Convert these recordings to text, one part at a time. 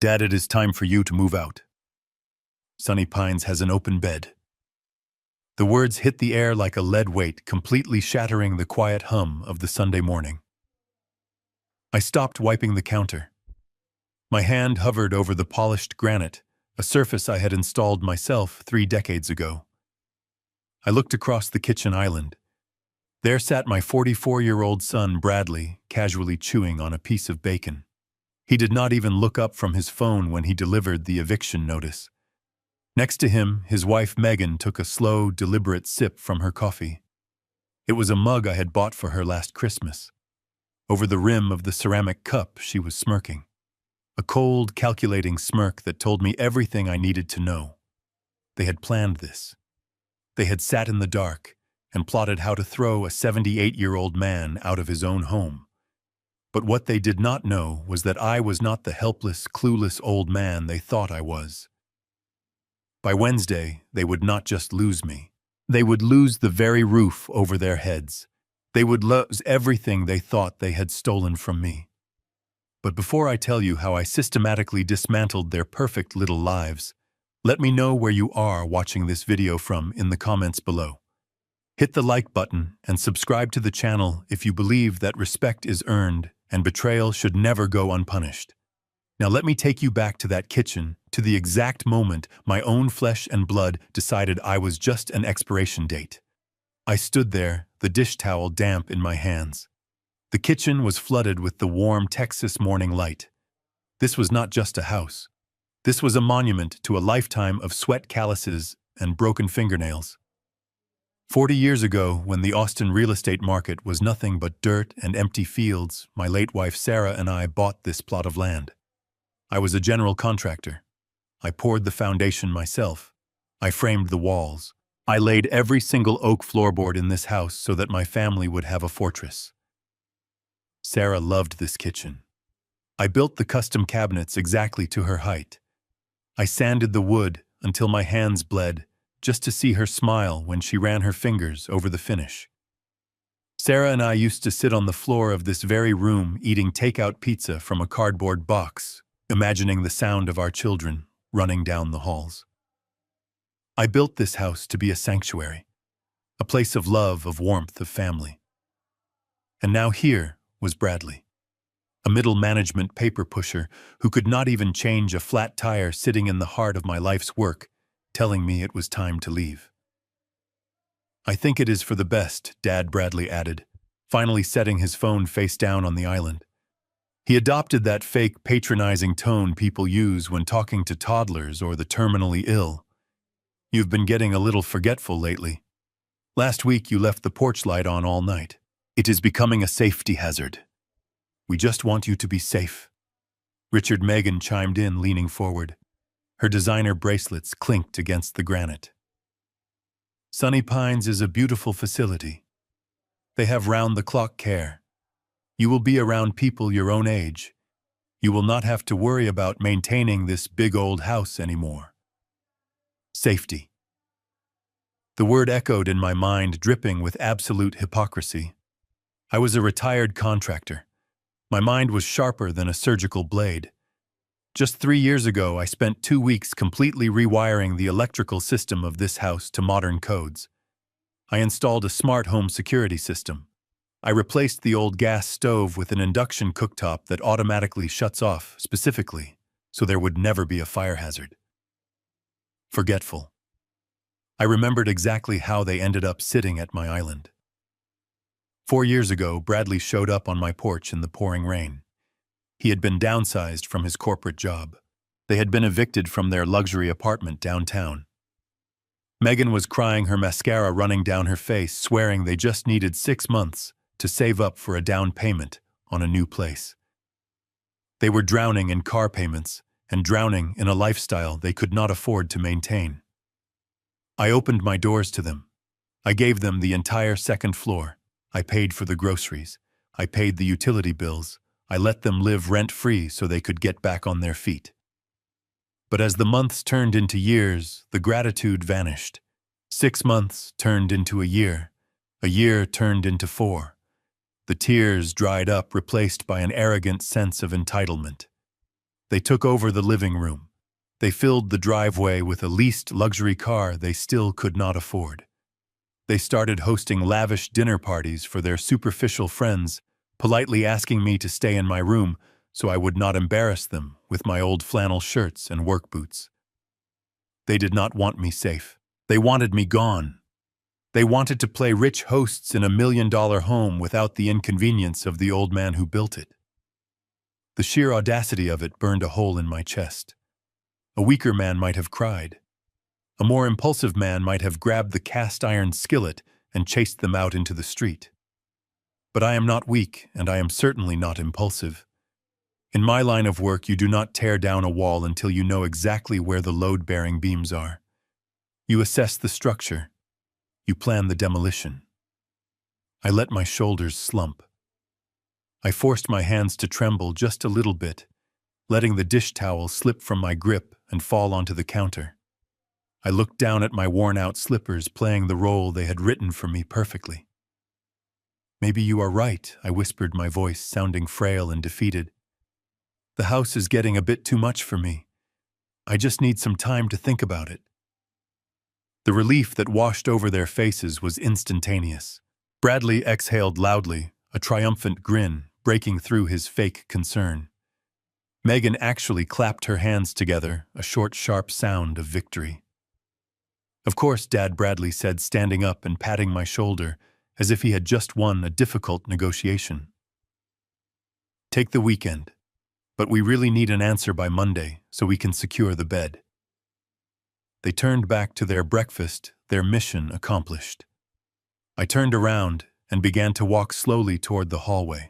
Dad, it is time for you to move out. Sunny Pines has an open bed. The words hit the air like a lead weight, completely shattering the quiet hum of the Sunday morning. I stopped wiping the counter. My hand hovered over the polished granite, a surface I had installed myself 3 decades ago. I looked across the kitchen island. There sat my 44-year-old son, Bradley, casually chewing on a piece of bacon. He did not even look up from his phone when he delivered the eviction notice. Next to him, his wife Megan took a slow, deliberate sip from her coffee. It was a mug I had bought for her last Christmas. Over the rim of the ceramic cup, she was smirking. A cold, calculating smirk that told me everything I needed to know. They had planned this. They had sat in the dark and plotted how to throw a 78-year-old man out of his own home. But what they did not know was that I was not the helpless, clueless old man they thought I was. By Wednesday, they would not just lose me. They would lose the very roof over their heads. They would lose everything they thought they had stolen from me. But before I tell you how I systematically dismantled their perfect little lives, let me know where you are watching this video from in the comments below. Hit the like button and subscribe to the channel if you believe that respect is earned and betrayal should never go unpunished. Now let me take you back to that kitchen, to the exact moment my own flesh and blood decided I was just an expiration date. I stood there, the dish towel damp in my hands. The kitchen was flooded with the warm Texas morning light. This was not just a house. This was a monument to a lifetime of sweat calluses and broken fingernails. 40 years ago, when the Austin real estate market was nothing but dirt and empty fields, my late wife Sarah and I bought this plot of land. I was a general contractor. I poured the foundation myself. I framed the walls. I laid every single oak floorboard in this house so that my family would have a fortress. Sarah loved this kitchen. I built the custom cabinets exactly to her height. I sanded the wood until my hands bled, just to see her smile when she ran her fingers over the finish. Sarah and I used to sit on the floor of this very room eating takeout pizza from a cardboard box, imagining the sound of our children running down the halls. I built this house to be a sanctuary, a place of love, of warmth, of family. And now here was Bradley, a middle management paper pusher who could not even change a flat tire, sitting in the heart of my life's work, telling me it was time to leave. "I think it is for the best," Dad, Bradley added, finally setting his phone face down on the island. He adopted that fake, patronizing tone people use when talking to toddlers or the terminally ill. "You've been getting a little forgetful lately. Last week you left the porch light on all night. It is becoming a safety hazard. We just want you to be safe." Richard Megan chimed in, leaning forward. Her designer bracelets clinked against the granite. "Sunny Pines is a beautiful facility. They have round-the-clock care. You will be around people your own age. You will not have to worry about maintaining this big old house anymore." Safety. The word echoed in my mind, dripping with absolute hypocrisy. I was a retired contractor. My mind was sharper than a surgical blade. Just 3 years ago, I spent 2 weeks completely rewiring the electrical system of this house to modern codes. I installed a smart home security system. I replaced the old gas stove with an induction cooktop that automatically shuts off, specifically, so there would never be a fire hazard. Forgetful. I remembered exactly how they ended up sitting at my island. 4 years ago, Bradley showed up on my porch in the pouring rain. He had been downsized from his corporate job. They had been evicted from their luxury apartment downtown. Megan was crying, her mascara running down her face, swearing they just needed 6 months to save up for a down payment on a new place. They were drowning in car payments and drowning in a lifestyle they could not afford to maintain. I opened my doors to them. I gave them the entire second floor. I paid for the groceries. I paid the utility bills. I let them live rent-free so they could get back on their feet. But as the months turned into years, the gratitude vanished. 6 months turned into a year turned into 4. The tears dried up, replaced by an arrogant sense of entitlement. They took over the living room. They filled the driveway with a leased luxury car they still could not afford. They started hosting lavish dinner parties for their superficial friends, politely asking me to stay in my room so I would not embarrass them with my old flannel shirts and work boots. They did not want me safe. They wanted me gone. They wanted to play rich hosts in $1 million home without the inconvenience of the old man who built it. The sheer audacity of it burned a hole in my chest. A weaker man might have cried. A more impulsive man might have grabbed the cast-iron skillet and chased them out into the street. But I am not weak, and I am certainly not impulsive. In my line of work, you do not tear down a wall until you know exactly where the load-bearing beams are. You assess the structure. You plan the demolition. I let my shoulders slump. I forced my hands to tremble just a little bit, letting the dish towel slip from my grip and fall onto the counter. I looked down at my worn-out slippers playing the role they had written for me perfectly. "Maybe you are right," I whispered, my voice sounding frail and defeated. "The house is getting a bit too much for me. I just need some time to think about it." The relief that washed over their faces was instantaneous. Bradley exhaled loudly, a triumphant grin breaking through his fake concern. Megan actually clapped her hands together, a short, sharp sound of victory. "Of course," Dad, Bradley said, standing up and patting my shoulder, as if he had just won a difficult negotiation. "Take the weekend. But we really need an answer by Monday so we can secure the bed." They turned back to their breakfast, their mission accomplished. I turned around and began to walk slowly toward the hallway.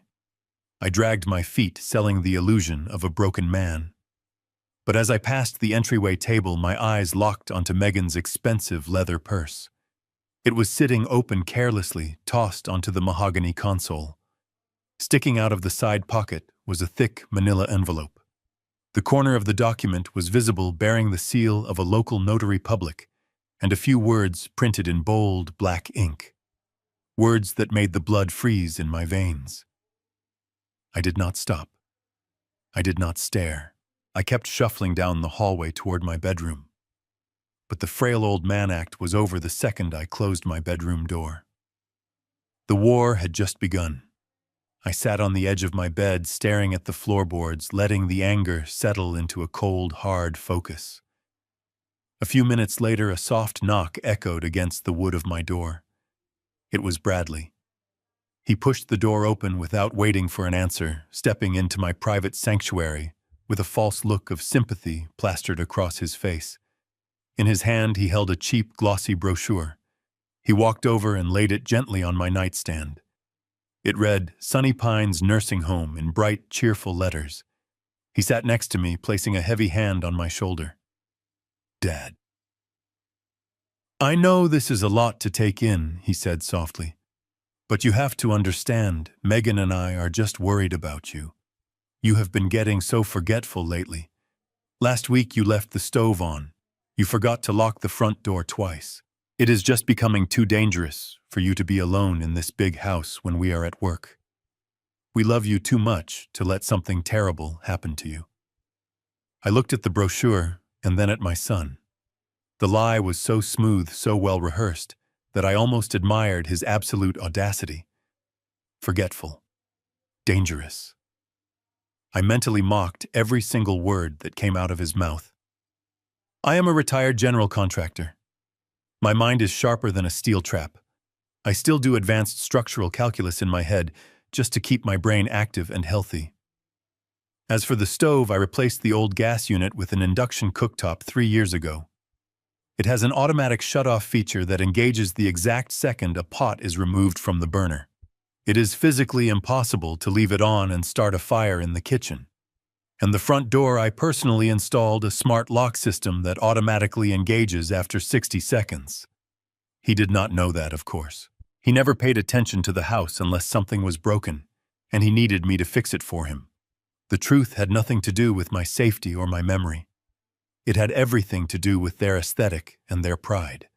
I dragged my feet, selling the illusion of a broken man. But as I passed the entryway table, my eyes locked onto Megan's expensive leather purse. It was sitting open carelessly, tossed onto the mahogany console. Sticking out of the side pocket was a thick manila envelope. The corner of the document was visible, bearing the seal of a local notary public, and a few words printed in bold black ink. Words that made the blood freeze in my veins. I did not stop. I did not stare. I kept shuffling down the hallway toward my bedroom. But the frail old man act was over the second I closed my bedroom door. The war had just begun. I sat on the edge of my bed, staring at the floorboards, letting the anger settle into a cold, hard focus. A few minutes later, a soft knock echoed against the wood of my door. It was Bradley. He pushed the door open without waiting for an answer, stepping into my private sanctuary with a false look of sympathy plastered across his face. In his hand, he held a cheap, glossy brochure. He walked over and laid it gently on my nightstand. It read, "Sunny Pines Nursing Home," in bright, cheerful letters. He sat next to me, placing a heavy hand on my shoulder. "Dad." "I know this is a lot to take in," he said softly. "But you have to understand, Megan and I are just worried about you. You have been getting so forgetful lately. Last week you left the stove on. You forgot to lock the front door twice. It is just becoming too dangerous for you to be alone in this big house when we are at work. We love you too much to let something terrible happen to you." I looked at the brochure and then at my son. The lie was so smooth, so well rehearsed, that I almost admired his absolute audacity. Forgetful. Dangerous. I mentally mocked every single word that came out of his mouth. I am a retired general contractor. My mind is sharper than a steel trap. I still do advanced structural calculus in my head just to keep my brain active and healthy. As for the stove, I replaced the old gas unit with an induction cooktop 3 years ago. It has an automatic shut-off feature that engages the exact second a pot is removed from the burner. It is physically impossible to leave it on and start a fire in the kitchen. And the front door, I personally installed a smart lock system that automatically engages after 60 seconds. He did not know that, of course. He never paid attention to the house unless something was broken, and he needed me to fix it for him. The truth had nothing to do with my safety or my memory. It had everything to do with their aesthetic and their pride.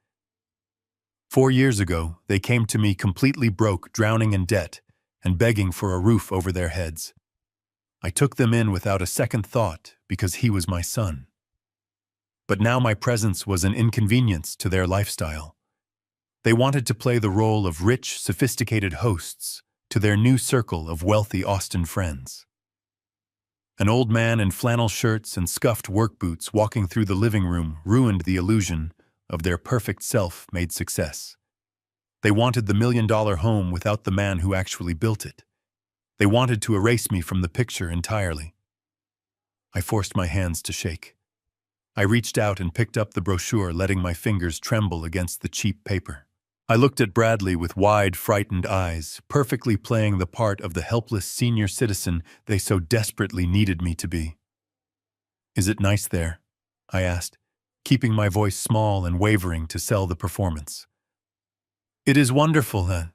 4 years ago, they came to me completely broke, drowning in debt, and begging for a roof over their heads. I took them in without a second thought because he was my son. But now my presence was an inconvenience to their lifestyle. They wanted to play the role of rich, sophisticated hosts to their new circle of wealthy Austin friends. An old man in flannel shirts and scuffed work boots walking through the living room ruined the illusion of their perfect self-made success. They wanted the million-dollar home without the man who actually built it. They wanted to erase me from the picture entirely. I forced my hands to shake. I reached out and picked up the brochure, letting my fingers tremble against the cheap paper. I looked at Bradley with wide, frightened eyes, perfectly playing the part of the helpless senior citizen they so desperately needed me to be. "Is it nice there?" I asked, keeping my voice small and wavering to sell the performance. "It is wonderful, huh?"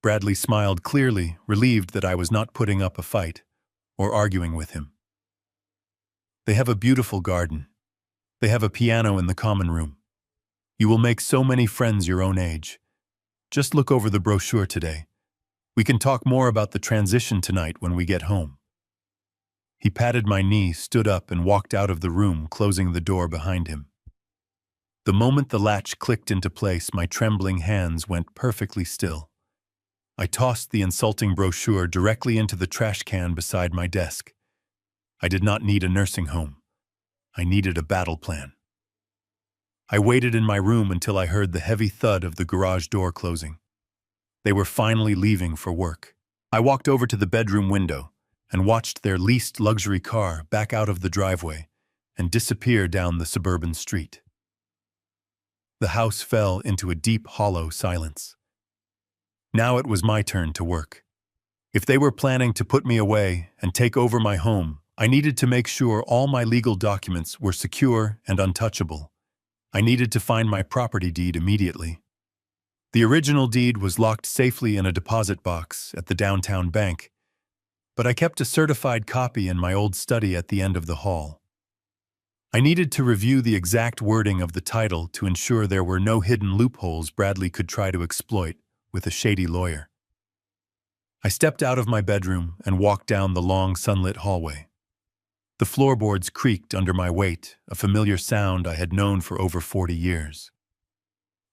Bradley smiled clearly, relieved that I was not putting up a fight or arguing with him. "They have a beautiful garden. They have a piano in the common room. You will make so many friends your own age. Just look over the brochure today. We can talk more about the transition tonight when we get home." He patted my knee, stood up, and walked out of the room, closing the door behind him. The moment the latch clicked into place, my trembling hands went perfectly still. I tossed the insulting brochure directly into the trash can beside my desk. I did not need a nursing home. I needed a battle plan. I waited in my room until I heard the heavy thud of the garage door closing. They were finally leaving for work. I walked over to the bedroom window and watched their leased luxury car back out of the driveway and disappear down the suburban street. The house fell into a deep, hollow silence. Now it was my turn to work. If they were planning to put me away and take over my home, I needed to make sure all my legal documents were secure and untouchable. I needed to find my property deed immediately. The original deed was locked safely in a deposit box at the downtown bank, but I kept a certified copy in my old study at the end of the hall. I needed to review the exact wording of the title to ensure there were no hidden loopholes Bradley could try to exploit with a shady lawyer. I stepped out of my bedroom and walked down the long sunlit hallway. The floorboards creaked under my weight, a familiar sound I had known for over 40 years.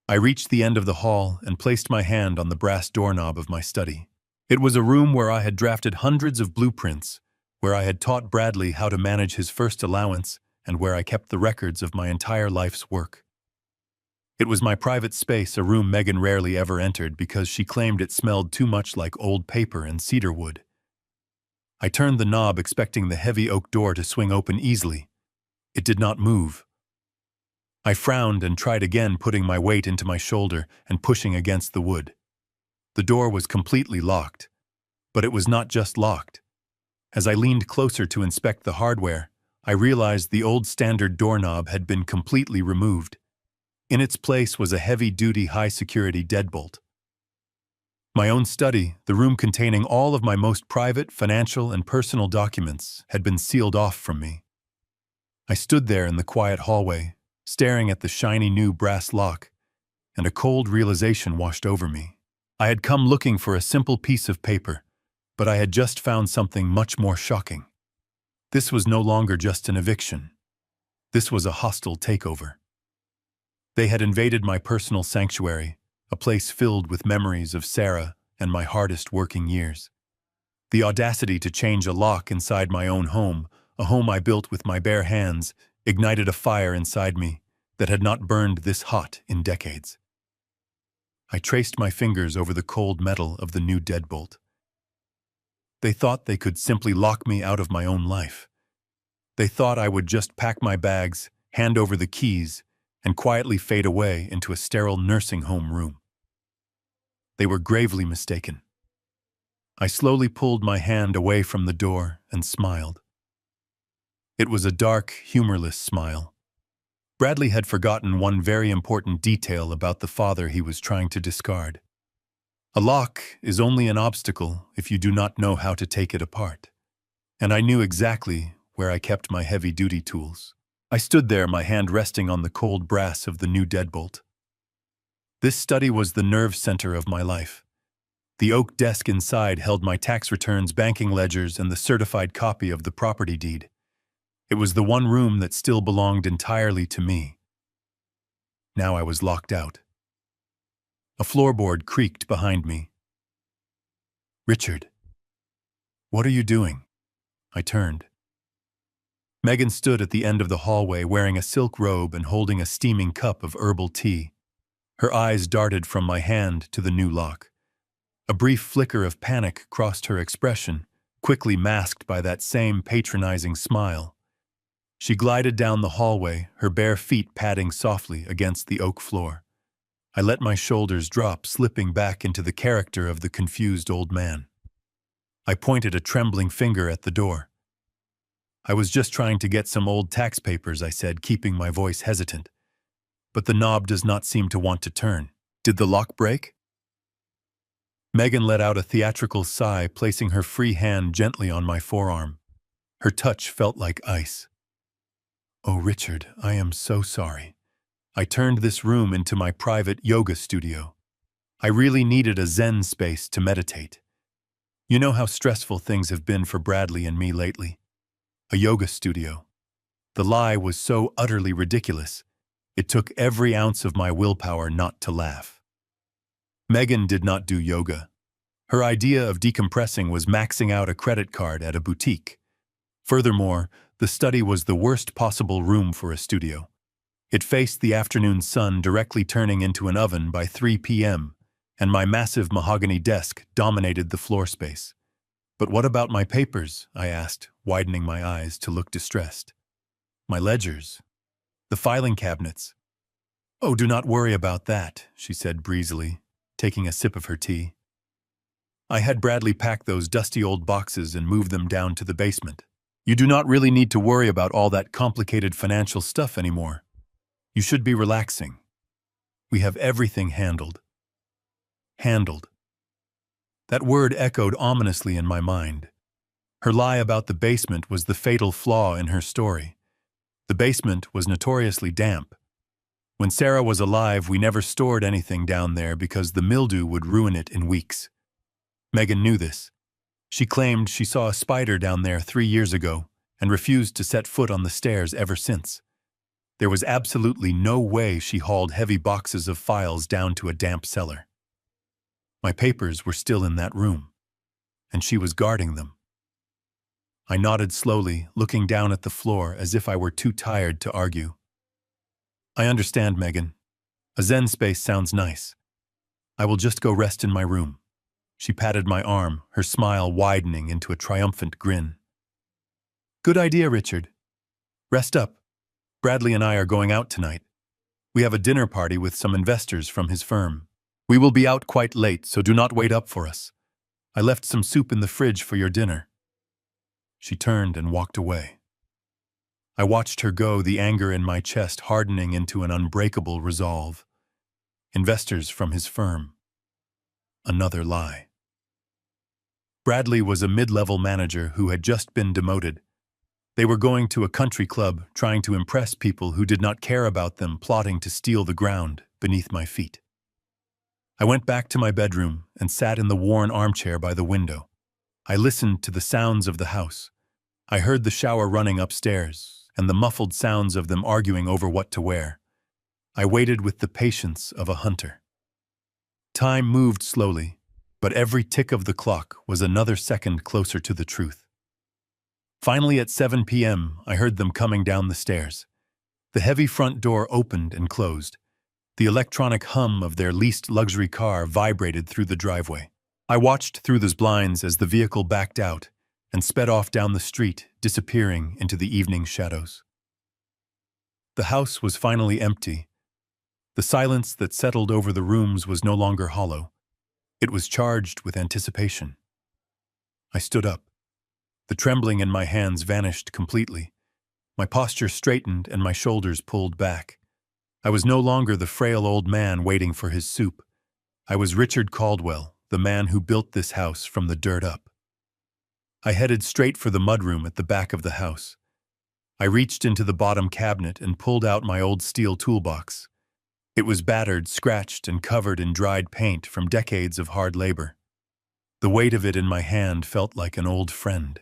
I reached the end of the hall and placed my hand on the brass doorknob of my study. It was a room where I had drafted hundreds of blueprints, where I had taught Bradley how to manage his first allowance, and where I kept the records of my entire life's work. It was my private space, a room Megan rarely ever entered because she claimed it smelled too much like old paper and cedar wood. I turned the knob, expecting the heavy oak door to swing open easily. It did not move. I frowned and tried again, putting my weight into my shoulder and pushing against the wood. The door was completely locked, but it was not just locked. As I leaned closer to inspect the hardware, I realized the old standard doorknob had been completely removed. In its place was a heavy-duty, high-security deadbolt. My own study, the room containing all of my most private, financial, and personal documents, had been sealed off from me. I stood there in the quiet hallway, staring at the shiny new brass lock, and a cold realization washed over me. I had come looking for a simple piece of paper, but I had just found something much more shocking. This was no longer just an eviction. This was a hostile takeover. They had invaded my personal sanctuary, a place filled with memories of Sarah and my hardest working years. The audacity to change a lock inside my own home, a home I built with my bare hands, ignited a fire inside me that had not burned this hot in decades. I traced my fingers over the cold metal of the new deadbolt. They thought they could simply lock me out of my own life. They thought I would just pack my bags, hand over the keys, and quietly fade away into a sterile nursing home room. They were gravely mistaken. I slowly pulled my hand away from the door and smiled. It was a dark, humorless smile. Bradley had forgotten one very important detail about the father he was trying to discard. A lock is only an obstacle if you do not know how to take it apart. And I knew exactly where I kept my heavy-duty tools. I stood there, my hand resting on the cold brass of the new deadbolt. This study was the nerve center of my life. The oak desk inside held my tax returns, banking ledgers, and the certified copy of the property deed. It was the one room that still belonged entirely to me. Now I was locked out. A floorboard creaked behind me. "Richard, what are you doing?" I turned. Megan stood at the end of the hallway wearing a silk robe and holding a steaming cup of herbal tea. Her eyes darted from my hand to the new lock. A brief flicker of panic crossed her expression, quickly masked by that same patronizing smile. She glided down the hallway, her bare feet padding softly against the oak floor. I let my shoulders drop, slipping back into the character of the confused old man. I pointed a trembling finger at the door. "I was just trying to get some old tax papers," I said, keeping my voice hesitant. "But the knob does not seem to want to turn. Did the lock break?" Megan let out a theatrical sigh, placing her free hand gently on my forearm. Her touch felt like ice. "Oh, Richard, I am so sorry. I turned this room into my private yoga studio. I really needed a Zen space to meditate. You know how stressful things have been for Bradley and me lately. A yoga studio." The lie was so utterly ridiculous. It took every ounce of my willpower not to laugh. Megan did not do yoga. Her idea of decompressing was maxing out a credit card at a boutique. Furthermore, the study was the worst possible room for a studio. It faced the afternoon sun, directly turning into an oven by 3 p.m., and my massive mahogany desk dominated the floor space. "But what about my papers?" I asked, widening my eyes to look distressed. "My ledgers? The filing cabinets?" "Oh, do not worry about that," she said breezily, taking a sip of her tea. "I had Bradley pack those dusty old boxes and move them down to the basement. You do not really need to worry about all that complicated financial stuff anymore. You should be relaxing. We have everything handled." Handled. That word echoed ominously in my mind. Her lie about the basement was the fatal flaw in her story. The basement was notoriously damp. When Sarah was alive, we never stored anything down there because the mildew would ruin it in weeks. Megan knew this. She claimed she saw a spider down there 3 years ago and refused to set foot on the stairs ever since. There was absolutely no way she hauled heavy boxes of files down to a damp cellar. My papers were still in that room, and she was guarding them. I nodded slowly, looking down at the floor as if I were too tired to argue. "I understand, Megan. A Zen space sounds nice. I will just go rest in my room." She patted my arm, her smile widening into a triumphant grin. "Good idea, Richard. Rest up. Bradley and I are going out tonight. We have a dinner party with some investors from his firm. We will be out quite late, so do not wait up for us. I left some soup in the fridge for your dinner." She turned and walked away. I watched her go, the anger in my chest hardening into an unbreakable resolve. Investors from his firm. Another lie. Bradley was a mid-level manager who had just been demoted. They were going to a country club, trying to impress people who did not care about them, plotting to steal the ground beneath my feet. I went back to my bedroom and sat in the worn armchair by the window. I listened to the sounds of the house. I heard the shower running upstairs and the muffled sounds of them arguing over what to wear. I waited with the patience of a hunter. Time moved slowly, but every tick of the clock was another second closer to the truth. Finally, at 7 p.m., I heard them coming down the stairs. The heavy front door opened and closed. The electronic hum of their leased luxury car vibrated through the driveway. I watched through those blinds as the vehicle backed out and sped off down the street, disappearing into the evening shadows. The house was finally empty. The silence that settled over the rooms was no longer hollow. It was charged with anticipation. I stood up. The trembling in my hands vanished completely. My posture straightened and my shoulders pulled back. I was no longer the frail old man waiting for his soup. I was Richard Caldwell, the man who built this house from the dirt up. I headed straight for the mudroom at the back of the house. I reached into the bottom cabinet and pulled out my old steel toolbox. It was battered, scratched, and covered in dried paint from decades of hard labor. The weight of it in my hand felt like an old friend.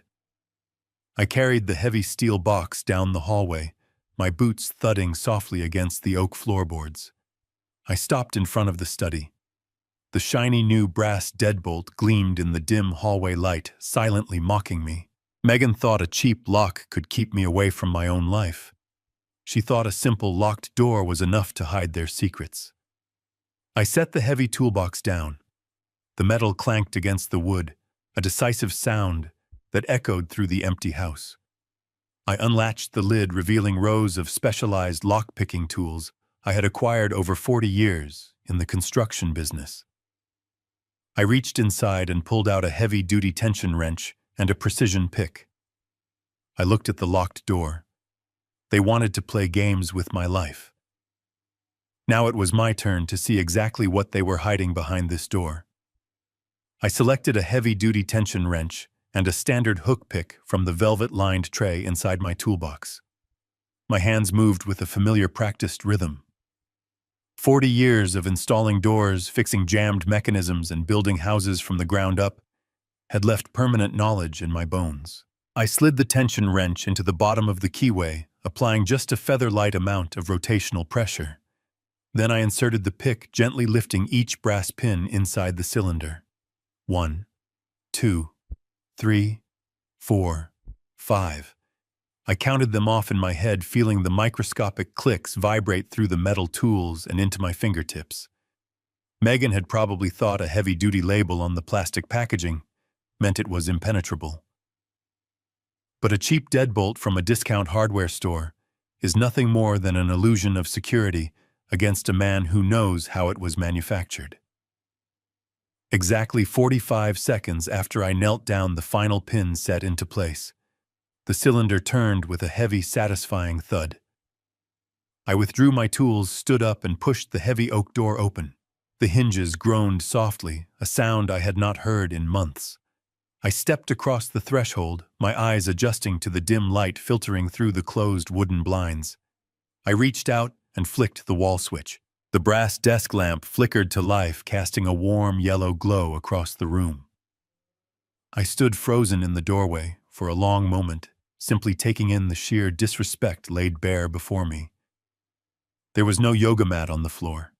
I carried the heavy steel box down the hallway, my boots thudding softly against the oak floorboards. I stopped in front of the study. The shiny new brass deadbolt gleamed in the dim hallway light, silently mocking me. Megan thought a cheap lock could keep me away from my own life. She thought a simple locked door was enough to hide their secrets. I set the heavy toolbox down. The metal clanked against the wood, a decisive sound that echoed through the empty house. I unlatched the lid, revealing rows of specialized lock-picking tools I had acquired over 40 years in the construction business. I reached inside and pulled out a heavy-duty tension wrench and a precision pick. I looked at the locked door. They wanted to play games with my life. Now it was my turn to see exactly what they were hiding behind this door. I selected a heavy-duty tension wrench and a standard hook pick from the velvet-lined tray inside my toolbox. My hands moved with a familiar practiced rhythm. 40 years of installing doors, fixing jammed mechanisms, and building houses from the ground up had left permanent knowledge in my bones. I slid the tension wrench into the bottom of the keyway, applying just a feather-light amount of rotational pressure. Then I inserted the pick, gently lifting each brass pin inside the cylinder. 1, 2, 3, 4, 5. I counted them off in my head, feeling the microscopic clicks vibrate through the metal tools and into my fingertips. Megan had probably thought a heavy-duty label on the plastic packaging meant it was impenetrable. But a cheap deadbolt from a discount hardware store is nothing more than an illusion of security against a man who knows how it was manufactured. Exactly 45 seconds after I knelt down, the final pin set into place. The cylinder turned with a heavy, satisfying thud. I withdrew my tools, stood up, and pushed the heavy oak door open. The hinges groaned softly, a sound I had not heard in months. I stepped across the threshold, my eyes adjusting to the dim light filtering through the closed wooden blinds. I reached out and flicked the wall switch. The brass desk lamp flickered to life, casting a warm yellow glow across the room. I stood frozen in the doorway for a long moment, simply taking in the sheer disrespect laid bare before me. There was no yoga mat on the floor.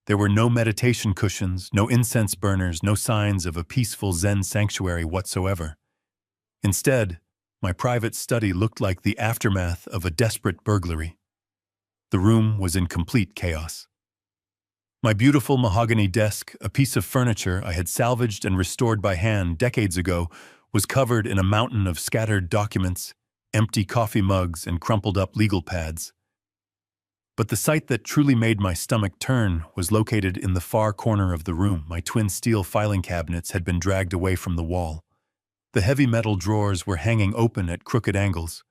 There were no meditation cushions, no incense burners, no signs of a peaceful Zen sanctuary whatsoever. Instead, my private study looked like the aftermath of a desperate burglary. The room was in complete chaos. My beautiful mahogany desk, a piece of furniture I had salvaged and restored by hand decades ago, was covered in a mountain of scattered documents, empty coffee mugs, and crumpled-up legal pads. But the sight that truly made my stomach turn was located in the far corner of the room. My twin steel filing cabinets had been dragged away from the wall. The heavy metal drawers were hanging open at crooked angles.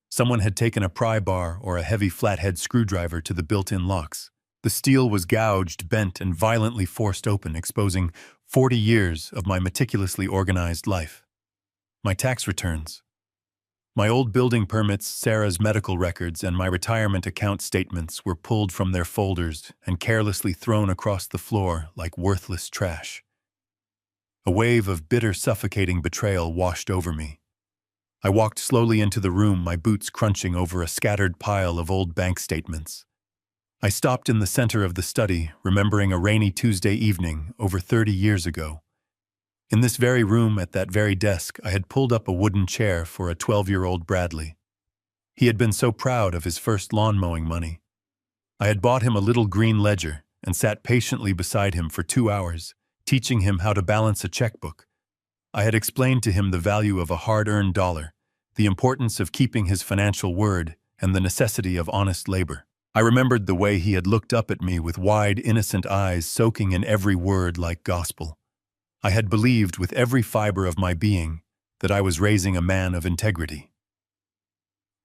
Someone had taken a pry bar or a heavy flathead screwdriver to the built-in locks. The steel was gouged, bent, and violently forced open, exposing 40 years of my meticulously organized life. My tax returns, my old building permits, Sarah's medical records, and my retirement account statements were pulled from their folders and carelessly thrown across the floor like worthless trash. A wave of bitter, suffocating betrayal washed over me. I walked slowly into the room, my boots crunching over a scattered pile of old bank statements. I stopped in the center of the study, remembering a rainy Tuesday evening over 30 years ago. In this very room, at that very desk, I had pulled up a wooden chair for a 12-year-old Bradley. He had been so proud of his first lawn mowing money. I had bought him a little green ledger and sat patiently beside him for 2 hours, teaching him how to balance a checkbook. I had explained to him the value of a hard-earned dollar, the importance of keeping his financial word, and the necessity of honest labor. I remembered the way he had looked up at me with wide, innocent eyes soaking in every word like gospel. I had believed with every fiber of my being that I was raising a man of integrity.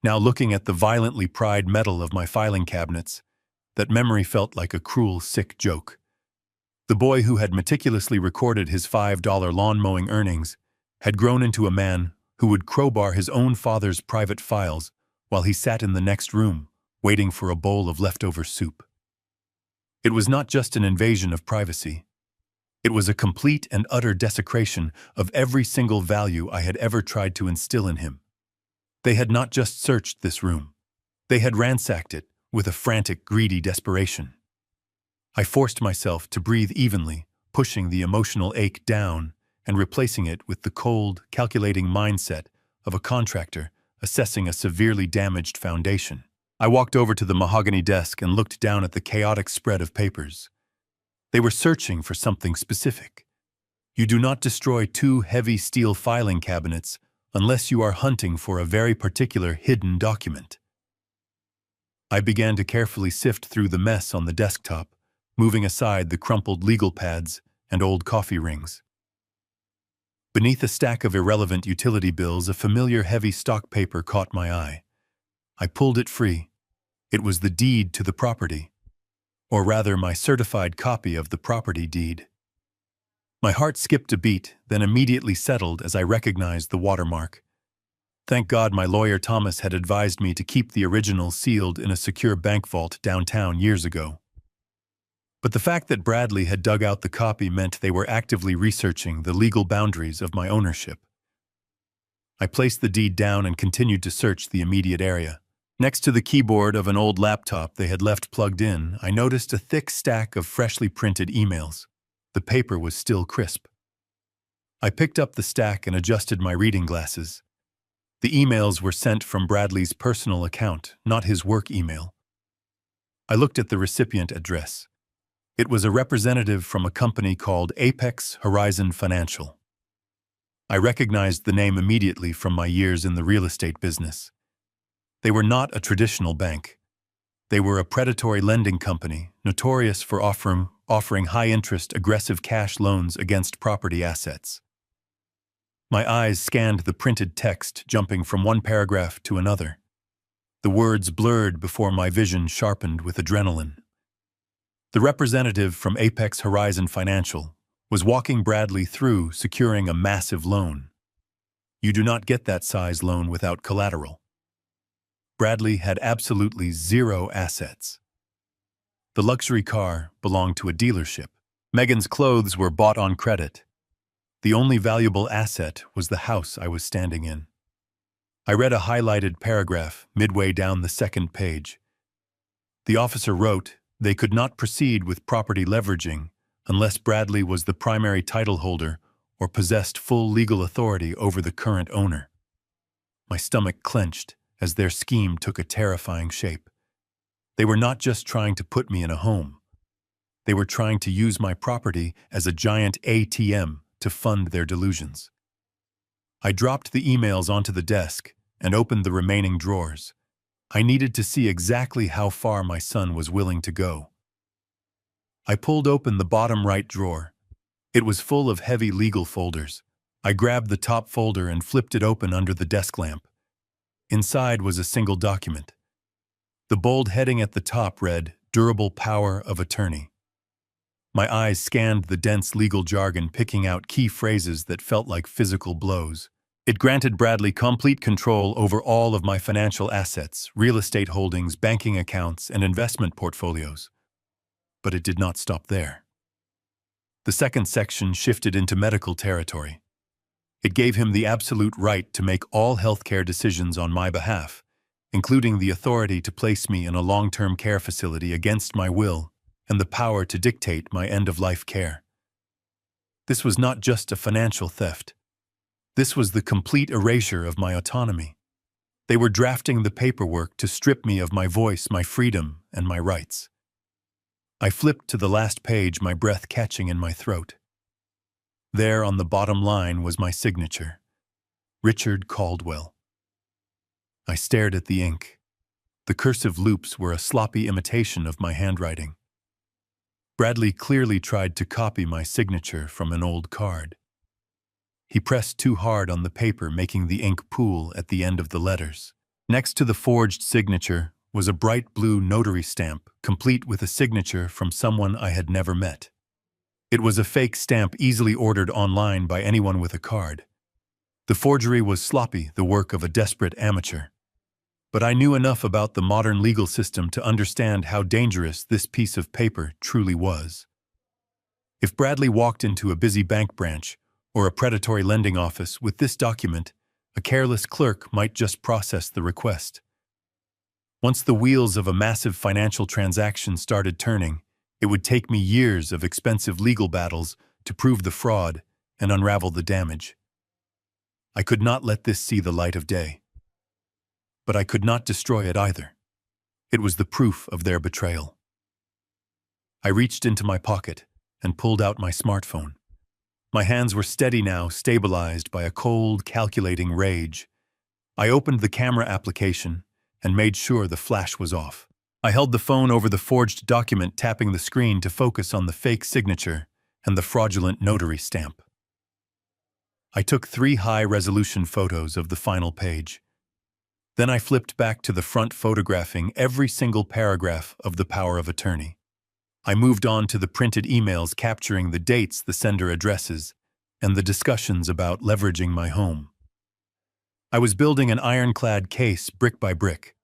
Now, looking at the violently pried metal of my filing cabinets, that memory felt like a cruel, sick joke. The boy who had meticulously recorded his $5 lawn mowing earnings had grown into a man who would crowbar his own father's private files while he sat in the next room, waiting for a bowl of leftover soup. It was not just an invasion of privacy. It was a complete and utter desecration of every single value I had ever tried to instill in him. They had not just searched this room. They had ransacked it with a frantic, greedy desperation. I forced myself to breathe evenly, pushing the emotional ache down and replacing it with the cold, calculating mindset of a contractor assessing a severely damaged foundation. I walked over to the mahogany desk and looked down at the chaotic spread of papers. They were searching for something specific. You do not destroy two heavy steel filing cabinets unless you are hunting for a very particular hidden document. I began to carefully sift through the mess on the desktop, moving aside the crumpled legal pads and old coffee rings. Beneath a stack of irrelevant utility bills, a familiar heavy stock paper caught my eye. I pulled it free. It was the deed to the property, or rather my certified copy of the property deed. My heart skipped a beat, then immediately settled as I recognized the watermark. Thank God my lawyer Thomas had advised me to keep the original sealed in a secure bank vault downtown years ago. But the fact that Bradley had dug out the copy meant they were actively researching the legal boundaries of my ownership. I placed the deed down and continued to search the immediate area. Next to the keyboard of an old laptop they had left plugged in, I noticed a thick stack of freshly printed emails. The paper was still crisp. I picked up the stack and adjusted my reading glasses. The emails were sent from Bradley's personal account, not his work email. I looked at the recipient address. It was a representative from a company called Apex Horizon Financial. I recognized the name immediately from my years in the real estate business. They were not a traditional bank. They were a predatory lending company, notorious for offering high-interest, aggressive cash loans against property assets. My eyes scanned the printed text, jumping from one paragraph to another. The words blurred before my vision sharpened with adrenaline. The representative from Apex Horizon Financial was walking Bradley through securing a massive loan. You do not get that size loan without collateral. Bradley had absolutely zero assets. The luxury car belonged to a dealership. Megan's clothes were bought on credit. The only valuable asset was the house I was standing in. I read a highlighted paragraph midway down the second page. The officer wrote they could not proceed with property leveraging unless Bradley was the primary title holder or possessed full legal authority over the current owner. My stomach clenched as their scheme took a terrifying shape. They were not just trying to put me in a home. They were trying to use my property as a giant ATM to fund their delusions. I dropped the emails onto the desk and opened the remaining drawers. I needed to see exactly how far my son was willing to go. I pulled open the bottom right drawer. It was full of heavy legal folders. I grabbed the top folder and flipped it open under the desk lamp. Inside was a single document. The bold heading at the top read, "Durable Power of Attorney." My eyes scanned the dense legal jargon, picking out key phrases that felt like physical blows. It granted Bradley complete control over all of my financial assets, real estate holdings, banking accounts, and investment portfolios. But it did not stop there. The second section shifted into medical territory. It gave him the absolute right to make all healthcare decisions on my behalf, including the authority to place me in a long-term care facility against my will and the power to dictate my end-of-life care. This was not just a financial theft. This was the complete erasure of my autonomy. They were drafting the paperwork to strip me of my voice, my freedom, and my rights. I flipped to the last page, my breath catching in my throat. There on the bottom line was my signature, Richard Caldwell. I stared at the ink. The cursive loops were a sloppy imitation of my handwriting. Bradley clearly tried to copy my signature from an old card. He pressed too hard on the paper, making the ink pool at the end of the letters. Next to the forged signature was a bright blue notary stamp, complete with a signature from someone I had never met. It was a fake stamp easily ordered online by anyone with a card. The forgery was sloppy, the work of a desperate amateur. But I knew enough about the modern legal system to understand how dangerous this piece of paper truly was. If Bradley walked into a busy bank branch or a predatory lending office with this document, a careless clerk might just process the request. Once the wheels of a massive financial transaction started turning, it would take me years of expensive legal battles to prove the fraud and unravel the damage. I could not let this see the light of day. But I could not destroy it either. It was the proof of their betrayal. I reached into my pocket and pulled out my smartphone. My hands were steady now, stabilized by a cold, calculating rage. I opened the camera application and made sure the flash was off. I held the phone over the forged document, tapping the screen to focus on the fake signature and the fraudulent notary stamp. I took 3 high-resolution photos of the final page. Then I flipped back to the front, photographing every single paragraph of the power of attorney. I moved on to the printed emails capturing the dates, the sender addresses, and the discussions about leveraging my home. I was building an ironclad case brick by brick.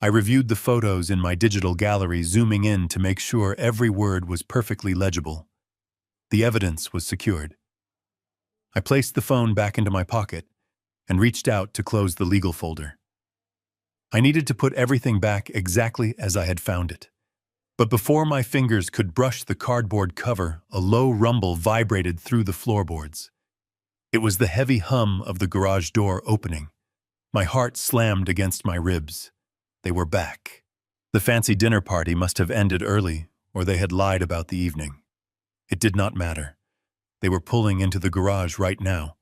I reviewed the photos in my digital gallery, zooming in to make sure every word was perfectly legible. The evidence was secured. I placed the phone back into my pocket and reached out to close the legal folder. I needed to put everything back exactly as I had found it. But before my fingers could brush the cardboard cover, a low rumble vibrated through the floorboards. It was the heavy hum of the garage door opening. My heart slammed against my ribs. They were back. The fancy dinner party must have ended early, or they had lied about the evening. It did not matter. They were pulling into the garage right now.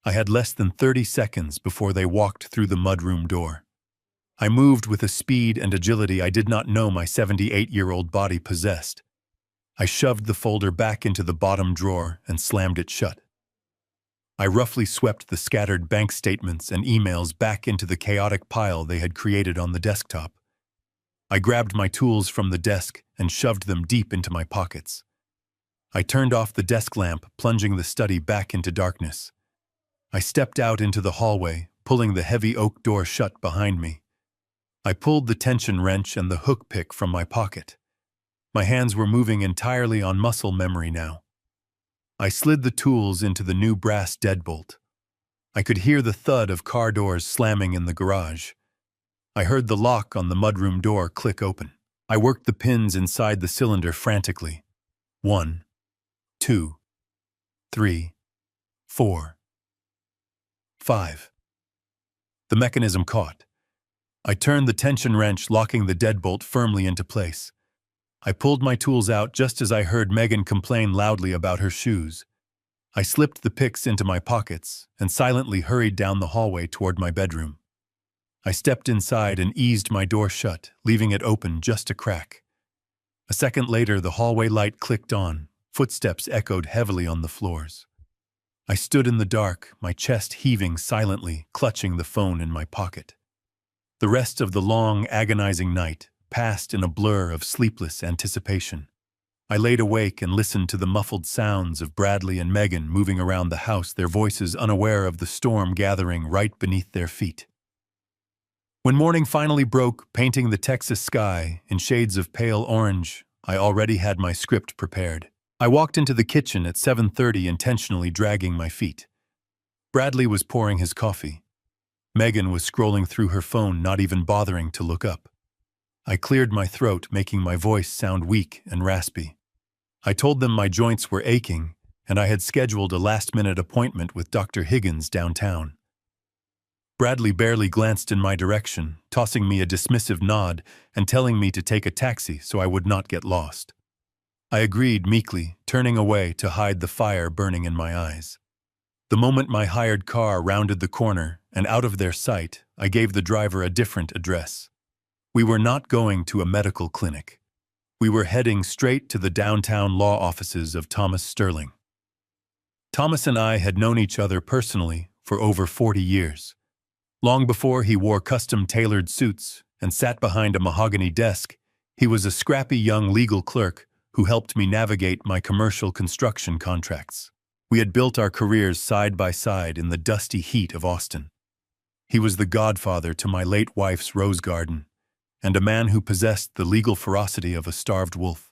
I had less than 30 seconds before they walked through the mudroom door. I moved with a speed and agility I did not know my 78-year-old body possessed. I shoved the folder back into the bottom drawer and slammed it shut. I roughly swept the scattered bank statements and emails back into the chaotic pile they had created on the desktop. I grabbed my tools from the desk and shoved them deep into my pockets. I turned off the desk lamp, plunging the study back into darkness. I stepped out into the hallway, pulling the heavy oak door shut behind me. I pulled the tension wrench and the hook pick from my pocket. My hands were moving entirely on muscle memory now. I slid the tools into the new brass deadbolt. I could hear the thud of car doors slamming in the garage. I heard the lock on the mudroom door click open. I worked the pins inside the cylinder frantically. 1, 2, 3, 4, 5. The mechanism caught. I turned the tension wrench, locking the deadbolt firmly into place. I pulled my tools out just as I heard Megan complain loudly about her shoes. I slipped the picks into my pockets and silently hurried down the hallway toward my bedroom. I stepped inside and eased my door shut, leaving it open just a crack. A second later, the hallway light clicked on. Footsteps echoed heavily on the floors. I stood in the dark, my chest heaving silently, clutching the phone in my pocket. The rest of the long, agonizing night passed in a blur of sleepless anticipation. I laid awake and listened to the muffled sounds of Bradley and Megan moving around the house, their voices unaware of the storm gathering right beneath their feet. When morning finally broke, painting the Texas sky in shades of pale orange, I already had my script prepared. I walked into the kitchen at 7:30, intentionally dragging my feet. Bradley was pouring his coffee. Megan was scrolling through her phone, not even bothering to look up. I cleared my throat, making my voice sound weak and raspy. I told them my joints were aching, and I had scheduled a last-minute appointment with Dr. Higgins downtown. Bradley barely glanced in my direction, tossing me a dismissive nod and telling me to take a taxi so I would not get lost. I agreed meekly, turning away to hide the fire burning in my eyes. The moment my hired car rounded the corner and out of their sight, I gave the driver a different address. We were not going to a medical clinic. We were heading straight to the downtown law offices of Thomas Sterling. Thomas and I had known each other personally for over 40 years. Long before he wore custom-tailored suits and sat behind a mahogany desk, he was a scrappy young legal clerk who helped me navigate my commercial construction contracts. We had built our careers side by side in the dusty heat of Austin. He was the godfather to my late wife's rose garden, and a man who possessed the legal ferocity of a starved wolf.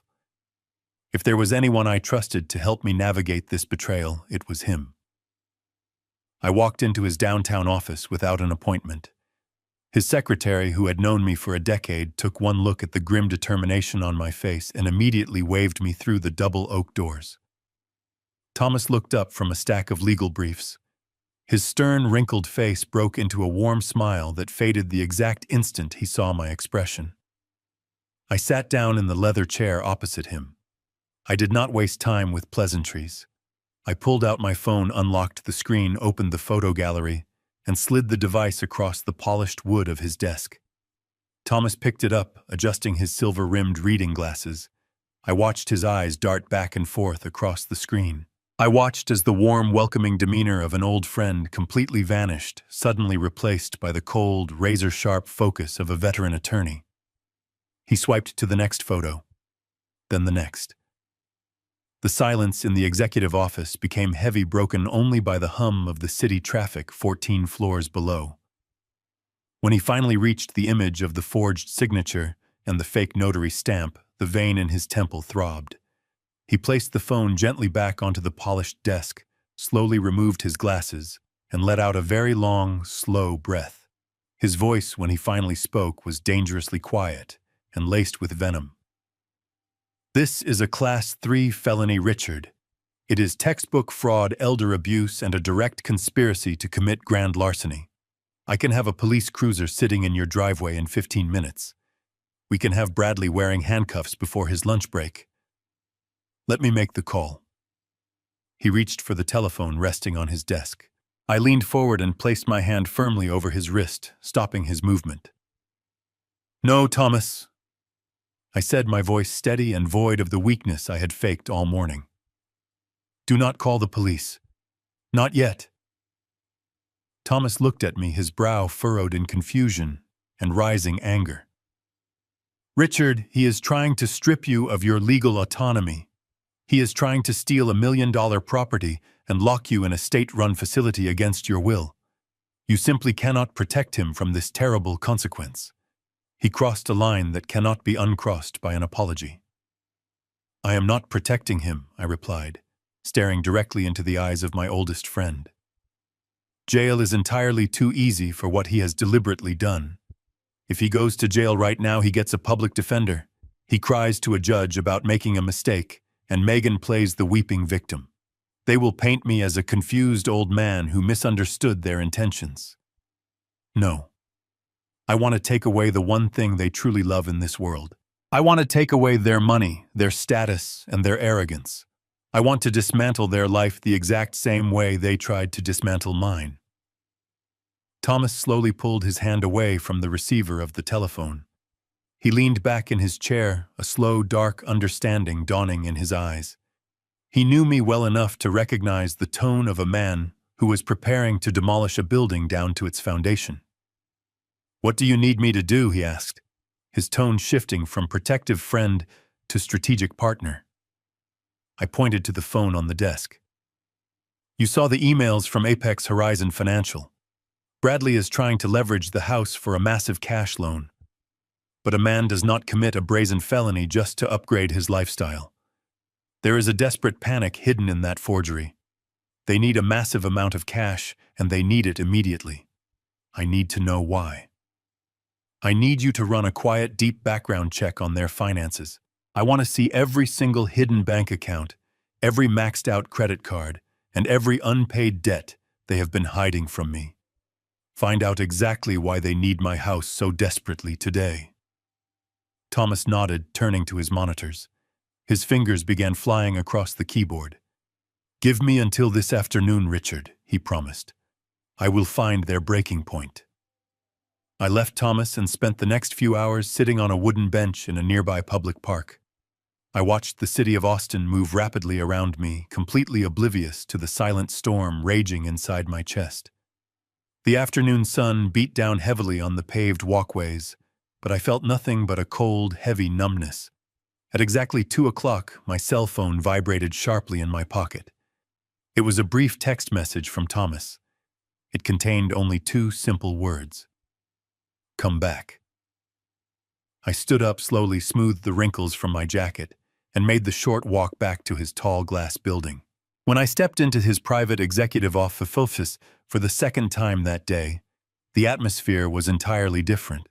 If there was anyone I trusted to help me navigate this betrayal, it was him. I walked into his downtown office without an appointment. His secretary, who had known me for a decade, took one look at the grim determination on my face and immediately waved me through the double oak doors. Thomas looked up from a stack of legal briefs. His stern, wrinkled face broke into a warm smile that faded the exact instant he saw my expression. I sat down in the leather chair opposite him. I did not waste time with pleasantries. I pulled out my phone, unlocked the screen, opened the photo gallery, and slid the device across the polished wood of his desk. Thomas picked it up, adjusting his silver-rimmed reading glasses. I watched his eyes dart back and forth across the screen. I watched as the warm, welcoming demeanor of an old friend completely vanished, suddenly replaced by the cold, razor-sharp focus of a veteran attorney. He swiped to the next photo, then the next. The silence in the executive office became heavy, broken only by the hum of the city traffic 14 floors below. When he finally reached the image of the forged signature and the fake notary stamp, the vein in his temple throbbed. He placed the phone gently back onto the polished desk, slowly removed his glasses, and let out a very long, slow breath. His voice, when he finally spoke, was dangerously quiet and laced with venom. "This is a Class 3 felony, Richard. It is textbook fraud, elder abuse, and a direct conspiracy to commit grand larceny. I can have a police cruiser sitting in your driveway in 15 minutes. We can have Bradley wearing handcuffs before his lunch break. Let me make the call." He reached for the telephone resting on his desk. I leaned forward and placed my hand firmly over his wrist, stopping his movement. "No, Thomas," I said, my voice steady and void of the weakness I had faked all morning. "Do not call the police. Not yet." Thomas looked at me, his brow furrowed in confusion and rising anger. "Richard, he is trying to strip you of your legal autonomy. He is trying to steal $1 million property and lock you in a state-run facility against your will. You simply cannot protect him from this terrible consequence. He crossed a line that cannot be uncrossed by an apology." "I am not protecting him," I replied, staring directly into the eyes of my oldest friend. "Jail is entirely too easy for what he has deliberately done. If he goes to jail right now, he gets a public defender. He cries to a judge about making a mistake, and Megan plays the weeping victim. They will paint me as a confused old man who misunderstood their intentions. No. I want to take away the one thing they truly love in this world. I want to take away their money, their status, and their arrogance. I want to dismantle their life the exact same way they tried to dismantle mine." Thomas slowly pulled his hand away from the receiver of the telephone. He leaned back in his chair, a slow, dark understanding dawning in his eyes. He knew me well enough to recognize the tone of a man who was preparing to demolish a building down to its foundation. "What do you need me to do?" he asked, his tone shifting from protective friend to strategic partner. I pointed to the phone on the desk. "You saw the emails from Apex Horizon Financial. Bradley is trying to leverage the house for a massive cash loan. But a man does not commit a brazen felony just to upgrade his lifestyle. There is a desperate panic hidden in that forgery. They need a massive amount of cash, and they need it immediately. I need to know why. I need you to run a quiet, deep background check on their finances. I want to see every single hidden bank account, every maxed-out credit card, and every unpaid debt they have been hiding from me. Find out exactly why they need my house so desperately today." Thomas nodded, turning to his monitors. His fingers began flying across the keyboard. "Give me until this afternoon, Richard," he promised. "I will find their breaking point." I left Thomas and spent the next few hours sitting on a wooden bench in a nearby public park. I watched the city of Austin move rapidly around me, completely oblivious to the silent storm raging inside my chest. The afternoon sun beat down heavily on the paved walkways, but I felt nothing but a cold, heavy numbness. At exactly 2 o'clock, my cell phone vibrated sharply in my pocket. It was a brief text message from Thomas. It contained only 2 simple words. "Come back." I stood up slowly, smoothed the wrinkles from my jacket, and made the short walk back to his tall glass building. When I stepped into his private executive office for the second time that day, the atmosphere was entirely different.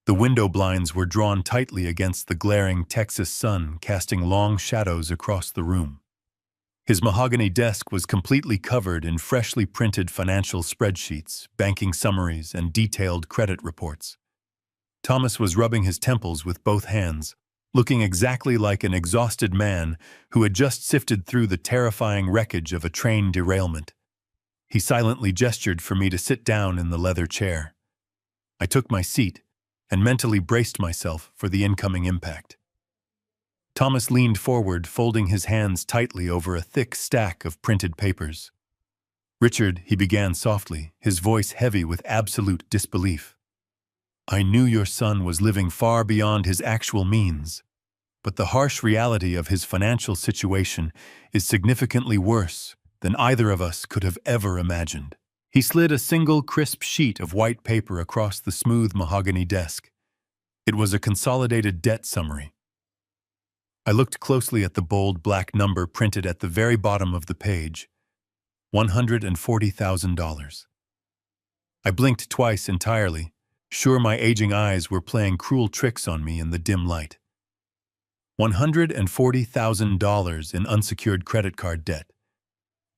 The window blinds were drawn tightly against the glaring Texas sun, casting long shadows across the room. His mahogany desk was completely covered in freshly printed financial spreadsheets, banking summaries, and detailed credit reports. Thomas was rubbing his temples with both hands, looking exactly like an exhausted man who had just sifted through the terrifying wreckage of a train derailment. He silently gestured for me to sit down in the leather chair. I took my seat and mentally braced myself for the incoming impact. Thomas leaned forward, folding his hands tightly over a thick stack of printed papers. "Richard," he began softly, his voice heavy with absolute disbelief. "I knew your son was living far beyond his actual means, but the harsh reality of his financial situation is significantly worse than either of us could have ever imagined." He slid a single crisp sheet of white paper across the smooth mahogany desk. It was a consolidated debt summary. I looked closely at the bold black number printed at the very bottom of the page: $140,000. I blinked twice entirely, sure my aging eyes were playing cruel tricks on me in the dim light. $140,000 in unsecured credit card debt.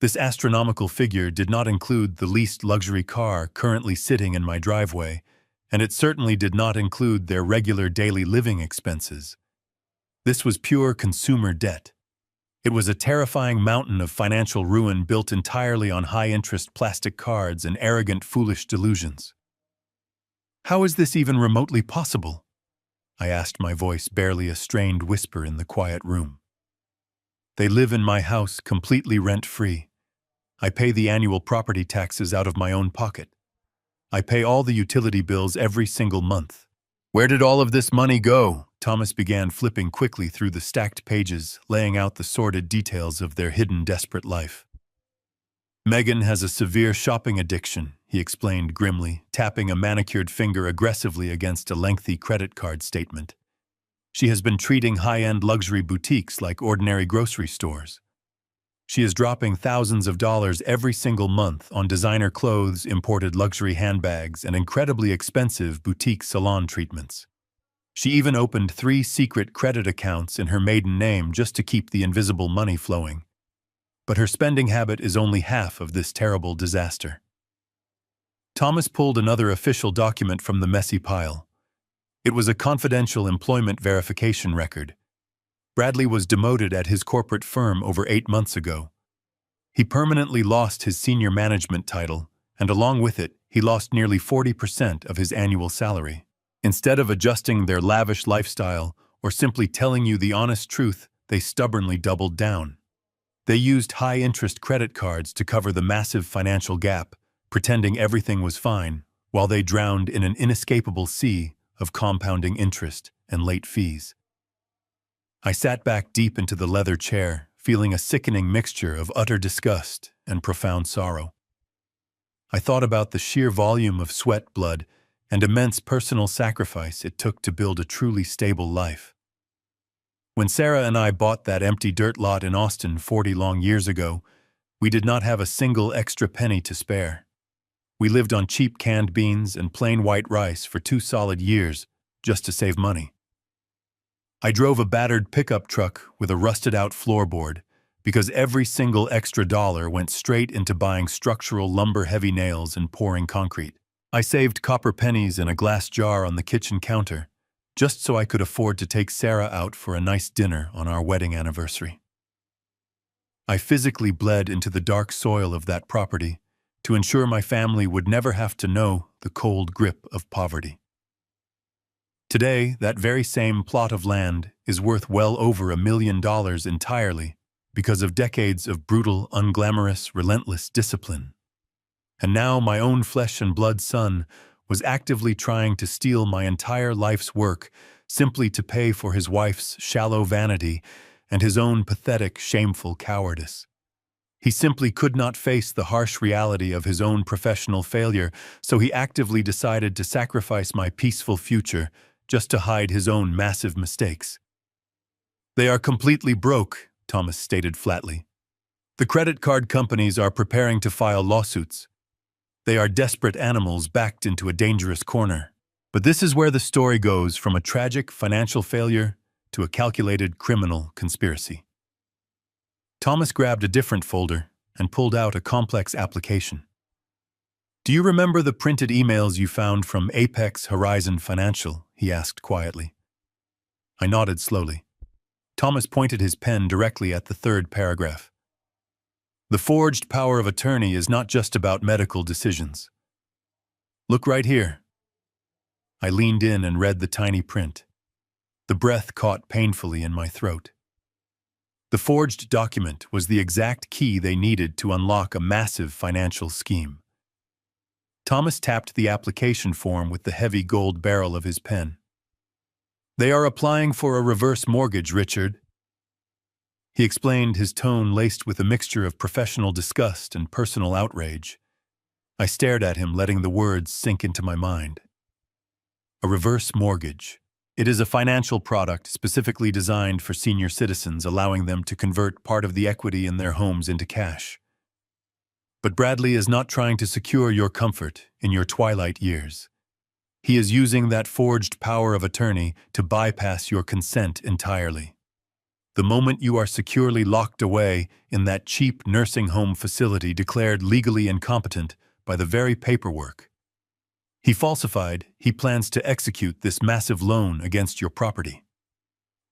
This astronomical figure did not include the leased luxury car currently sitting in my driveway, and it certainly did not include their regular daily living expenses. This was pure consumer debt. It was a terrifying mountain of financial ruin built entirely on high-interest plastic cards and arrogant, foolish delusions. "How is this even remotely possible?" I asked, my voice barely a strained whisper in the quiet room. "They live in my house completely rent-free. I pay the annual property taxes out of my own pocket. I pay all the utility bills every single month." "Where did all of this money go?" Thomas began, flipping quickly through the stacked pages, laying out the sordid details of their hidden, desperate life. "Megan has a severe shopping addiction," he explained grimly, tapping a manicured finger aggressively against a lengthy credit card statement. "She has been treating high-end luxury boutiques like ordinary grocery stores. She is dropping thousands of dollars every single month on designer clothes, imported luxury handbags, and incredibly expensive boutique salon treatments. She even opened 3 secret credit accounts in her maiden name just to keep the invisible money flowing. But her spending habit is only half of this terrible disaster." Thomas pulled another official document from the messy pile. It was a confidential employment verification record. Bradley was demoted at his corporate firm over 8 months ago. He permanently lost his senior management title, and along with it, he lost nearly 40% of his annual salary. Instead of adjusting their lavish lifestyle or simply telling you the honest truth, they stubbornly doubled down. They used high-interest credit cards to cover the massive financial gap, pretending everything was fine, while they drowned in an inescapable sea of compounding interest and late fees. I sat back deep into the leather chair, feeling a sickening mixture of utter disgust and profound sorrow. I thought about the sheer volume of sweat, blood, and immense personal sacrifice it took to build a truly stable life. When Sarah and I bought that empty dirt lot in Austin 40 long years ago, we did not have a single extra penny to spare. We lived on cheap canned beans and plain white rice for 2 solid years just to save money. I drove a battered pickup truck with a rusted-out floorboard because every single extra dollar went straight into buying structural lumber-heavy nails and pouring concrete. I saved copper pennies in a glass jar on the kitchen counter just so I could afford to take Sarah out for a nice dinner on our wedding anniversary. I physically bled into the dark soil of that property to ensure my family would never have to know the cold grip of poverty. Today, that very same plot of land is worth well over $1 million entirely because of decades of brutal, unglamorous, relentless discipline. And now my own flesh and blood son was actively trying to steal my entire life's work simply to pay for his wife's shallow vanity and his own pathetic, shameful cowardice. He simply could not face the harsh reality of his own professional failure, so he actively decided to sacrifice my peaceful future just to hide his own massive mistakes. They are completely broke, Thomas stated flatly. The credit card companies are preparing to file lawsuits. They are desperate animals backed into a dangerous corner. But this is where the story goes from a tragic financial failure to a calculated criminal conspiracy. Thomas grabbed a different folder and pulled out a complex application. Do you remember the printed emails you found from Apex Horizon Financial? He asked quietly. I nodded slowly. Thomas pointed his pen directly at the third paragraph. The forged power of attorney is not just about medical decisions. Look right here. I leaned in and read the tiny print. The breath caught painfully in my throat. The forged document was the exact key they needed to unlock a massive financial scheme. Thomas tapped the application form with the heavy gold barrel of his pen. They are applying for a reverse mortgage, Richard. He explained, his tone laced with a mixture of professional disgust and personal outrage. I stared at him, letting the words sink into my mind. A reverse mortgage. It is a financial product specifically designed for senior citizens, allowing them to convert part of the equity in their homes into cash. But Bradley is not trying to secure your comfort in your twilight years. He is using that forged power of attorney to bypass your consent entirely. The moment you are securely locked away in that cheap nursing home facility declared legally incompetent by the very paperwork he plans to execute this massive loan against your property.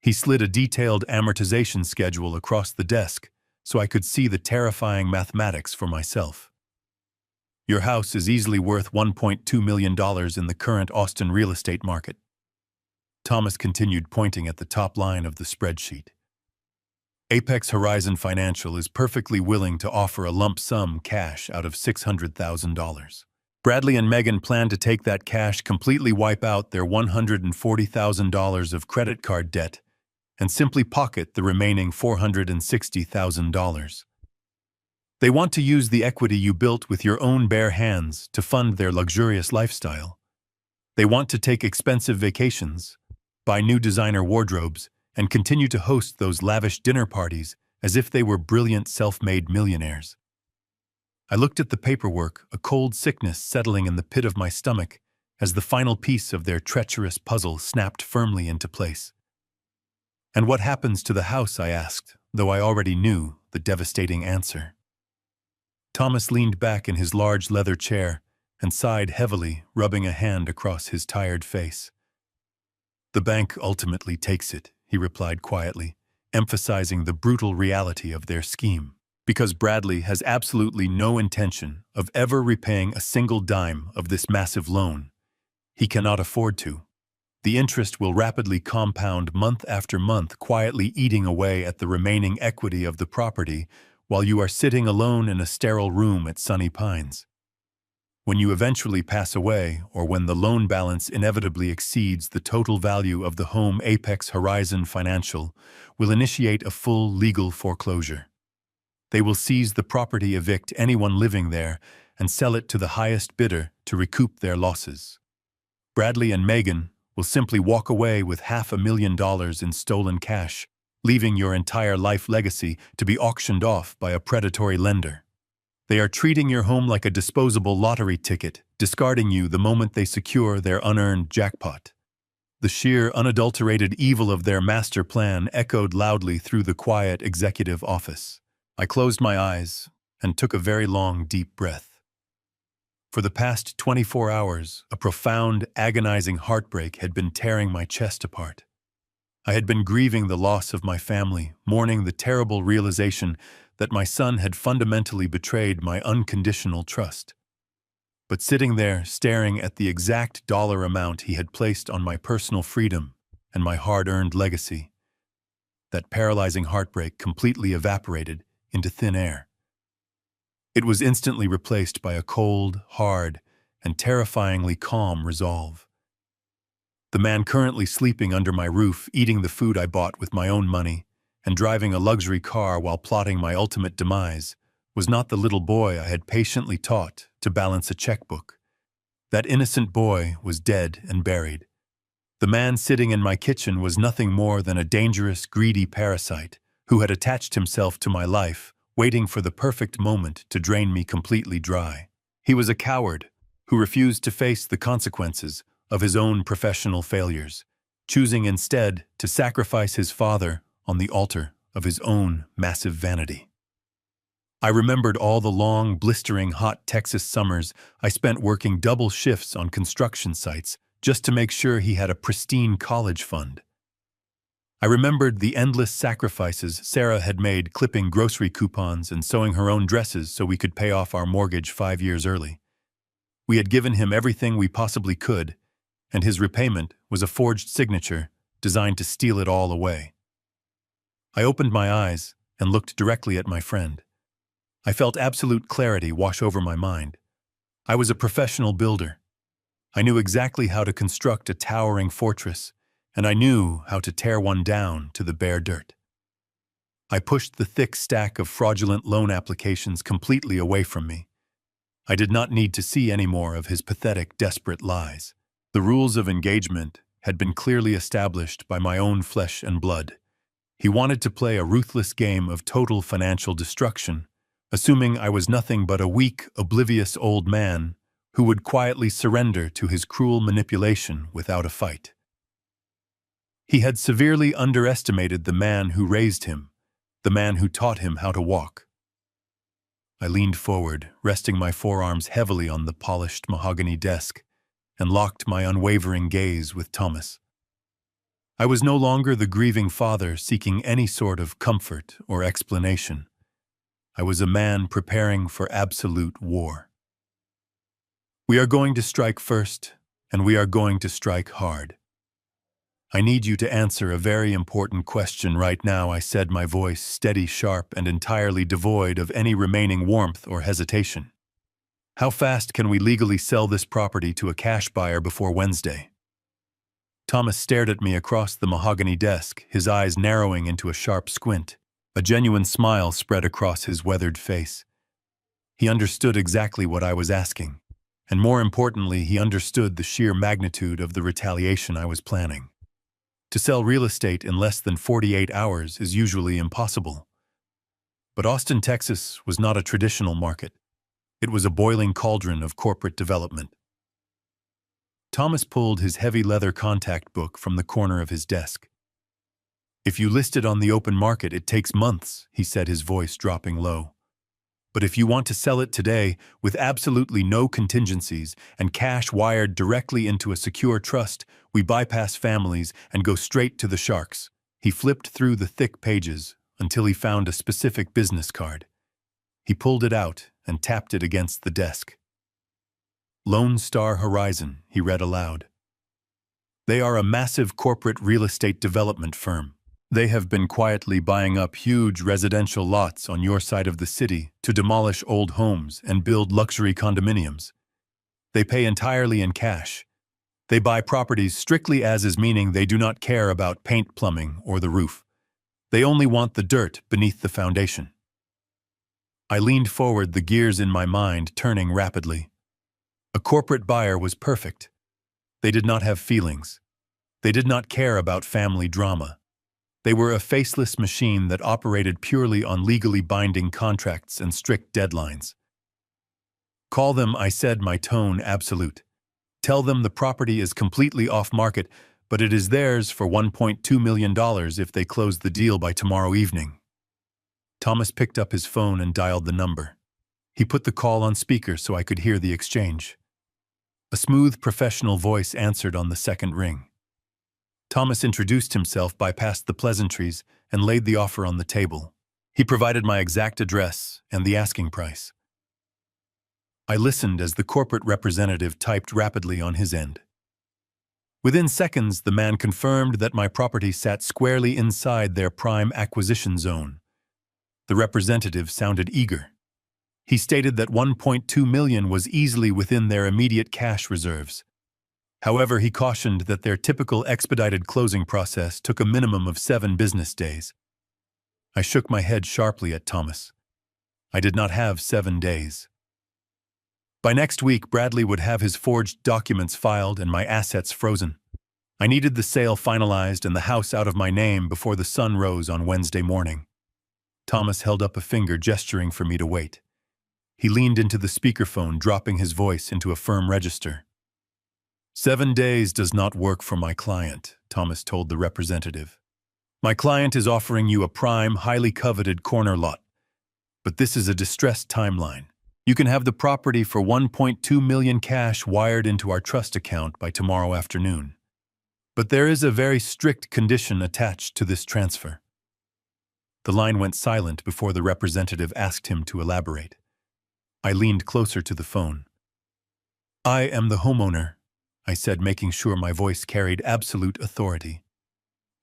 He slid a detailed amortization schedule across the desk so I could see the terrifying mathematics for myself. Your house is easily worth $1.2 million in the current Austin real estate market. Thomas continued, pointing at the top line of the spreadsheet. Apex Horizon Financial is perfectly willing to offer a lump sum cash out of $600,000. Bradley and Megan plan to take that cash, completely wipe out their $140,000 of credit card debt, and simply pocket the remaining $460,000. They want to use the equity you built with your own bare hands to fund their luxurious lifestyle. They want to take expensive vacations, buy new designer wardrobes, and continue to host those lavish dinner parties as if they were brilliant self-made millionaires. I looked at the paperwork, a cold sickness settling in the pit of my stomach as the final piece of their treacherous puzzle snapped firmly into place. And what happens to the house? I asked, though I already knew the devastating answer. Thomas leaned back in his large leather chair and sighed heavily, rubbing a hand across his tired face. The bank ultimately takes it, he replied quietly, emphasizing the brutal reality of their scheme. Because Bradley has absolutely no intention of ever repaying a single dime of this massive loan. He cannot afford to. The interest will rapidly compound month after month, quietly eating away at the remaining equity of the property while you are sitting alone in a sterile room at Sunny Pines. When you eventually pass away, or when the loan balance inevitably exceeds the total value of the home, Apex Horizon Financial will initiate a full legal foreclosure. They will seize the property, evict anyone living there, and sell it to the highest bidder to recoup their losses. Bradley and Megan will simply walk away with $500,000 in stolen cash, leaving your entire life legacy to be auctioned off by a predatory lender. They are treating your home like a disposable lottery ticket, discarding you the moment they secure their unearned jackpot. The sheer, unadulterated evil of their master plan echoed loudly through the quiet executive office. I closed my eyes and took a very long, deep breath. For the past 24 hours, a profound, agonizing heartbreak had been tearing my chest apart. I had been grieving the loss of my family, mourning the terrible realization that my son had fundamentally betrayed my unconditional trust. But sitting there, staring at the exact dollar amount he had placed on my personal freedom and my hard-earned legacy, that paralyzing heartbreak completely evaporated into thin air. It was instantly replaced by a cold, hard, and terrifyingly calm resolve. The man currently sleeping under my roof, eating the food I bought with my own money, and driving a luxury car while plotting my ultimate demise, was not the little boy I had patiently taught to balance a checkbook. That innocent boy was dead and buried. The man sitting in my kitchen was nothing more than a dangerous, greedy parasite who had attached himself to my life, waiting for the perfect moment to drain me completely dry. He was a coward who refused to face the consequences of his own professional failures, choosing instead to sacrifice his father on the altar of his own massive vanity. I remembered all the long, blistering hot Texas summers I spent working double shifts on construction sites just to make sure he had a pristine college fund. I remembered the endless sacrifices Sarah had made clipping grocery coupons and sewing her own dresses so we could pay off our mortgage 5 years early. We had given him everything we possibly could, and his repayment was a forged signature designed to steal it all away. I opened my eyes and looked directly at my friend. I felt absolute clarity wash over my mind. I was a professional builder. I knew exactly how to construct a towering fortress, and I knew how to tear one down to the bare dirt. I pushed the thick stack of fraudulent loan applications completely away from me. I did not need to see any more of his pathetic, desperate lies. The rules of engagement had been clearly established by my own flesh and blood. He wanted to play a ruthless game of total financial destruction, assuming I was nothing but a weak, oblivious old man who would quietly surrender to his cruel manipulation without a fight. He had severely underestimated the man who raised him, the man who taught him how to walk. I leaned forward, resting my forearms heavily on the polished mahogany desk, and locked my unwavering gaze with Thomas. I was no longer the grieving father seeking any sort of comfort or explanation. I was a man preparing for absolute war. We are going to strike first, and we are going to strike hard. I need you to answer a very important question right now, I said, my voice steady, sharp, and entirely devoid of any remaining warmth or hesitation. How fast can we legally sell this property to a cash buyer before Wednesday? Thomas stared at me across the mahogany desk, his eyes narrowing into a sharp squint. A genuine smile spread across his weathered face. He understood exactly what I was asking, and more importantly, he understood the sheer magnitude of the retaliation I was planning. To sell real estate in less than 48 hours is usually impossible. But Austin, Texas was not a traditional market. It was a boiling cauldron of corporate development. Thomas pulled his heavy leather contact book from the corner of his desk. If you list it on the open market, it takes months, he said, his voice dropping low. But if you want to sell it today with absolutely no contingencies and cash wired directly into a secure trust, we bypass families and go straight to the sharks. He flipped through the thick pages until he found a specific business card. He pulled it out and tapped it against the desk. Lone Star Horizon, he read aloud. They are a massive corporate real estate development firm. They have been quietly buying up huge residential lots on your side of the city to demolish old homes and build luxury condominiums. They pay entirely in cash. They buy properties strictly as is, meaning they do not care about paint, plumbing, or the roof. They only want the dirt beneath the foundation. I leaned forward, the gears in my mind turning rapidly. A corporate buyer was perfect. They did not have feelings. They did not care about family drama. They were a faceless machine that operated purely on legally binding contracts and strict deadlines. Call them, I said, my tone absolute. Tell them the property is completely off-market, but it is theirs for $1.2 million if they close the deal by tomorrow evening. Thomas picked up his phone and dialed the number. He put the call on speaker so I could hear the exchange. A smooth, professional voice answered on the second ring. Thomas introduced himself, bypassed the pleasantries, and laid the offer on the table. He provided my exact address and the asking price. I listened as the corporate representative typed rapidly on his end. Within seconds, the man confirmed that my property sat squarely inside their prime acquisition zone. The representative sounded eager. He stated that $1.2 million was easily within their immediate cash reserves. However, he cautioned that their typical expedited closing process took a minimum of 7 business days. I shook my head sharply at Thomas. I did not have 7 days. By next week, Bradley would have his forged documents filed and my assets frozen. I needed the sale finalized and the house out of my name before the sun rose on Wednesday morning. Thomas held up a finger, gesturing for me to wait. He leaned into the speakerphone, dropping his voice into a firm register. 7 days does not work for my client, Thomas told the representative. My client is offering you a prime, highly coveted corner lot. But this is a distressed timeline. You can have the property for $1.2 million cash wired into our trust account by tomorrow afternoon. But there is a very strict condition attached to this transfer. The line went silent before the representative asked him to elaborate. I leaned closer to the phone. I am the homeowner, I said, making sure my voice carried absolute authority.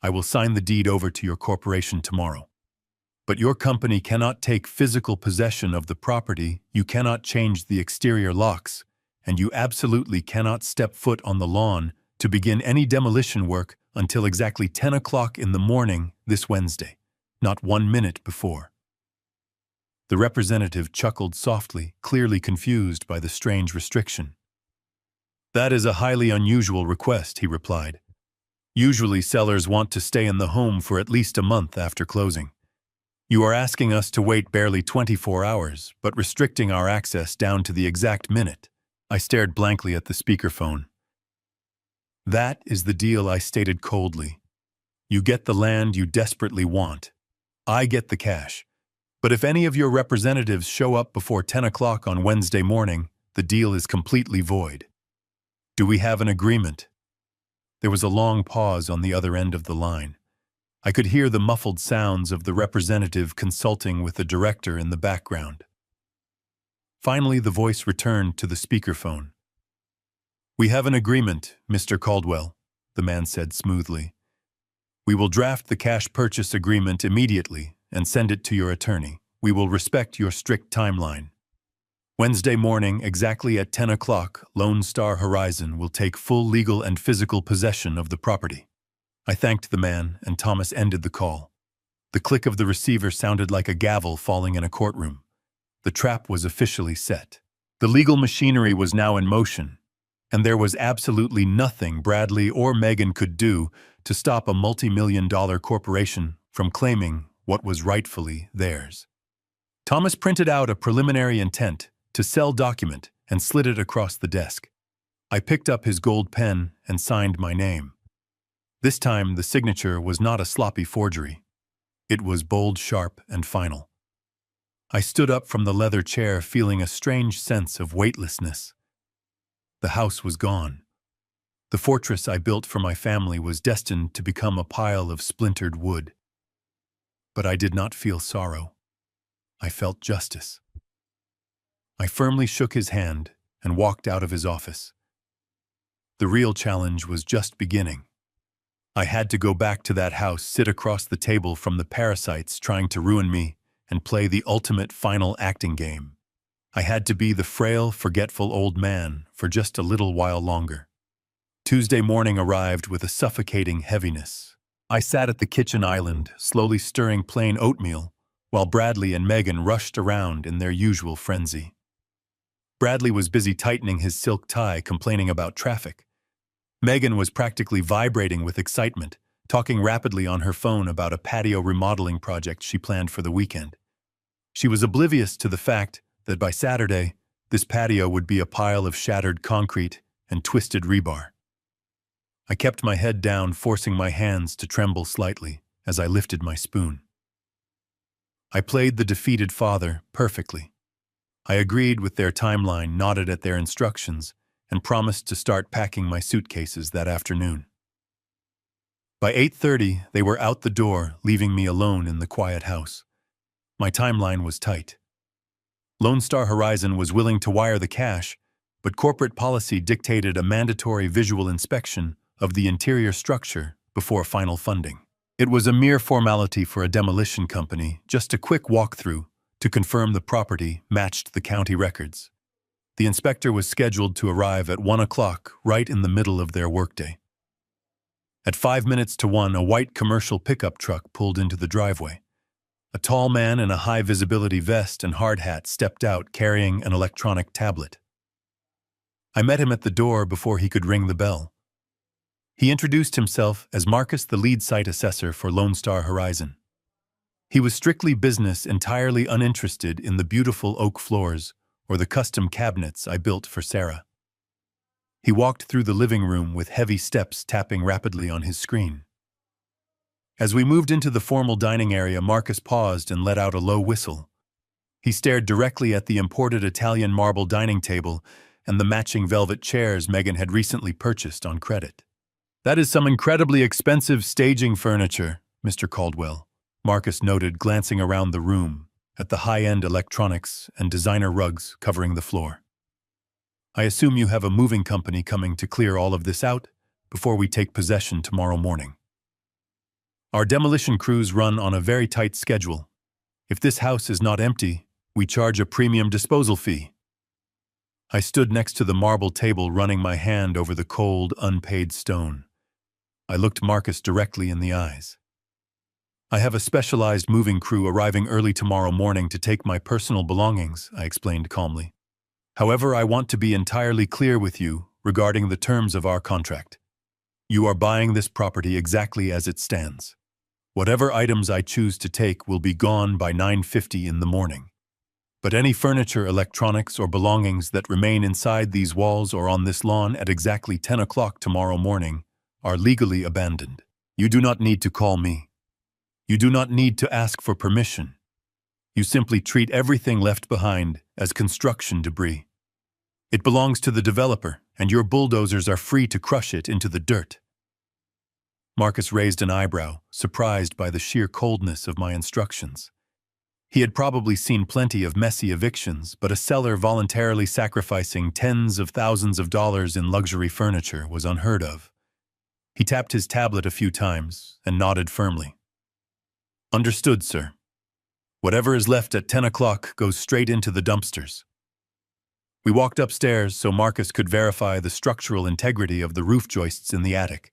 I will sign the deed over to your corporation tomorrow. But your company cannot take physical possession of the property, you cannot change the exterior locks, and you absolutely cannot step foot on the lawn to begin any demolition work until exactly 10 o'clock in the morning this Wednesday, not 1 minute before. The representative chuckled softly, clearly confused by the strange restriction. That is a highly unusual request, he replied. Usually sellers want to stay in the home for at least a month after closing. You are asking us to wait barely 24 hours, but restricting our access down to the exact minute. I stared blankly at the speakerphone. That is the deal, I stated coldly. You get the land you desperately want. I get the cash. But if any of your representatives show up before 10 o'clock on Wednesday morning, the deal is completely void. Do we have an agreement? There was a long pause on the other end of the line. I could hear the muffled sounds of the representative consulting with the director in the background. Finally, the voice returned to the speakerphone. We have an agreement, Mr. Caldwell, the man said smoothly. We will draft the cash purchase agreement immediately and send it to your attorney. We will respect your strict timeline. Wednesday morning, exactly at 10 o'clock, Lone Star Horizon will take full legal and physical possession of the property. I thanked the man, and Thomas ended the call. The click of the receiver sounded like a gavel falling in a courtroom. The trap was officially set. The legal machinery was now in motion, and there was absolutely nothing Bradley or Megan could do to stop a multi-million-dollar corporation from claiming what was rightfully theirs. Thomas printed out a preliminary intent to sell document and slid it across the desk. I picked up his gold pen and signed my name. This time, the signature was not a sloppy forgery. It was bold, sharp, and final. I stood up from the leather chair, feeling a strange sense of weightlessness. The house was gone. The fortress I built for my family was destined to become a pile of splintered wood. But I did not feel sorrow. I felt justice. I firmly shook his hand and walked out of his office. The real challenge was just beginning. I had to go back to that house, sit across the table from the parasites trying to ruin me, and play the ultimate final acting game. I had to be the frail, forgetful old man for just a little while longer. Tuesday morning arrived with a suffocating heaviness. I sat at the kitchen island, slowly stirring plain oatmeal, while Bradley and Megan rushed around in their usual frenzy. Bradley was busy tightening his silk tie, complaining about traffic. Megan was practically vibrating with excitement, talking rapidly on her phone about a patio remodeling project she planned for the weekend. She was oblivious to the fact that by Saturday, this patio would be a pile of shattered concrete and twisted rebar. I kept my head down, forcing my hands to tremble slightly as I lifted my spoon. I played the defeated father perfectly. I agreed with their timeline, nodded at their instructions, and promised to start packing my suitcases that afternoon. By 8:30, they were out the door, leaving me alone in the quiet house. My timeline was tight. Lone Star Horizon was willing to wire the cash, but corporate policy dictated a mandatory visual inspection of the interior structure before final funding. It was a mere formality for a demolition company, just a quick walkthrough to confirm the property matched the county records. The inspector was scheduled to arrive at 1 o'clock, right in the middle of their workday. At 5 minutes to 1, a white commercial pickup truck pulled into the driveway. A tall man in a high-visibility vest and hard hat stepped out carrying an electronic tablet. I met him at the door before he could ring the bell. He introduced himself as Marcus, the lead site assessor for Lone Star Horizon. He was strictly business, entirely uninterested in the beautiful oak floors or the custom cabinets I built for Sarah. He walked through the living room with heavy steps, tapping rapidly on his screen. As we moved into the formal dining area, Marcus paused and let out a low whistle. He stared directly at the imported Italian marble dining table and the matching velvet chairs Megan had recently purchased on credit. "That is some incredibly expensive staging furniture, Mr. Caldwell," Marcus noted, glancing around the room at the high-end electronics and designer rugs covering the floor. "I assume you have a moving company coming to clear all of this out before we take possession tomorrow morning. Our demolition crews run on a very tight schedule. If this house is not empty, we charge a premium disposal fee." I stood next to the marble table, running my hand over the cold, unpaid stone. I looked Marcus directly in the eyes. "I have a specialized moving crew arriving early tomorrow morning to take my personal belongings," I explained calmly. "However, I want to be entirely clear with you regarding the terms of our contract. You are buying this property exactly as it stands. Whatever items I choose to take will be gone by 9:50 in the morning. But any furniture, electronics, or belongings that remain inside these walls or on this lawn at exactly 10 o'clock tomorrow morning are legally abandoned. You do not need to call me. You do not need to ask for permission. You simply treat everything left behind as construction debris. It belongs to the developer, and your bulldozers are free to crush it into the dirt." Marcus raised an eyebrow, surprised by the sheer coldness of my instructions. He had probably seen plenty of messy evictions, but a seller voluntarily sacrificing tens of thousands of dollars in luxury furniture was unheard of. He tapped his tablet a few times and nodded firmly. "Understood, sir. Whatever is left at 10 o'clock goes straight into the dumpsters." We walked upstairs so Marcus could verify the structural integrity of the roof joists in the attic.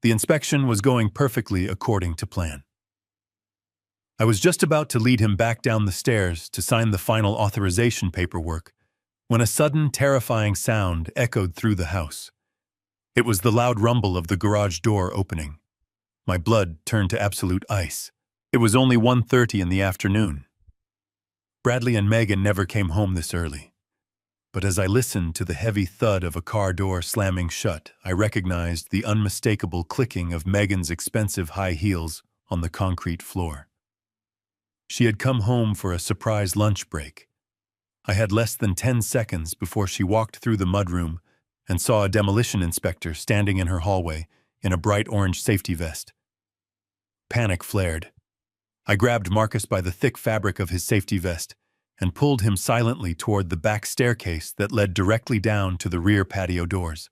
The inspection was going perfectly according to plan. I was just about to lead him back down the stairs to sign the final authorization paperwork when a sudden, terrifying sound echoed through the house. It was the loud rumble of the garage door opening. My blood turned to absolute ice. It was only 1:30 in the afternoon. Bradley and Megan never came home this early. But as I listened to the heavy thud of a car door slamming shut, I recognized the unmistakable clicking of Megan's expensive high heels on the concrete floor. She had come home for a surprise lunch break. I had less than 10 seconds before she walked through the mudroom and saw a demolition inspector standing in her hallway in a bright orange safety vest. Panic flared. I grabbed Marcus by the thick fabric of his safety vest and pulled him silently toward the back staircase that led directly down to the rear patio doors.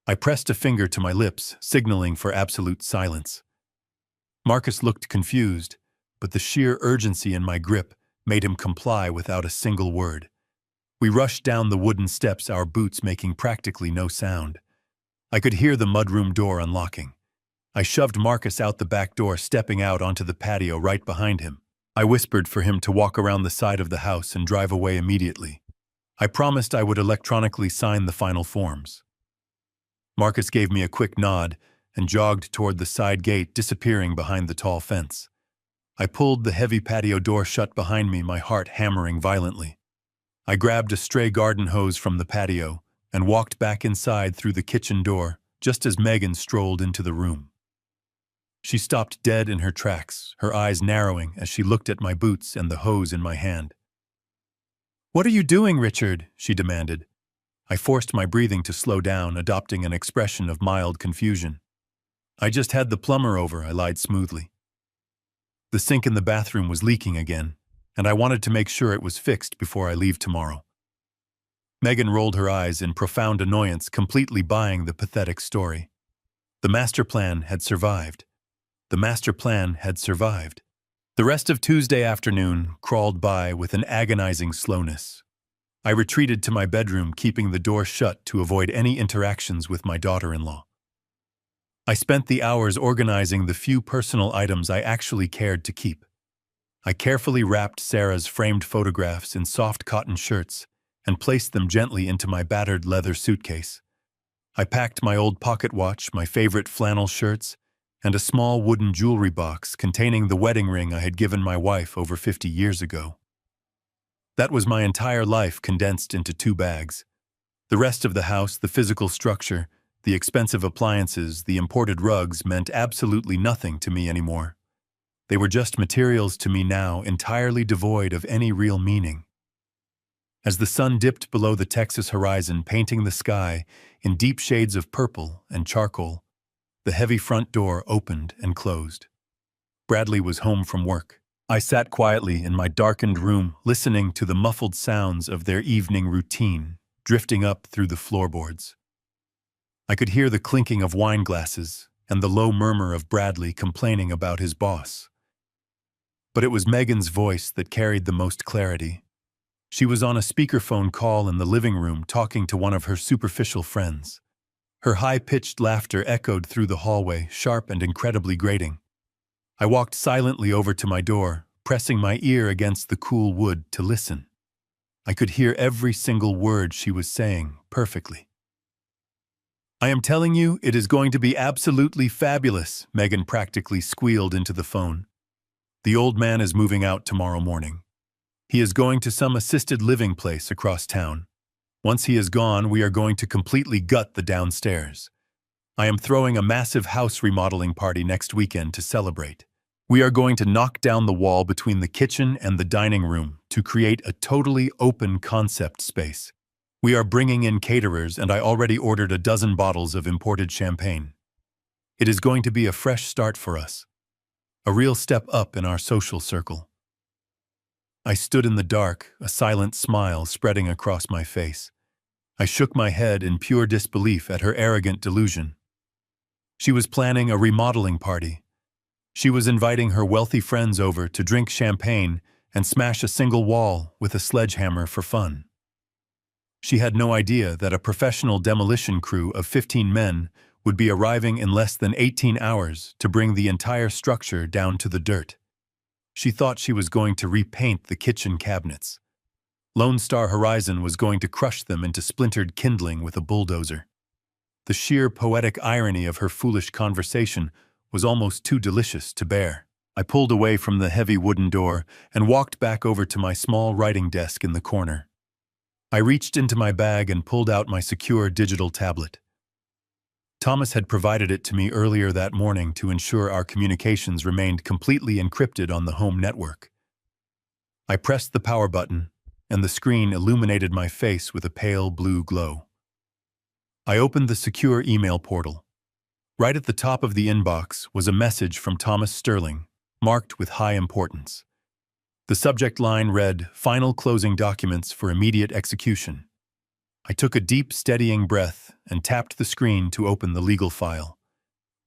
I pressed a finger to my lips, signaling for absolute silence. Marcus looked confused, but the sheer urgency in my grip made him comply without a single word. We rushed down the wooden steps, our boots making practically no sound. I could hear the mudroom door unlocking. I shoved Marcus out the back door, stepping out onto the patio right behind him. I whispered for him to walk around the side of the house and drive away immediately. I promised I would electronically sign the final forms. Marcus gave me a quick nod and jogged toward the side gate, disappearing behind the tall fence. I pulled the heavy patio door shut behind me, my heart hammering violently. I grabbed a stray garden hose from the patio and walked back inside through the kitchen door just as Megan strolled into the room. She stopped dead in her tracks, her eyes narrowing as she looked at my boots and the hose in my hand. "What are you doing, Richard?" she demanded. I forced my breathing to slow down, adopting an expression of mild confusion. "I just had the plumber over," I lied smoothly. "The sink in the bathroom was leaking again, and I wanted to make sure it was fixed before I leave tomorrow." Megan rolled her eyes in profound annoyance, completely buying the pathetic story. The master plan had survived. The master plan had survived. The rest of Tuesday afternoon crawled by with an agonizing slowness. I retreated to my bedroom, keeping the door shut to avoid any interactions with my daughter-in-law. I spent the hours organizing the few personal items I actually cared to keep. I carefully wrapped Sarah's framed photographs in soft cotton shirts and placed them gently into my battered leather suitcase. I packed my old pocket watch, my favorite flannel shirts, and a small wooden jewelry box containing the wedding ring I had given my wife over 50 years ago. That was my entire life condensed into 2 bags. The rest of the house, the physical structure, the expensive appliances, the imported rugs meant absolutely nothing to me anymore. They were just materials to me now, entirely devoid of any real meaning. As the sun dipped below the Texas horizon, painting the sky in deep shades of purple and charcoal, the heavy front door opened and closed. Bradley was home from work. I sat quietly in my darkened room, listening to the muffled sounds of their evening routine drifting up through the floorboards. I could hear the clinking of wine glasses and the low murmur of Bradley complaining about his boss. But it was Megan's voice that carried the most clarity. She was on a speakerphone call in the living room talking to one of her superficial friends. Her high-pitched laughter echoed through the hallway, sharp and incredibly grating. I walked silently over to my door, pressing my ear against the cool wood to listen. I could hear every single word she was saying perfectly. "I am telling you, it is going to be absolutely fabulous," Megan practically squealed into the phone. "The old man is moving out tomorrow morning. He is going to some assisted living place across town. Once he is gone, we are going to completely gut the downstairs. I am throwing a massive house remodeling party next weekend to celebrate. We are going to knock down the wall between the kitchen and the dining room to create a totally open concept space. We are bringing in caterers, and I already ordered a dozen bottles of imported champagne. It is going to be a fresh start for us. A real step up in our social circle." I stood in the dark, a silent smile spreading across my face. I shook my head in pure disbelief at her arrogant delusion. She was planning a remodeling party. She was inviting her wealthy friends over to drink champagne and smash a single wall with a sledgehammer for fun. She had no idea that a professional demolition crew of 15 men would be arriving in less than 18 hours to bring the entire structure down to the dirt. She thought she was going to repaint the kitchen cabinets. Lone Star Horizon was going to crush them into splintered kindling with a bulldozer. The sheer poetic irony of her foolish conversation was almost too delicious to bear. I pulled away from the heavy wooden door and walked back over to my small writing desk in the corner. I reached into my bag and pulled out my secure digital tablet. Thomas had provided it to me earlier that morning to ensure our communications remained completely encrypted on the home network. I pressed the power button, and the screen illuminated my face with a pale blue glow. I opened the secure email portal. Right at the top of the inbox was a message from Thomas Sterling, marked with high importance. The subject line read, "Final closing documents for immediate execution." I took a deep, steadying breath and tapped the screen to open the legal file.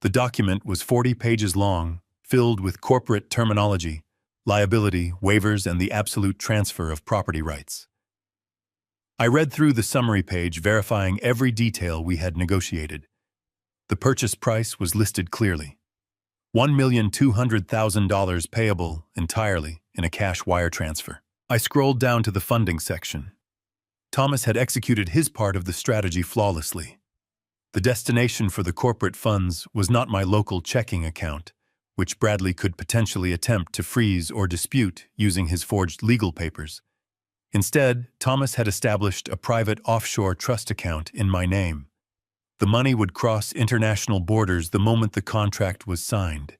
The document was 40 pages long, filled with corporate terminology, liability, waivers, and the absolute transfer of property rights. I read through the summary page, verifying every detail we had negotiated. The purchase price was listed clearly. $1,200,000 payable entirely in a cash wire transfer. I scrolled down to the funding section. Thomas had executed his part of the strategy flawlessly. The destination for the corporate funds was not my local checking account, which Bradley could potentially attempt to freeze or dispute using his forged legal papers. Instead, Thomas had established a private offshore trust account in my name. The money would cross international borders the moment the contract was signed,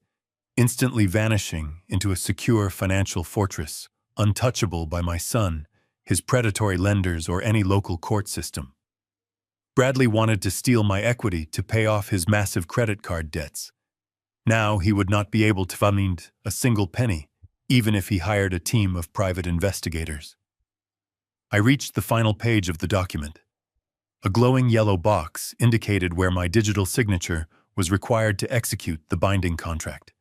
instantly vanishing into a secure financial fortress, untouchable by my son, his predatory lenders, or any local court system. Bradley wanted to steal my equity to pay off his massive credit card debts. Now he would not be able to find a single penny, even if he hired a team of private investigators. I reached the final page of the document. A glowing yellow box indicated where my digital signature was required to execute the binding contract.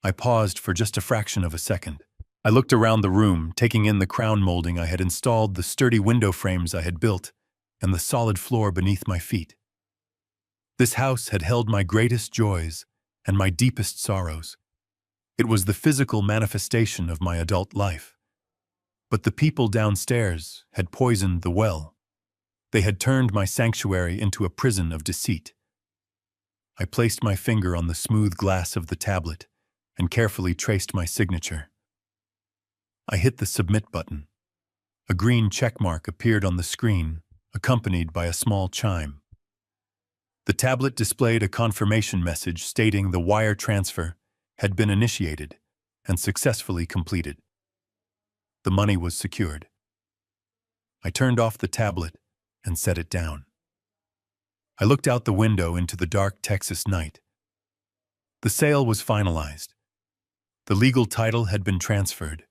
I paused for just a fraction of a second. I looked around the room, taking in the crown molding I had installed, the sturdy window frames I had built, and the solid floor beneath my feet. This house had held my greatest joys and my deepest sorrows. It was the physical manifestation of my adult life. But the people downstairs had poisoned the well. They had turned my sanctuary into a prison of deceit. I placed my finger on the smooth glass of the tablet and carefully traced my signature. I hit the submit button. A green checkmark appeared on the screen, accompanied by a small chime. The tablet displayed a confirmation message stating the wire transfer had been initiated and successfully completed. The money was secured. I turned off the tablet and set it down. I looked out the window into the dark Texas night. The sale was finalized. The legal title had been transferred.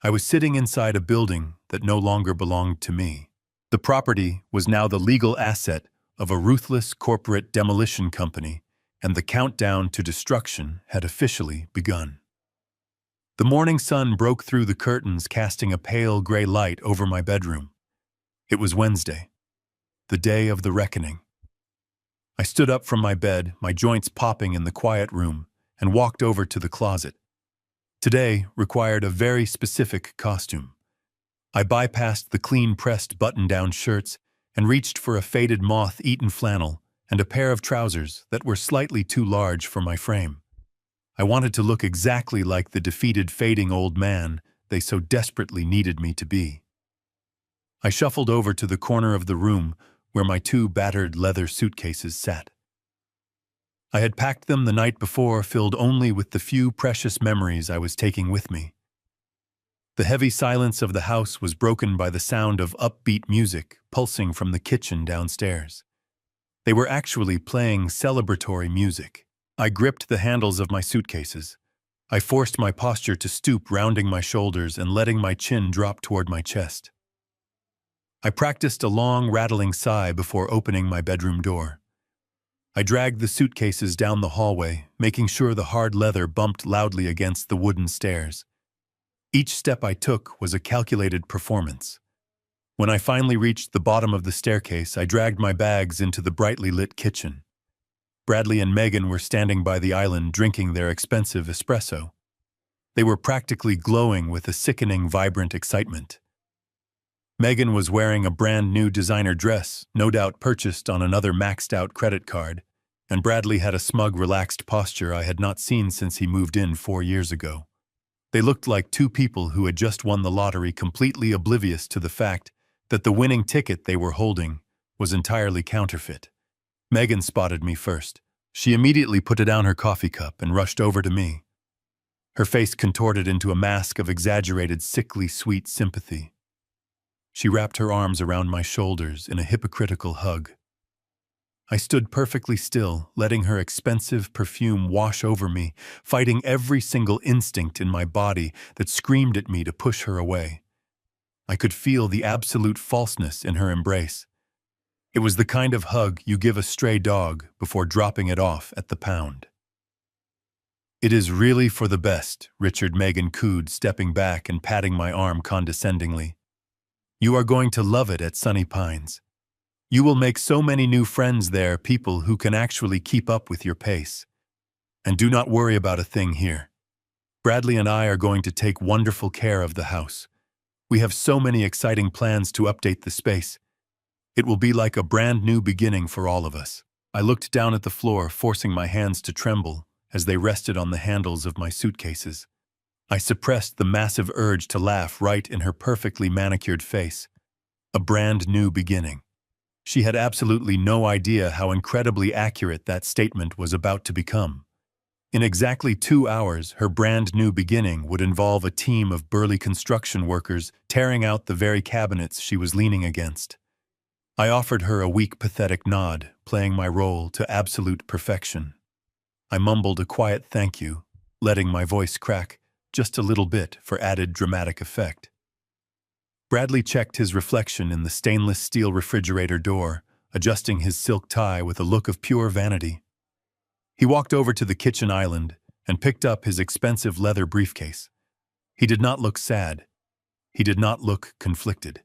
I was sitting inside a building that no longer belonged to me. The property was now the legal asset of a ruthless corporate demolition company, and the countdown to destruction had officially begun. The morning sun broke through the curtains, casting a pale gray light over my bedroom. It was Wednesday, the day of the reckoning. I stood up from my bed, my joints popping in the quiet room, and walked over to the closet. Today required a very specific costume. I bypassed the clean-pressed button-down shirts and reached for a faded moth-eaten flannel and a pair of trousers that were slightly too large for my frame. I wanted to look exactly like the defeated, fading old man they so desperately needed me to be. I shuffled over to the corner of the room where my 2 battered leather suitcases sat. I had packed them the night before, filled only with the few precious memories I was taking with me. The heavy silence of the house was broken by the sound of upbeat music pulsing from the kitchen downstairs. They were actually playing celebratory music. I gripped the handles of my suitcases. I forced my posture to stoop, rounding my shoulders and letting my chin drop toward my chest. I practiced a long, rattling sigh before opening my bedroom door. I dragged the suitcases down the hallway, making sure the hard leather bumped loudly against the wooden stairs. Each step I took was a calculated performance. When I finally reached the bottom of the staircase, I dragged my bags into the brightly lit kitchen. Bradley and Megan were standing by the island drinking their expensive espresso. They were practically glowing with a sickening, vibrant excitement. Megan was wearing a brand new designer dress, no doubt purchased on another maxed-out credit card, and Bradley had a smug, relaxed posture I had not seen since he moved in 4 years ago. They looked like 2 people who had just won the lottery, completely oblivious to the fact that the winning ticket they were holding was entirely counterfeit. Megan spotted me first. She immediately put down her coffee cup and rushed over to me. Her face contorted into a mask of exaggerated, sickly sweet sympathy. She wrapped her arms around my shoulders in a hypocritical hug. I stood perfectly still, letting her expensive perfume wash over me, fighting every single instinct in my body that screamed at me to push her away. I could feel the absolute falseness in her embrace. It was the kind of hug you give a stray dog before dropping it off at the pound. "It is really for the best," Richard Megan cooed, stepping back and patting my arm condescendingly. "You are going to love it at Sunny Pines. You will make so many new friends there, people who can actually keep up with your pace. And do not worry about a thing here. Bradley and I are going to take wonderful care of the house. We have so many exciting plans to update the space. It will be like a brand new beginning for all of us." I looked down at the floor, forcing my hands to tremble as they rested on the handles of my suitcases. I suppressed the massive urge to laugh right in her perfectly manicured face. A brand new beginning. She had absolutely no idea how incredibly accurate that statement was about to become. In exactly 2 hours, her brand new beginning would involve a team of burly construction workers tearing out the very cabinets she was leaning against. I offered her a weak, pathetic nod, playing my role to absolute perfection. I mumbled a quiet thank you, letting my voice crack just a little bit for added dramatic effect. Bradley checked his reflection in the stainless steel refrigerator door, adjusting his silk tie with a look of pure vanity. He walked over to the kitchen island and picked up his expensive leather briefcase. He did not look sad. He did not look conflicted.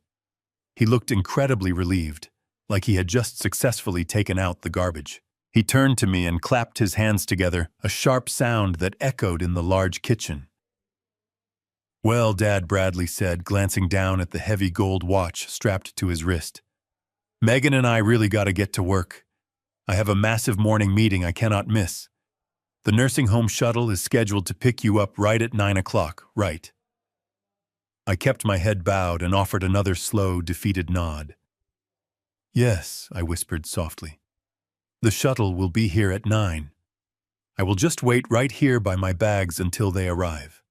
He looked incredibly relieved, like he had just successfully taken out the garbage. He turned to me and clapped his hands together, a sharp sound that echoed in the large kitchen. "Well, Dad," Bradley said, glancing down at the heavy gold watch strapped to his wrist. Megan and I really gotta get to work. I have a massive morning meeting I cannot miss. The nursing home shuttle is scheduled to pick you up right at 9 o'clock, right? I kept my head bowed and offered another slow, defeated nod. Yes, I whispered softly. The shuttle will be here at 9. I will just wait right here by my bags until they arrive.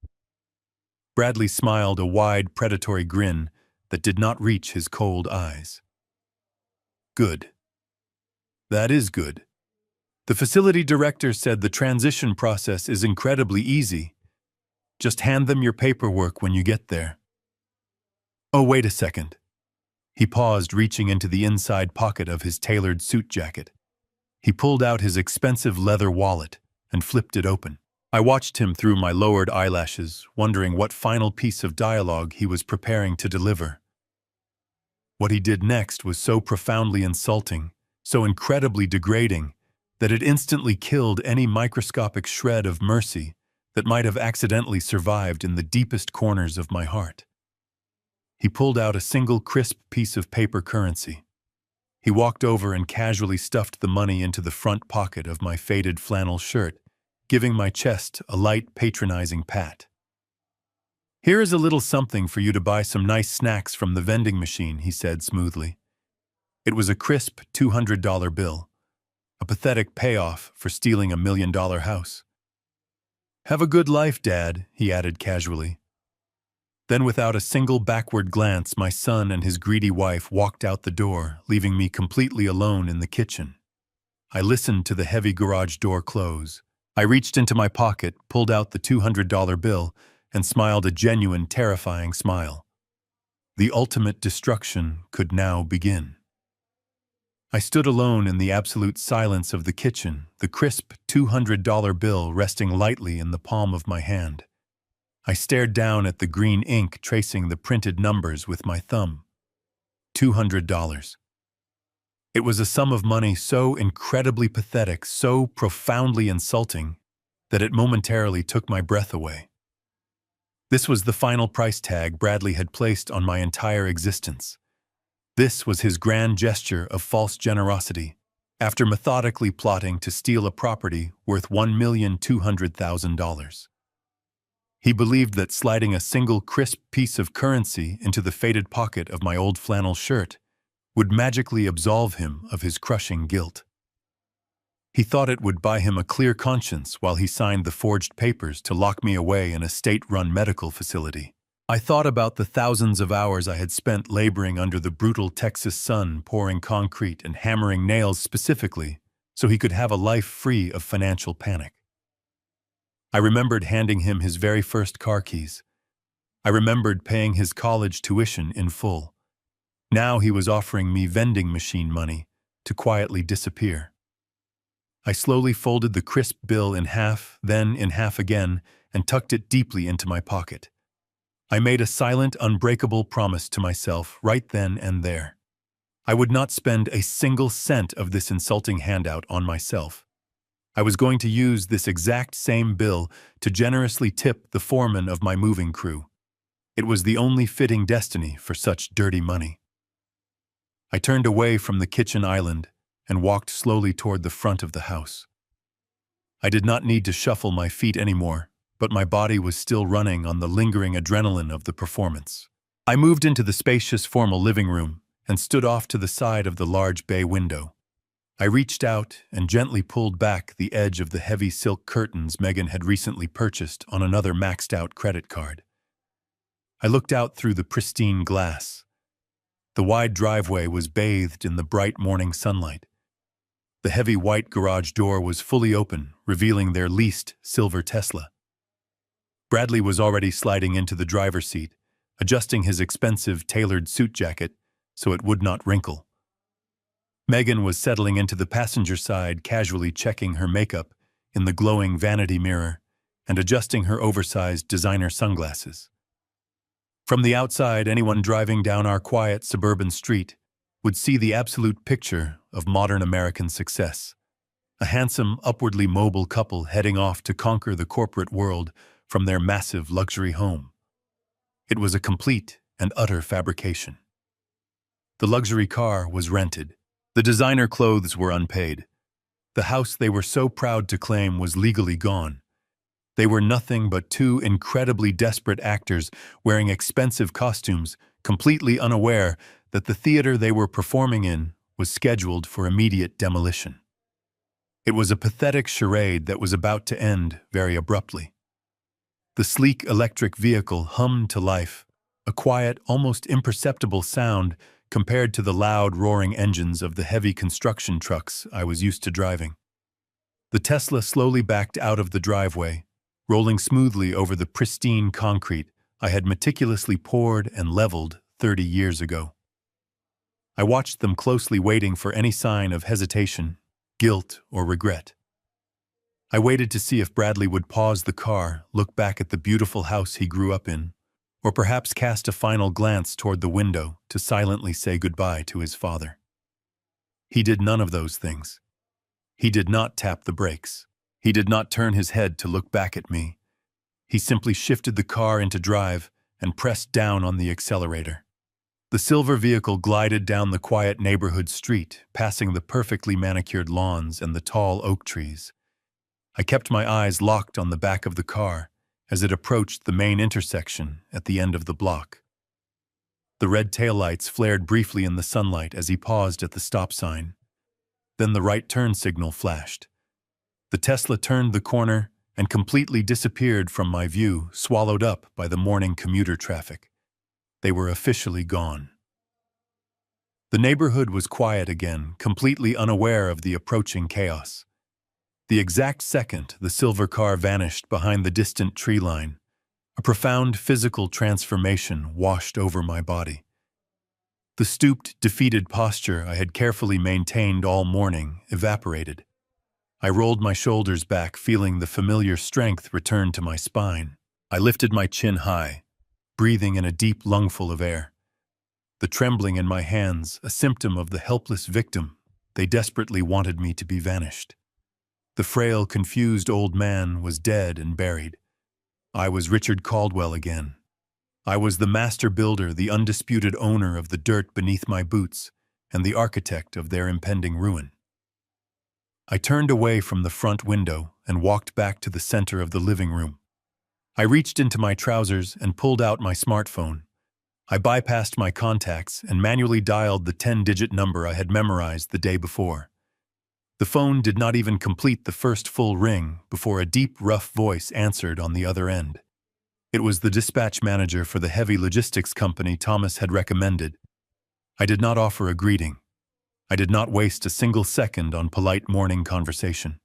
Bradley smiled a wide, predatory grin that did not reach his cold eyes. Good. That is good. The facility director said the transition process is incredibly easy. Just hand them your paperwork when you get there. Oh, wait a second. He paused, reaching into the inside pocket of his tailored suit jacket. He pulled out his expensive leather wallet and flipped it open. I watched him through my lowered eyelashes, wondering what final piece of dialogue he was preparing to deliver. What he did next was so profoundly insulting, so incredibly degrading, that it instantly killed any microscopic shred of mercy that might have accidentally survived in the deepest corners of my heart. He pulled out a single crisp piece of paper currency. He walked over and casually stuffed the money into the front pocket of my faded flannel shirt, giving my chest a light, patronizing pat. Here is a little something for you to buy some nice snacks from the vending machine, he said smoothly. It was a crisp $200 bill, a pathetic payoff for stealing $1 million house. Have a good life, Dad, he added casually. Then without a single backward glance, my son and his greedy wife walked out the door, leaving me completely alone in the kitchen. I listened to the heavy garage door close. I reached into my pocket, pulled out the $200 bill, and smiled a genuine, terrifying smile. The ultimate destruction could now begin. I stood alone in the absolute silence of the kitchen, the crisp $200 bill resting lightly in the palm of my hand. I stared down at the green ink tracing the printed numbers with my thumb. $200. It was a sum of money so incredibly pathetic, so profoundly insulting, that it momentarily took my breath away. This was the final price tag Bradley had placed on my entire existence. This was his grand gesture of false generosity, after methodically plotting to steal a property worth $1,200,000. He believed that sliding a single crisp piece of currency into the faded pocket of my old flannel shirt would magically absolve him of his crushing guilt. He thought it would buy him a clear conscience while he signed the forged papers to lock me away in a state-run medical facility. I thought about the thousands of hours I had spent laboring under the brutal Texas sun, pouring concrete and hammering nails specifically so he could have a life free of financial panic. I remembered handing him his very first car keys. I remembered paying his college tuition in full. Now he was offering me vending machine money to quietly disappear. I slowly folded the crisp bill in half, then in half again, and tucked it deeply into my pocket. I made a silent, unbreakable promise to myself right then and there. I would not spend a single cent of this insulting handout on myself. I was going to use this exact same bill to generously tip the foreman of my moving crew. It was the only fitting destiny for such dirty money. I turned away from the kitchen island and walked slowly toward the front of the house. I did not need to shuffle my feet anymore, but my body was still running on the lingering adrenaline of the performance. I moved into the spacious, formal living room and stood off to the side of the large bay window. I reached out and gently pulled back the edge of the heavy silk curtains Megan had recently purchased on another maxed-out credit card. I looked out through the pristine glass. The wide driveway was bathed in the bright morning sunlight. The heavy white garage door was fully open, revealing their leased silver Tesla. Bradley was already sliding into the driver's seat, adjusting his expensive tailored suit jacket so it would not wrinkle. Megan was settling into the passenger side, casually checking her makeup in the glowing vanity mirror and adjusting her oversized designer sunglasses. From the outside, anyone driving down our quiet suburban street would see the absolute picture of modern American success. A handsome, upwardly mobile couple heading off to conquer the corporate world from their massive luxury home. It was a complete and utter fabrication. The luxury car was rented. The designer clothes were unpaid. The house they were so proud to claim was legally gone. They were nothing but two incredibly desperate actors wearing expensive costumes, completely unaware that the theater they were performing in was scheduled for immediate demolition. It was a pathetic charade that was about to end very abruptly. The sleek electric vehicle hummed to life, a quiet, almost imperceptible sound compared to the loud, roaring engines of the heavy construction trucks I was used to driving. The Tesla slowly backed out of the driveway, rolling smoothly over the pristine concrete I had meticulously poured and leveled 30 years ago. I watched them closely, waiting for any sign of hesitation, guilt, or regret. I waited to see if Bradley would pause the car, look back at the beautiful house he grew up in, or perhaps cast a final glance toward the window to silently say goodbye to his father. He did none of those things. He did not tap the brakes. He did not turn his head to look back at me. He simply shifted the car into drive and pressed down on the accelerator. The silver vehicle glided down the quiet neighborhood street, passing the perfectly manicured lawns and the tall oak trees. I kept my eyes locked on the back of the car as it approached the main intersection at the end of the block. The red taillights flared briefly in the sunlight as he paused at the stop sign. Then the right turn signal flashed. The Tesla turned the corner and completely disappeared from my view, swallowed up by the morning commuter traffic. They were officially gone. The neighborhood was quiet again, completely unaware of the approaching chaos. The exact second the silver car vanished behind the distant tree line, a profound physical transformation washed over my body. The stooped, defeated posture I had carefully maintained all morning evaporated. I rolled my shoulders back, feeling the familiar strength return to my spine. I lifted my chin high, breathing in a deep lungful of air. The trembling in my hands, a symptom of the helpless victim they desperately wanted me to be vanished. The frail, confused old man was dead and buried. I was Richard Caldwell again. I was the master builder, the undisputed owner of the dirt beneath my boots, and the architect of their impending ruin. I turned away from the front window and walked back to the center of the living room. I reached into my trousers and pulled out my smartphone. I bypassed my contacts and manually dialed the 10-digit number I had memorized the day before. The phone did not even complete the first full ring before a deep, rough voice answered on the other end. It was the dispatch manager for the heavy logistics company Thomas had recommended. I did not offer a greeting. I did not waste a single second on polite morning conversation.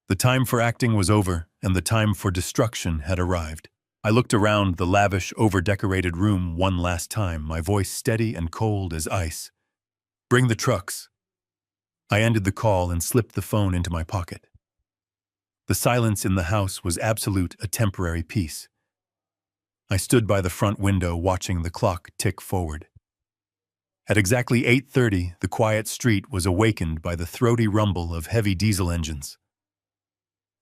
The time for acting was over, and the time for destruction had arrived. I looked around the lavish, over-decorated room one last time, my voice steady and cold as ice. "Bring the trucks." I ended the call and slipped the phone into my pocket. The silence in the house was absolute, a temporary peace. I stood by the front window watching the clock tick forward. At exactly 8:30, the quiet street was awakened by the throaty rumble of heavy diesel engines.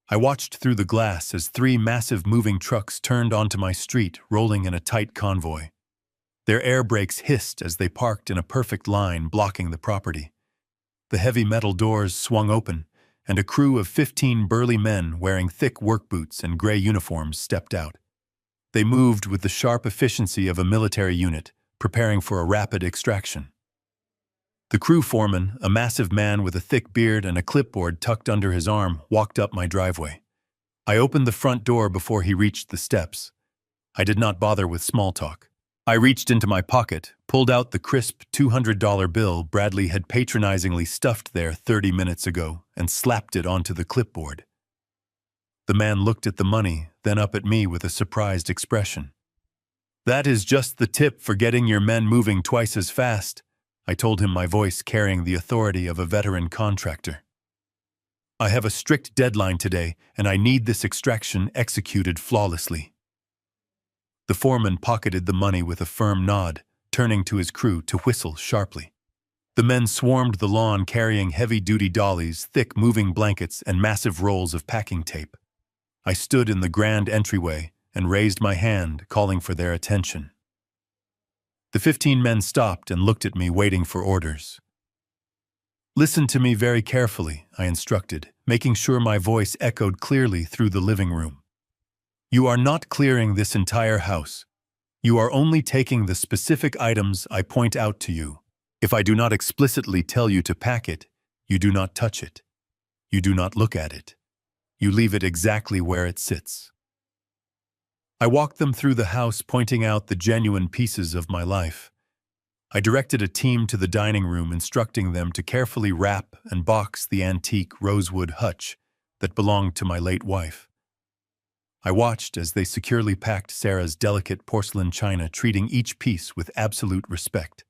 I watched through the glass as 3 massive moving trucks turned onto my street, rolling in a tight convoy. Their air brakes hissed as they parked in a perfect line, blocking the property. The heavy metal doors swung open, and a crew of 15 burly men wearing thick work boots and gray uniforms stepped out. They moved with the sharp efficiency of a military unit, preparing for a rapid extraction. The crew foreman, a massive man with a thick beard and a clipboard tucked under his arm, walked up my driveway. I opened the front door before he reached the steps. I did not bother with small talk. I reached into my pocket, pulled out the crisp $200 bill Bradley had patronizingly stuffed there 30 minutes ago, and slapped it onto the clipboard. The man looked at the money, then up at me with a surprised expression. "That is just the tip for getting your men moving twice as fast," I told him, my voice carrying the authority of a veteran contractor. "I have a strict deadline today, and I need this extraction executed flawlessly." The foreman pocketed the money with a firm nod, turning to his crew to whistle sharply. The men swarmed the lawn carrying heavy-duty dollies, thick moving blankets, and massive rolls of packing tape. I stood in the grand entryway and raised my hand, calling for their attention. The 15 men stopped and looked at me, waiting for orders. "Listen to me very carefully," I instructed, making sure my voice echoed clearly through the living room. "You are not clearing this entire house. You are only taking the specific items I point out to you. If I do not explicitly tell you to pack it, you do not touch it. You do not look at it. You leave it exactly where it sits." I walked them through the house, pointing out the genuine pieces of my life. I directed a team to the dining room, instructing them to carefully wrap and box the antique rosewood hutch that belonged to my late wife. I watched as they securely packed Sarah's delicate porcelain china, treating each piece with absolute respect.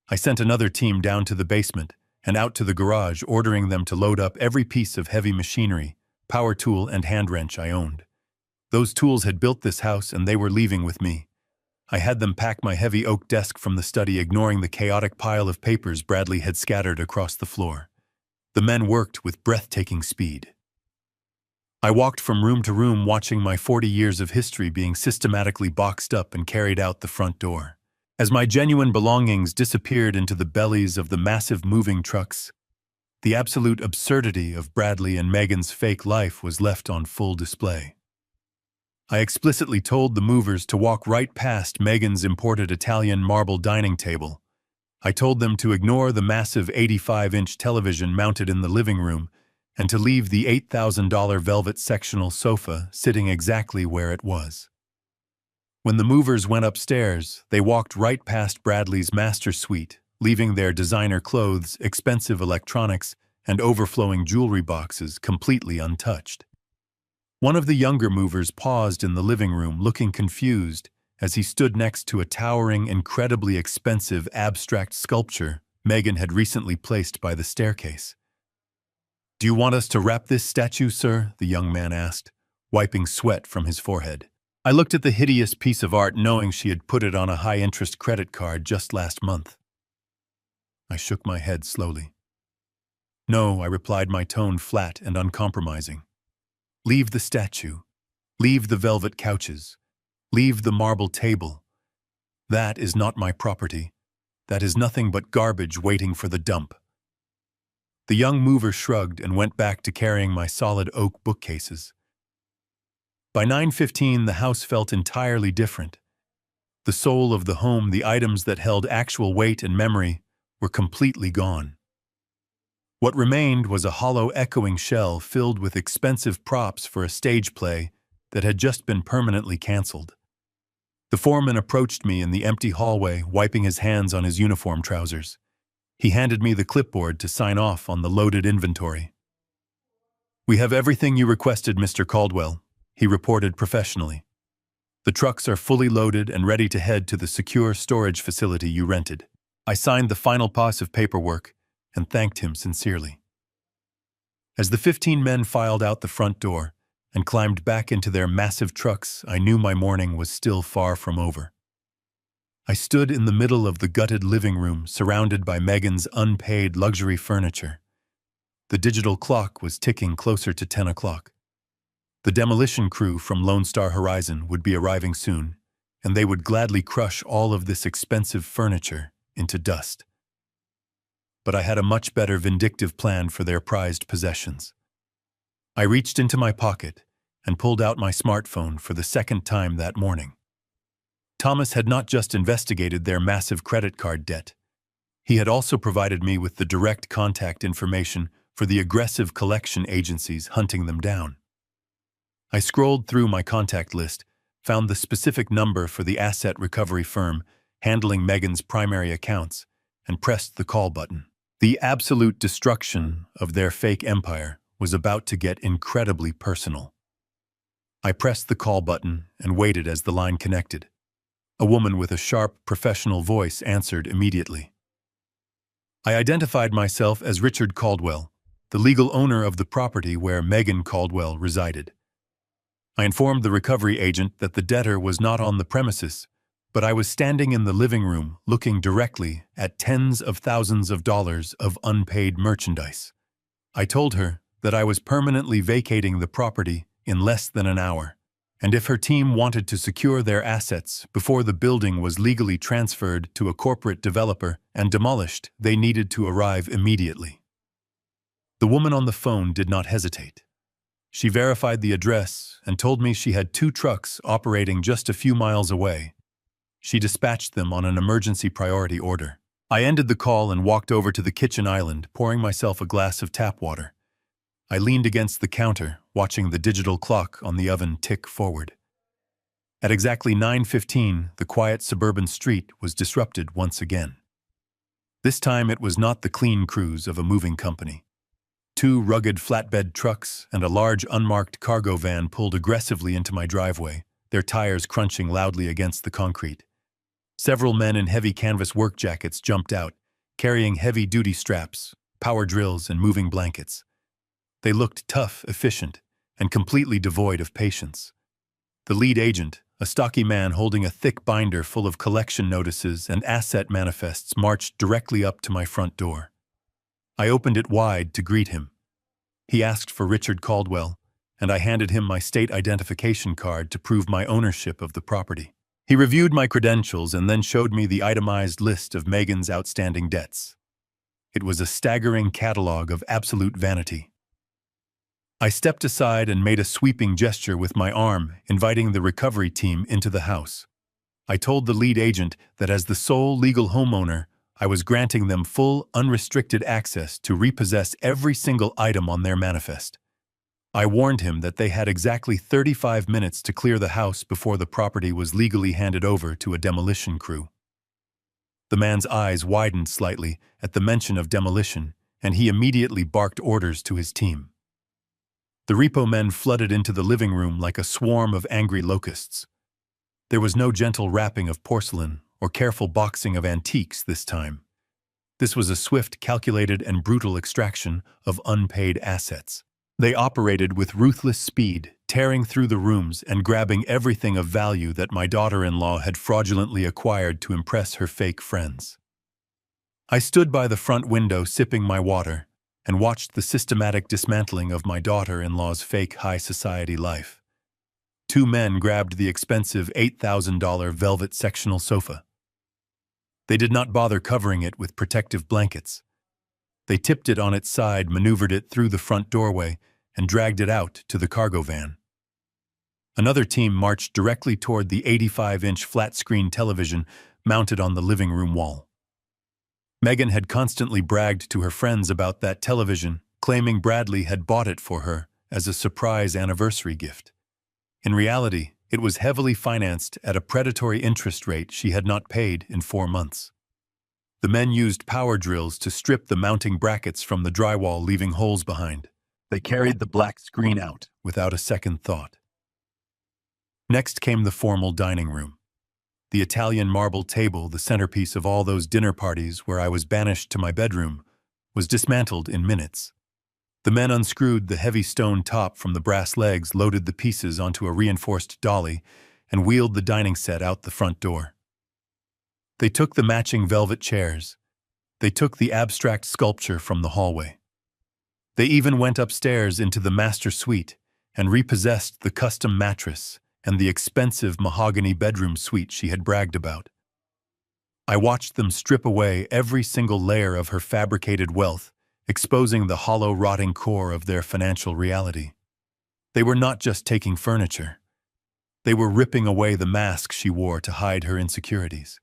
I sent another team down to the basement and out to the garage, ordering them to load up every piece of heavy machinery, power tool, and hand wrench I owned. Those tools had built this house, and they were leaving with me. I had them pack my heavy oak desk from the study, ignoring the chaotic pile of papers Bradley had scattered across the floor. The men worked with breathtaking speed. I walked from room to room, watching my 40 years of history being systematically boxed up and carried out the front door. As my genuine belongings disappeared into the bellies of the massive moving trucks, the absolute absurdity of Bradley and Megan's fake life was left on full display. I explicitly told the movers to walk right past Megan's imported Italian marble dining table. I told them to ignore the massive 85-inch television mounted in the living room and to leave the $8,000 velvet sectional sofa sitting exactly where it was. When the movers went upstairs, they walked right past Bradley's master suite, leaving their designer clothes, expensive electronics, and overflowing jewelry boxes completely untouched. One of the younger movers paused in the living room, looking confused as he stood next to a towering, incredibly expensive abstract sculpture Megan had recently placed by the staircase. "Do you want us to wrap this statue, sir?" the young man asked, wiping sweat from his forehead. I looked at the hideous piece of art, knowing she had put it on a high-interest credit card just last month. I shook my head slowly. "No," I replied, my tone flat and uncompromising. "Leave the statue. Leave the velvet couches. Leave the marble table. That is not my property. That is nothing but garbage waiting for the dump." The young mover shrugged and went back to carrying my solid oak bookcases. By 9:15, the house felt entirely different. The soul of the home, the items that held actual weight and memory, were completely gone. What remained was a hollow, echoing shell filled with expensive props for a stage play that had just been permanently canceled. The foreman approached me in the empty hallway, wiping his hands on his uniform trousers. He handed me the clipboard to sign off on the loaded inventory. "We have everything you requested, Mr. Caldwell," he reported professionally. "The trucks are fully loaded and ready to head to the secure storage facility you rented." I signed the final pass of paperwork and thanked him sincerely. As the 15 men filed out the front door and climbed back into their massive trucks, I knew my morning was still far from over. I stood in the middle of the gutted living room, surrounded by Megan's unpaid luxury furniture. The digital clock was ticking closer to 10 o'clock. The demolition crew from Lone Star Horizon would be arriving soon, and they would gladly crush all of this expensive furniture into dust. But I had a much better vindictive plan for their prized possessions. I reached into my pocket and pulled out my smartphone for the second time that morning. Thomas had not just investigated their massive credit card debt. He had also provided me with the direct contact information for the aggressive collection agencies hunting them down. I scrolled through my contact list, found the specific number for the asset recovery firm handling Megan's primary accounts, and pressed the call button. The absolute destruction of their fake empire was about to get incredibly personal. I pressed the call button and waited as the line connected. A woman with a sharp, professional voice answered immediately. I identified myself as Richard Caldwell, the legal owner of the property where Megan Caldwell resided. I informed the recovery agent that the debtor was not on the premises, but I was standing in the living room looking directly at tens of thousands of dollars of unpaid merchandise. I told her that I was permanently vacating the property in less than an hour, and if her team wanted to secure their assets before the building was legally transferred to a corporate developer and demolished, they needed to arrive immediately. The woman on the phone did not hesitate. She verified the address and told me she had 2 trucks operating just a few miles away. She dispatched them on an emergency priority order. I ended the call and walked over to the kitchen island, pouring myself a glass of tap water. I leaned against the counter, watching the digital clock on the oven tick forward. At exactly 9:15, the quiet suburban street was disrupted once again. This time it was not the clean crews of a moving company. 2 rugged flatbed trucks and a large unmarked cargo van pulled aggressively into my driveway, their tires crunching loudly against the concrete. Several men in heavy canvas work jackets jumped out, carrying heavy-duty straps, power drills, and moving blankets. They looked tough, efficient, and completely devoid of patience. The lead agent, a stocky man holding a thick binder full of collection notices and asset manifests, marched directly up to my front door. I opened it wide to greet him. He asked for Richard Caldwell, and I handed him my state identification card to prove my ownership of the property. He reviewed my credentials and then showed me the itemized list of Megan's outstanding debts. It was a staggering catalog of absolute vanity. I stepped aside and made a sweeping gesture with my arm, inviting the recovery team into the house. I told the lead agent that as the sole legal homeowner, I was granting them full, unrestricted access to repossess every single item on their manifest. I warned him that they had exactly 35 minutes to clear the house before the property was legally handed over to a demolition crew. The man's eyes widened slightly at the mention of demolition, and he immediately barked orders to his team. The repo men flooded into the living room like a swarm of angry locusts. There was no gentle wrapping of porcelain or careful boxing of antiques this time. This was a swift, calculated, and brutal extraction of unpaid assets. They operated with ruthless speed, tearing through the rooms and grabbing everything of value that my daughter-in-law had fraudulently acquired to impress her fake friends. I stood by the front window sipping my water and watched the systematic dismantling of my daughter-in-law's fake high society life. 2 men grabbed the expensive $8,000 velvet sectional sofa. They did not bother covering it with protective blankets. They tipped it on its side, maneuvered it through the front doorway, and dragged it out to the cargo van. Another team marched directly toward the 85-inch flat-screen television mounted on the living room wall. Megan had constantly bragged to her friends about that television, claiming Bradley had bought it for her as a surprise anniversary gift. In reality, it was heavily financed at a predatory interest rate she had not paid in 4 months. The men used power drills to strip the mounting brackets from the drywall, leaving holes behind. They carried the black screen out without a second thought. Next came the formal dining room. The Italian marble table, the centerpiece of all those dinner parties where I was banished to my bedroom, was dismantled in minutes. The men unscrewed the heavy stone top from the brass legs, loaded the pieces onto a reinforced dolly, and wheeled the dining set out the front door. They took the matching velvet chairs. They took the abstract sculpture from the hallway. They even went upstairs into the master suite and repossessed the custom mattress and the expensive mahogany bedroom suite she had bragged about. I watched them strip away every single layer of her fabricated wealth, exposing the hollow, rotting core of their financial reality. They were not just taking furniture. They were ripping away the mask she wore to hide her insecurities.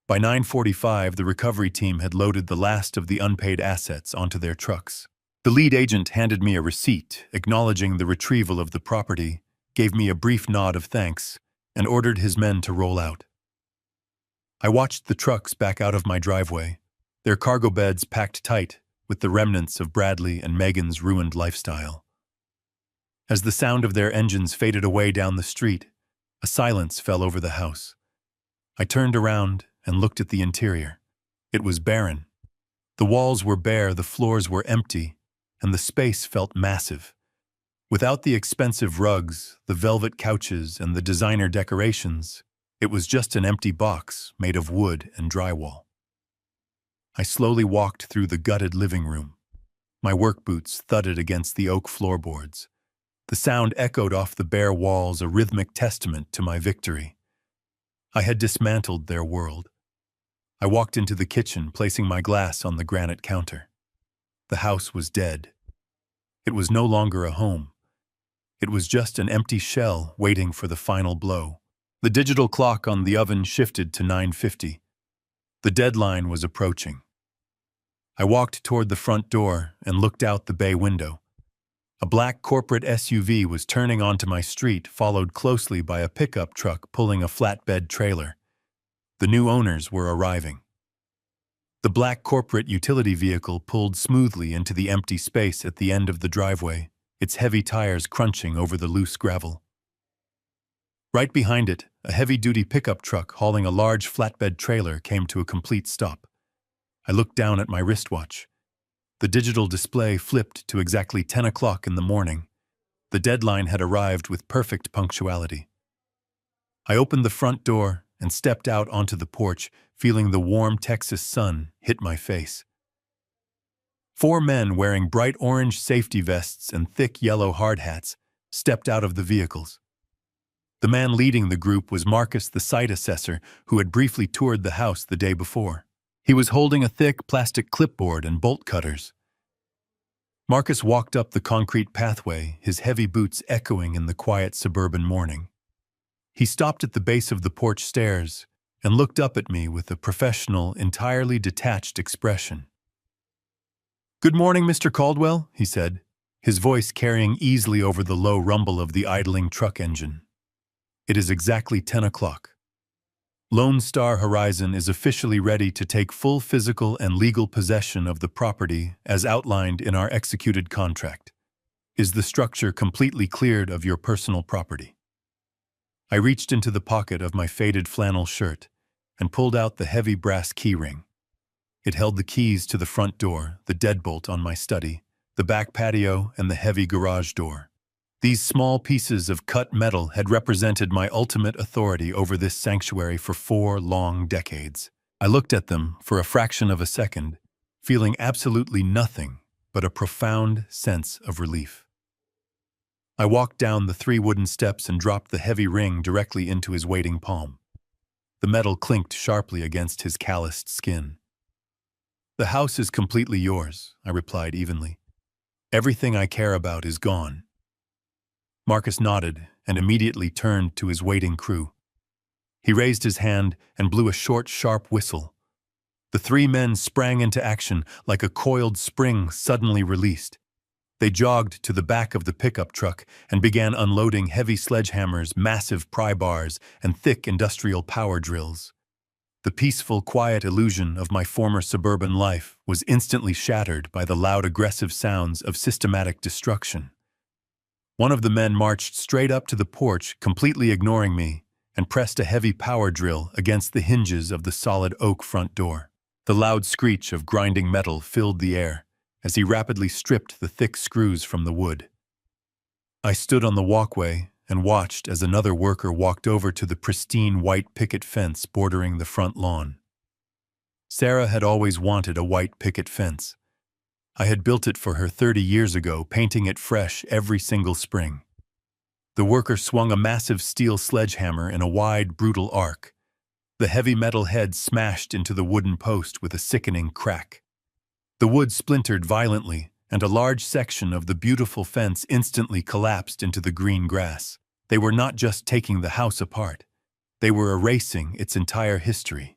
By 9:45, the recovery team had loaded the last of the unpaid assets onto their trucks. The lead agent handed me a receipt, acknowledging the retrieval of the property, gave me a brief nod of thanks, and ordered his men to roll out. I watched the trucks back out of my driveway, their cargo beds packed tight with the remnants of Bradley and Megan's ruined lifestyle. As the sound of their engines faded away down the street, a silence fell over the house. I turned around and looked at the interior. It was barren. The walls were bare, the floors were empty, and the space felt massive. Without the expensive rugs, the velvet couches, and the designer decorations, it was just an empty box made of wood and drywall. I slowly walked through the gutted living room. My work boots thudded against the oak floorboards. The sound echoed off the bare walls, a rhythmic testament to my victory. I had dismantled their world. I walked into the kitchen, placing my glass on the granite counter. The house was dead. It was no longer a home. It was just an empty shell waiting for the final blow. The digital clock on the oven shifted to 9:50. The deadline was approaching. I walked toward the front door and looked out the bay window. A black corporate SUV was turning onto my street, followed closely by a pickup truck pulling a flatbed trailer. The new owners were arriving. The black corporate utility vehicle pulled smoothly into the empty space at the end of the driveway, its heavy tires crunching over the loose gravel. Right behind it, a heavy-duty pickup truck hauling a large flatbed trailer came to a complete stop. I looked down at my wristwatch. The digital display flipped to exactly 10 o'clock in the morning. The deadline had arrived with perfect punctuality. I opened the front door and stepped out onto the porch, feeling the warm Texas sun hit my face. 4 men wearing bright orange safety vests and thick yellow hard hats stepped out of the vehicles. The man leading the group was Marcus, the site assessor, who had briefly toured the house the day before. He was holding a thick plastic clipboard and bolt cutters. Marcus walked up the concrete pathway, his heavy boots echoing in the quiet suburban morning. He stopped at the base of the porch stairs and looked up at me with a professional, entirely detached expression. "Good morning, Mr. Caldwell," he said, his voice carrying easily over the low rumble of the idling truck engine. "It is exactly 10 o'clock. Lone Star Horizon is officially ready to take full physical and legal possession of the property as outlined in our executed contract. Is the structure completely cleared of your personal property?" I reached into the pocket of my faded flannel shirt and pulled out the heavy brass key ring. It held the keys to the front door, the deadbolt on my study, the back patio, and the heavy garage door. These small pieces of cut metal had represented my ultimate authority over this sanctuary for 4 long decades. I looked at them for a fraction of a second, feeling absolutely nothing but a profound sense of relief. I walked down the 3 wooden steps and dropped the heavy ring directly into his waiting palm. The metal clinked sharply against his calloused skin. "The house is completely yours," I replied evenly. "Everything I care about is gone." Marcus nodded and immediately turned to his waiting crew. He raised his hand and blew a short, sharp whistle. The 3 men sprang into action like a coiled spring suddenly released. They jogged to the back of the pickup truck and began unloading heavy sledgehammers, massive pry bars, and thick industrial power drills. The peaceful, quiet illusion of my former suburban life was instantly shattered by the loud, aggressive sounds of systematic destruction. One of the men marched straight up to the porch, completely ignoring me, and pressed a heavy power drill against the hinges of the solid oak front door. The loud screech of grinding metal filled the air as he rapidly stripped the thick screws from the wood. I stood on the walkway and watched as another worker walked over to the pristine white picket fence bordering the front lawn. Sarah had always wanted a white picket fence. I had built it for her 30 years ago, painting it fresh every single spring. The worker swung a massive steel sledgehammer in a wide, brutal arc. The heavy metal head smashed into the wooden post with a sickening crack. The wood splintered violently, and a large section of the beautiful fence instantly collapsed into the green grass. They were not just taking the house apart. They were erasing its entire history.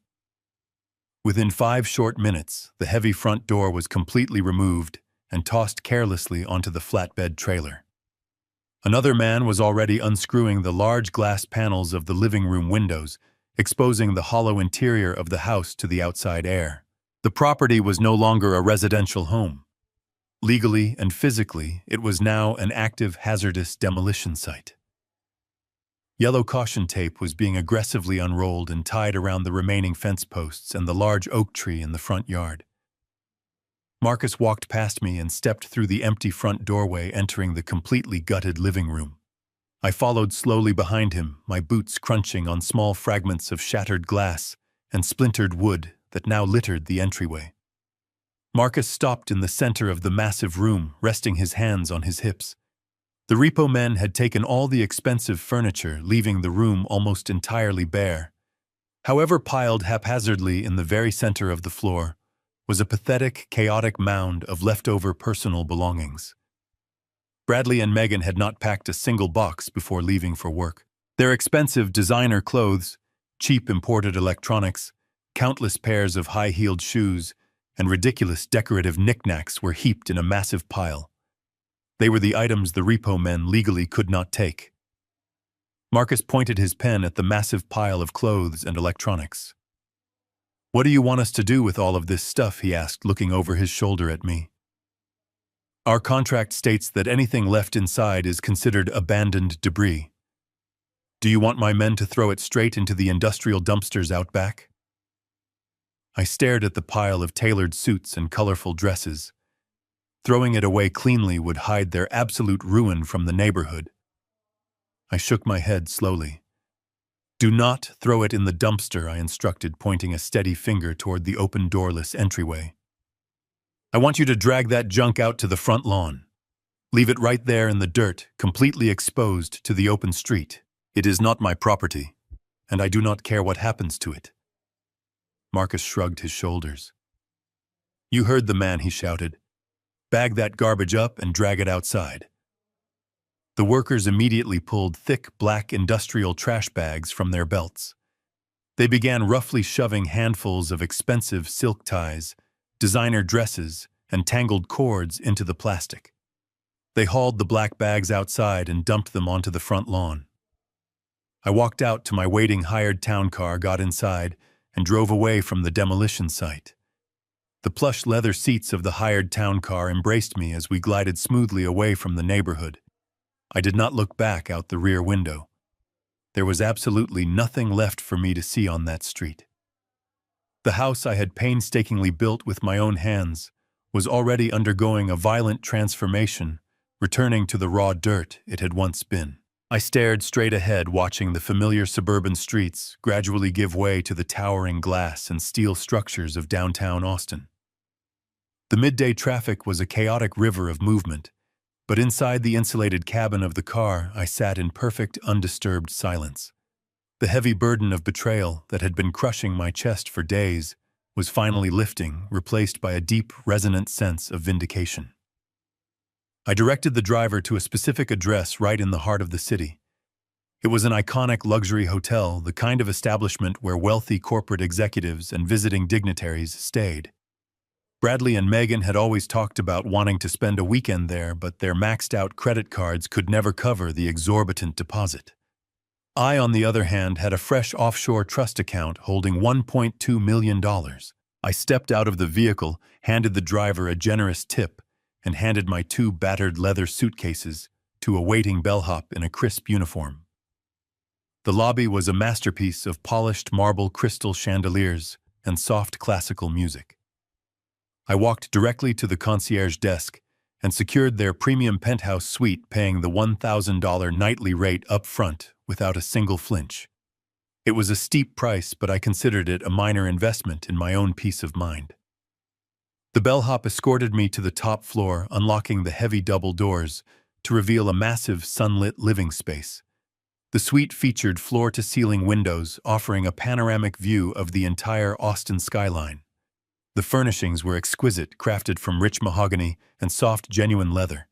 Within 5 short minutes, the heavy front door was completely removed and tossed carelessly onto the flatbed trailer. Another man was already unscrewing the large glass panels of the living room windows, exposing the hollow interior of the house to the outside air. The property was no longer a residential home. Legally and physically, it was now an active, hazardous demolition site. Yellow caution tape was being aggressively unrolled and tied around the remaining fence posts and the large oak tree in the front yard. Marcus walked past me and stepped through the empty front doorway, entering the completely gutted living room. I followed slowly behind him, my boots crunching on small fragments of shattered glass and splintered wood that now littered the entryway. Marcus stopped in the center of the massive room, resting his hands on his hips. The repo men had taken all the expensive furniture, leaving the room almost entirely bare. However, piled haphazardly in the very center of the floor was a pathetic, chaotic mound of leftover personal belongings. Bradley and Megan had not packed a single box before leaving for work. Their expensive designer clothes, cheap imported electronics, countless pairs of high-heeled shoes, and ridiculous decorative knickknacks were heaped in a massive pile. They were the items the repo men legally could not take. Marcus pointed his pen at the massive pile of clothes and electronics. "What do you want us to do with all of this stuff?" he asked, looking over his shoulder at me. "Our contract states that anything left inside is considered abandoned debris. Do you want my men to throw it straight into the industrial dumpsters out back?" I stared at the pile of tailored suits and colorful dresses. Throwing it away cleanly would hide their absolute ruin from the neighborhood. I shook my head slowly. "Do not throw it in the dumpster," I instructed, pointing a steady finger toward the open doorless entryway. "I want you to drag that junk out to the front lawn. Leave it right there in the dirt, completely exposed to the open street. It is not my property, and I do not care what happens to it." Marcus shrugged his shoulders. "You heard the man," he shouted. "Bag that garbage up and drag it outside." The workers immediately pulled thick black industrial trash bags from their belts. They began roughly shoving handfuls of expensive silk ties, designer dresses, and tangled cords into the plastic. They hauled the black bags outside and dumped them onto the front lawn. I walked out to my waiting hired town car, got inside, and drove away from the demolition site. The plush leather seats of the hired town car embraced me as we glided smoothly away from the neighborhood. I did not look back out the rear window. There was absolutely nothing left for me to see on that street. The house I had painstakingly built with my own hands was already undergoing a violent transformation, returning to the raw dirt it had once been. I stared straight ahead, watching the familiar suburban streets gradually give way to the towering glass and steel structures of downtown Austin. The midday traffic was a chaotic river of movement, but inside the insulated cabin of the car, I sat in perfect, undisturbed silence. The heavy burden of betrayal that had been crushing my chest for days was finally lifting, replaced by a deep, resonant sense of vindication. I directed the driver to a specific address right in the heart of the city. It was an iconic luxury hotel, the kind of establishment where wealthy corporate executives and visiting dignitaries stayed. Bradley and Megan had always talked about wanting to spend a weekend there, but their maxed-out credit cards could never cover the exorbitant deposit. I, on the other hand, had a fresh offshore trust account holding $1.2 million. I stepped out of the vehicle, handed the driver a generous tip, and handed my 2 battered leather suitcases to a waiting bellhop in a crisp uniform. The lobby was a masterpiece of polished marble crystal chandeliers and soft classical music. I walked directly to the concierge desk and secured their premium penthouse suite, paying the $1,000 nightly rate up front without a single flinch. It was a steep price, but I considered it a minor investment in my own peace of mind. The bellhop escorted me to the top floor, unlocking the heavy double doors to reveal a massive sunlit living space. The suite featured floor-to-ceiling windows, offering a panoramic view of the entire Austin skyline. The furnishings were exquisite, crafted from rich mahogany and soft, genuine leather.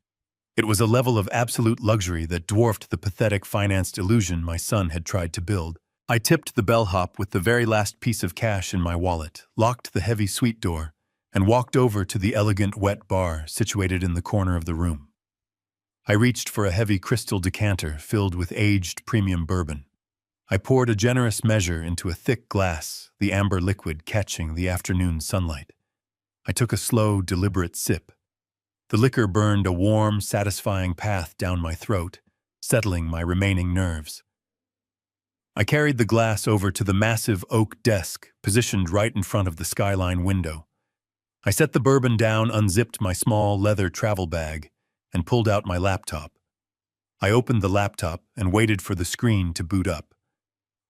It was a level of absolute luxury that dwarfed the pathetic financed illusion my son had tried to build. I tipped the bellhop with the very last piece of cash in my wallet, locked the heavy suite door, and walked over to the elegant wet bar situated in the corner of the room. I reached for a heavy crystal decanter filled with aged premium bourbon. I poured a generous measure into a thick glass, the amber liquid catching the afternoon sunlight. I took a slow, deliberate sip. The liquor burned a warm, satisfying path down my throat, settling my remaining nerves. I carried the glass over to the massive oak desk, positioned right in front of the skyline window. I set the bourbon down, unzipped my small leather travel bag, and pulled out my laptop. I opened the laptop and waited for the screen to boot up.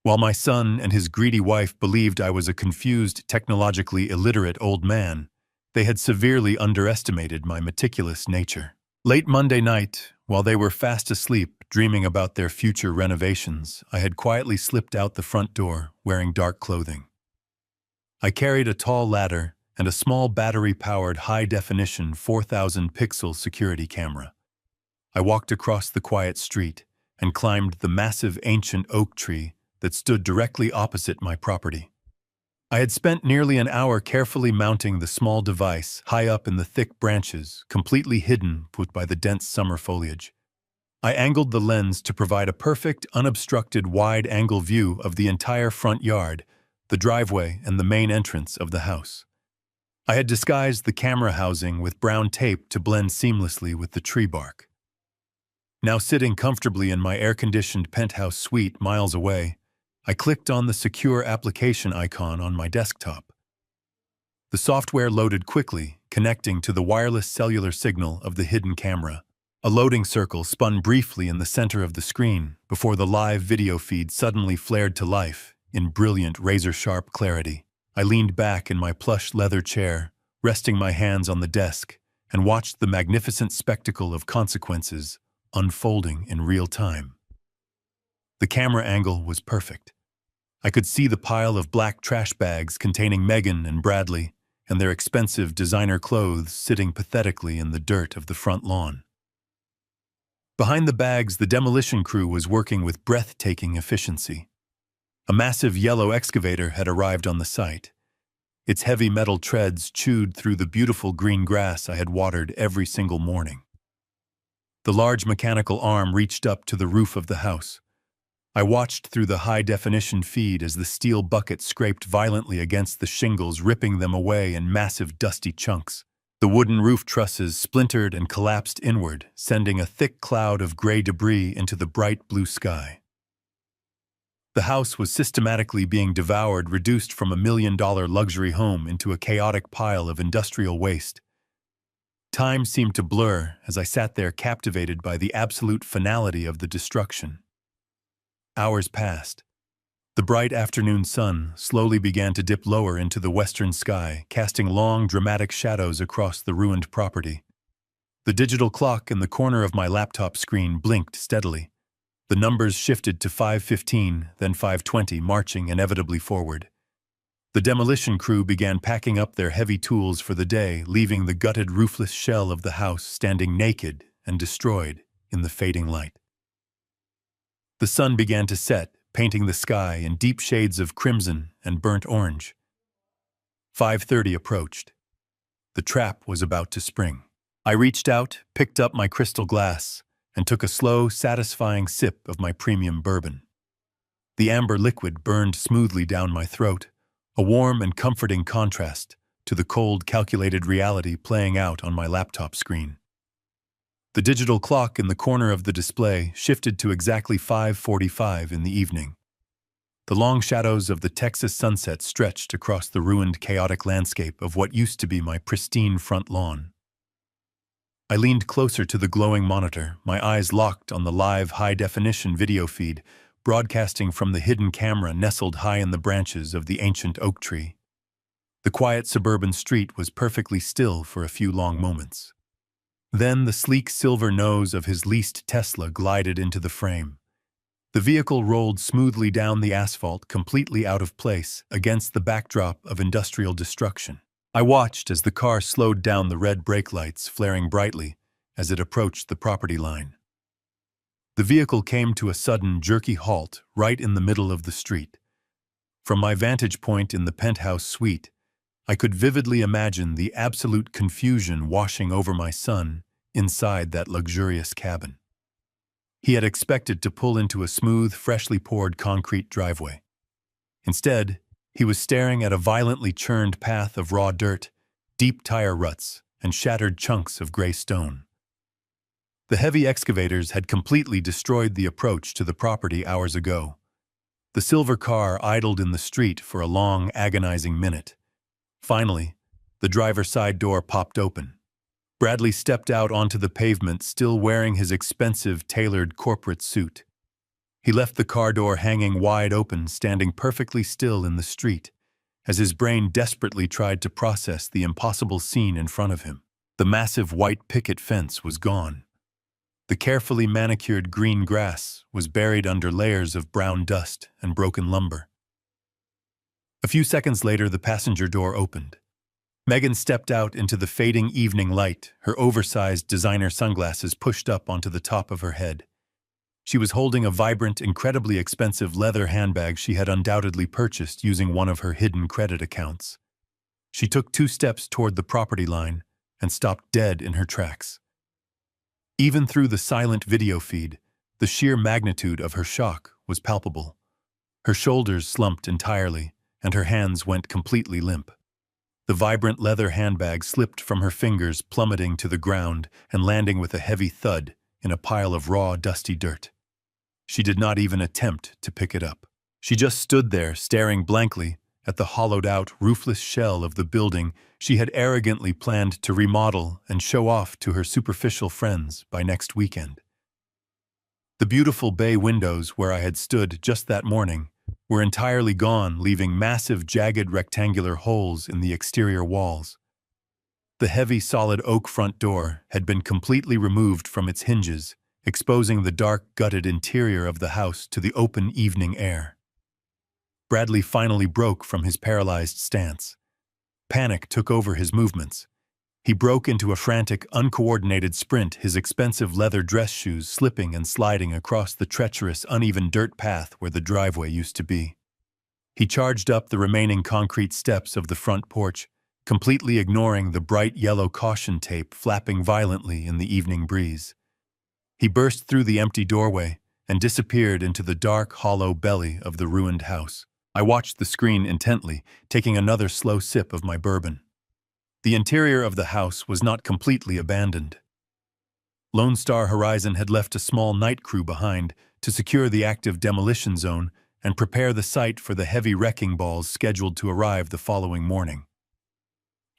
While my son and his greedy wife believed I was a confused, technologically illiterate old man, they had severely underestimated my meticulous nature. Late Monday night, While they were fast asleep, dreaming about their future renovations, I had quietly slipped out the front door, wearing dark clothing. I carried a tall ladder and a small battery-powered high-definition 4,000-pixel security camera. I walked across the quiet street and climbed the massive ancient oak tree that stood directly opposite my property. I had spent nearly an hour carefully mounting the small device high up in the thick branches, completely hidden by the dense summer foliage. I angled the lens to provide a perfect, unobstructed wide-angle view of the entire front yard, the driveway, and the main entrance of the house. I had disguised the camera housing with brown tape to blend seamlessly with the tree bark. Now sitting comfortably in my air-conditioned penthouse suite miles away, I clicked on the secure application icon on my desktop. The software loaded quickly, connecting to the wireless cellular signal of the hidden camera. A loading circle spun briefly in the center of the screen before the live video feed suddenly flared to life in brilliant, razor-sharp clarity. I leaned back in my plush leather chair, resting my hands on the desk, and watched the magnificent spectacle of consequences unfolding in real time. The camera angle was perfect. I could see the pile of black trash bags containing Megan and Bradley and their expensive designer clothes sitting pathetically in the dirt of the front lawn. Behind the bags, the demolition crew was working with breathtaking efficiency. A massive yellow excavator had arrived on the site. Its heavy metal treads chewed through the beautiful green grass I had watered every single morning. The large mechanical arm reached up to the roof of the house. I watched through the high-definition feed as the steel bucket scraped violently against the shingles, ripping them away in massive dusty chunks. The wooden roof trusses splintered and collapsed inward, sending a thick cloud of gray debris into the bright blue sky. The house was systematically being devoured, reduced from $1 million luxury home into a chaotic pile of industrial waste. Time seemed to blur as I sat there captivated by the absolute finality of the destruction. Hours passed. The bright afternoon sun slowly began to dip lower into the western sky, casting long, dramatic shadows across the ruined property. The digital clock in the corner of my laptop screen blinked steadily. The numbers shifted to 5:15, then 5:20, marching inevitably forward. The demolition crew began packing up their heavy tools for the day, leaving the gutted, roofless shell of the house standing naked and destroyed in the fading light. The sun began to set, painting the sky in deep shades of crimson and burnt orange. 5:30 approached. The trap was about to spring. I reached out, picked up my crystal glass, and took a slow, satisfying sip of my premium bourbon. The amber liquid burned smoothly down my throat, a warm and comforting contrast to the cold, calculated reality playing out on my laptop screen. The digital clock in the corner of the display shifted to exactly 5:45 in the evening. The long shadows of the Texas sunset stretched across the ruined, chaotic landscape of what used to be my pristine front lawn. I leaned closer to the glowing monitor, my eyes locked on the live, high-definition video feed broadcasting from the hidden camera nestled high in the branches of the ancient oak tree. The quiet suburban street was perfectly still for a few long moments. Then the sleek silver nose of his leased Tesla glided into the frame. The vehicle rolled smoothly down the asphalt, completely out of place against the backdrop of industrial destruction. I watched as the car slowed down, the red brake lights flaring brightly as it approached the property line. The vehicle came to a sudden, jerky halt right in the middle of the street. From my vantage point in the penthouse suite, I could vividly imagine the absolute confusion washing over my son inside that luxurious cabin. He had expected to pull into a smooth, freshly poured concrete driveway. Instead, he was staring at a violently churned path of raw dirt, deep tire ruts, and shattered chunks of gray stone. The heavy excavators had completely destroyed the approach to the property hours ago. The silver car idled in the street for a long, agonizing minute. Finally, the driver's side door popped open. Bradley stepped out onto the pavement, still wearing his expensive, tailored corporate suit. He left the car door hanging wide open, standing perfectly still in the street, as his brain desperately tried to process the impossible scene in front of him. The massive white picket fence was gone. The carefully manicured green grass was buried under layers of brown dust and broken lumber. A few seconds later, the passenger door opened. Megan stepped out into the fading evening light, her oversized designer sunglasses pushed up onto the top of her head. She was holding a vibrant, incredibly expensive leather handbag she had undoubtedly purchased using one of her hidden credit accounts. She took 2 steps toward the property line and stopped dead in her tracks. Even through the silent video feed, the sheer magnitude of her shock was palpable. Her shoulders slumped entirely, and her hands went completely limp. The vibrant leather handbag slipped from her fingers, plummeting to the ground and landing with a heavy thud in a pile of raw, dusty dirt. She did not even attempt to pick it up. She just stood there, staring blankly at the hollowed-out, roofless shell of the building she had arrogantly planned to remodel and show off to her superficial friends by next weekend. The beautiful bay windows where I had stood just that morning were entirely gone, leaving massive, jagged rectangular holes in the exterior walls. The heavy, solid oak front door had been completely removed from its hinges, exposing the dark, gutted interior of the house to the open evening air. Bradley finally broke from his paralyzed stance. Panic took over his movements. He broke into a frantic, uncoordinated sprint, his expensive leather dress shoes slipping and sliding across the treacherous, uneven dirt path where the driveway used to be. He charged up the remaining concrete steps of the front porch, completely ignoring the bright yellow caution tape flapping violently in the evening breeze. He burst through the empty doorway and disappeared into the dark, hollow belly of the ruined house. I watched the screen intently, taking another slow sip of my bourbon. The interior of the house was not completely abandoned. Lone Star Horizon had left a small night crew behind to secure the active demolition zone and prepare the site for the heavy wrecking balls scheduled to arrive the following morning.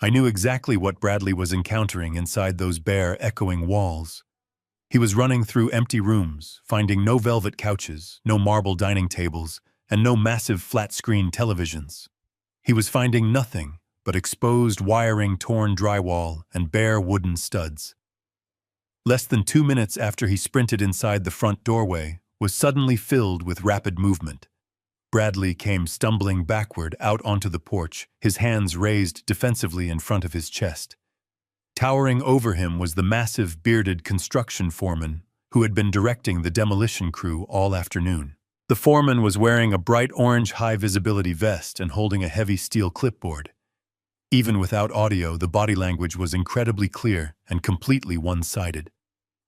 I knew exactly what Bradley was encountering inside those bare, echoing walls. He was running through empty rooms, finding no velvet couches, no marble dining tables, and no massive flat-screen televisions. He was finding nothing but exposed wiring, torn drywall, and bare wooden studs. Less than 2 minutes after he sprinted inside the front doorway was suddenly filled with rapid movement. Bradley came stumbling backward out onto the porch, his hands raised defensively in front of his chest. Towering over him was the massive, bearded construction foreman who had been directing the demolition crew all afternoon. The foreman was wearing a bright orange high-visibility vest and holding a heavy steel clipboard. Even without audio, the body language was incredibly clear and completely one-sided.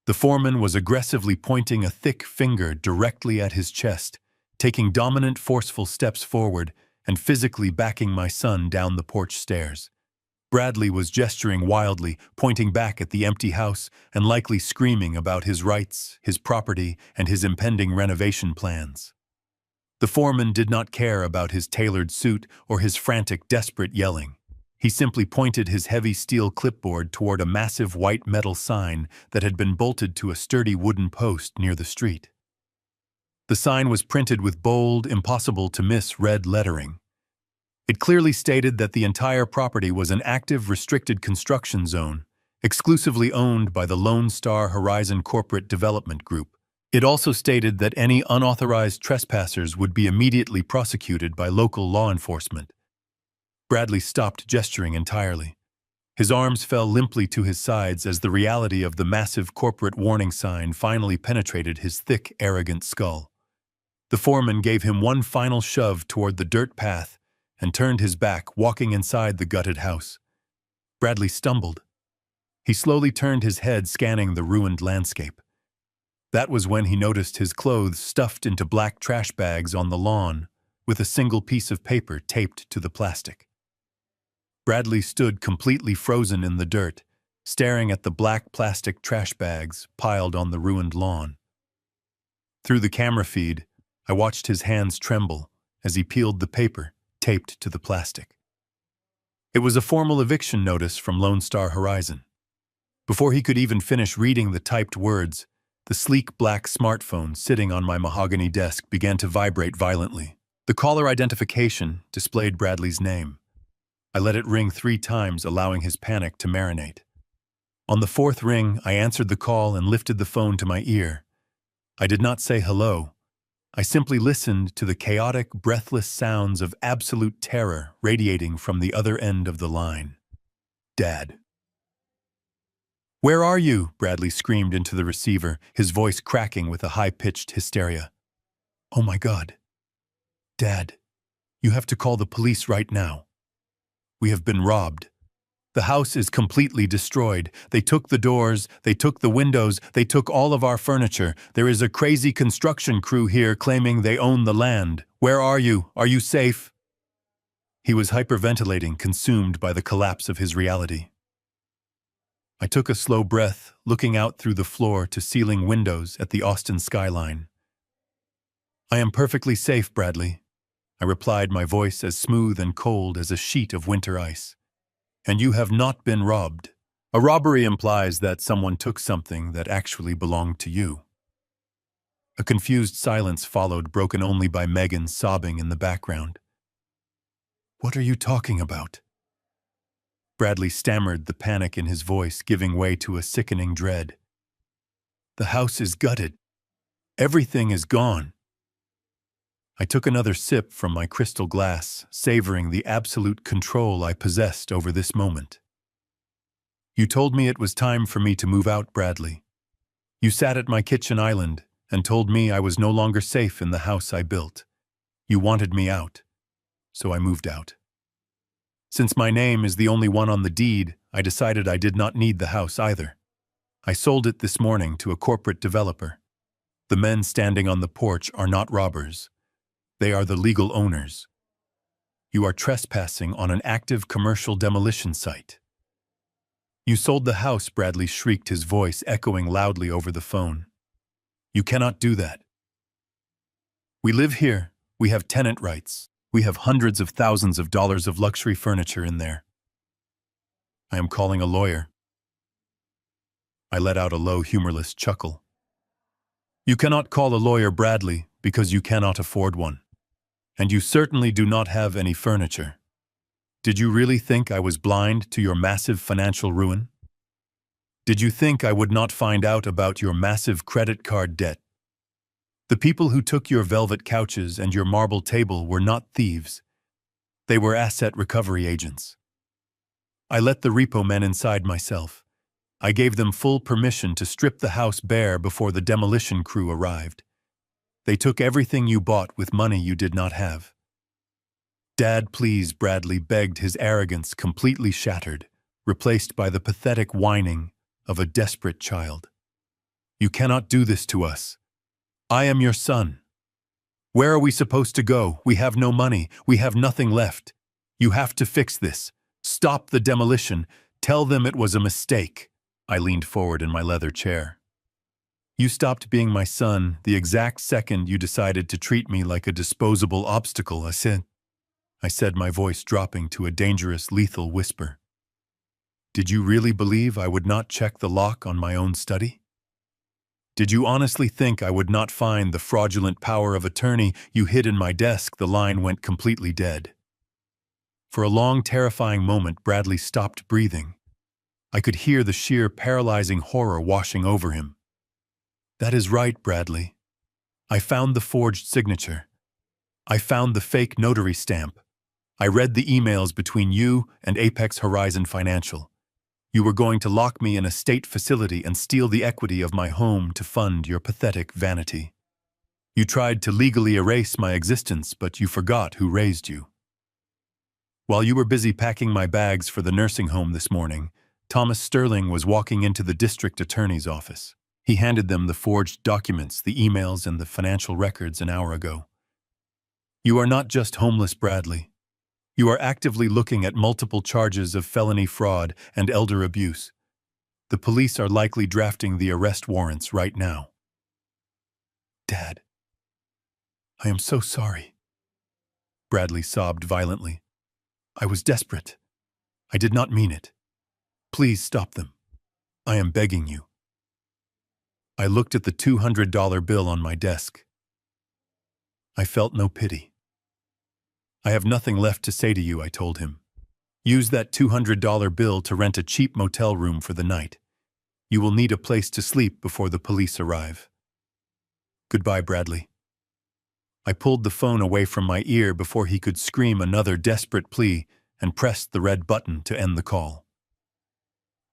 The foreman was aggressively pointing a thick finger directly at his chest, taking dominant, forceful steps forward and physically backing my son down the porch stairs. Bradley was gesturing wildly, pointing back at the empty house and likely screaming about his rights, his property, and his impending renovation plans. The foreman did not care about his tailored suit or his frantic, desperate yelling. He simply pointed his heavy steel clipboard toward a massive white metal sign that had been bolted to a sturdy wooden post near the street. The sign was printed with bold, impossible-to-miss red lettering. It clearly stated that the entire property was an active, restricted construction zone, exclusively owned by the Lone Star Horizon Corporate Development Group. It also stated that any unauthorized trespassers would be immediately prosecuted by local law enforcement. Bradley stopped gesturing entirely. His arms fell limply to his sides as the reality of the massive corporate warning sign finally penetrated his thick, arrogant skull. The foreman gave him one final shove toward the dirt path and turned his back, walking inside the gutted house. Bradley stumbled. He slowly turned his head, scanning the ruined landscape. That was when he noticed his clothes stuffed into black trash bags on the lawn, with a single piece of paper taped to the plastic. Bradley stood completely frozen in the dirt, staring at the black plastic trash bags piled on the ruined lawn. Through the camera feed, I watched his hands tremble as he peeled the paper taped to the plastic. It was a formal eviction notice from Lone Star Horizon. Before he could even finish reading the typed words, the sleek black smartphone sitting on my mahogany desk began to vibrate violently. The caller identification displayed Bradley's name. I let it ring 3 times, allowing his panic to marinate. On the fourth ring, I answered the call and lifted the phone to my ear. I did not say hello. I simply listened to the chaotic, breathless sounds of absolute terror radiating from the other end of the line. Dad. "Where are you?" Bradley screamed into the receiver, his voice cracking with a high-pitched hysteria. "Oh my God. Dad, you have to call the police right now. We have been robbed. The house is completely destroyed. They took the doors, they took the windows, they took all of our furniture. There is a crazy construction crew here claiming they own the land. Where are you? Are you safe?" He was hyperventilating, consumed by the collapse of his reality. I took a slow breath, looking out through the floor-to-ceiling windows at the Austin skyline. "I am perfectly safe, Bradley," I replied, my voice as smooth and cold as a sheet of winter ice. "And you have not been robbed. A robbery implies that someone took something that actually belonged to you." A confused silence followed, broken only by Megan sobbing in the background. "What are you talking about?" Bradley stammered, the panic in his voice giving way to a sickening dread. "The house is gutted. Everything is gone." I took another sip from my crystal glass, savoring the absolute control I possessed over this moment. "You told me it was time for me to move out, Bradley. You sat at my kitchen island and told me I was no longer safe in the house I built. You wanted me out, so I moved out. Since my name is the only one on the deed, I decided I did not need the house either. I sold it this morning to a corporate developer. The men standing on the porch are not robbers. They are the legal owners. You are trespassing on an active commercial demolition site." "You sold the house," Bradley shrieked, his voice echoing loudly over the phone. "You cannot do that. We live here. We have tenant rights. We have hundreds of thousands of dollars of luxury furniture in there. I am calling a lawyer." I let out a low, humorless chuckle. "You cannot call a lawyer, Bradley, because you cannot afford one. And you certainly do not have any furniture. Did you really think I was blind to your massive financial ruin? Did you think I would not find out about your massive credit card debt? The people who took your velvet couches and your marble table were not thieves. They were asset recovery agents. I let the repo men inside myself. I gave them full permission to strip the house bare before the demolition crew arrived. They took everything you bought with money you did not have." "Dad, please," Bradley begged, his arrogance completely shattered, replaced by the pathetic whining of a desperate child. "You cannot do this to us. I am your son. Where are we supposed to go? We have no money. We have nothing left. You have to fix this. Stop the demolition. Tell them it was a mistake." I leaned forward in my leather chair. "You stopped being my son the exact second you decided to treat me like a disposable obstacle," I said, my voice dropping to a dangerous, lethal whisper. "Did you really believe I would not check the lock on my own study? Did you honestly think I would not find the fraudulent power of attorney you hid in my desk?" The line went completely dead. For a long, terrifying moment, Bradley stopped breathing. I could hear the sheer, paralyzing horror washing over him. "That is right, Bradley. I found the forged signature. I found the fake notary stamp. I read the emails between you and Apex Horizon Financial. You were going to lock me in a state facility and steal the equity of my home to fund your pathetic vanity. You tried to legally erase my existence, but you forgot who raised you. While you were busy packing my bags for the nursing home this morning, Thomas Sterling was walking into the district attorney's office. He handed them the forged documents, the emails, and the financial records an hour ago. You are not just homeless, Bradley. You are actively looking at multiple charges of felony fraud and elder abuse. The police are likely drafting the arrest warrants right now." "Dad, I am so sorry." Bradley sobbed violently. "I was desperate. I did not mean it. Please stop them. I am begging you." I looked at the $200 bill on my desk. I felt no pity. "I have nothing left to say to you," I told him. "Use that $200 bill to rent a cheap motel room for the night. You will need a place to sleep before the police arrive. Goodbye, Bradley. I pulled the phone away from my ear before he could scream another desperate plea and pressed the red button to end the call.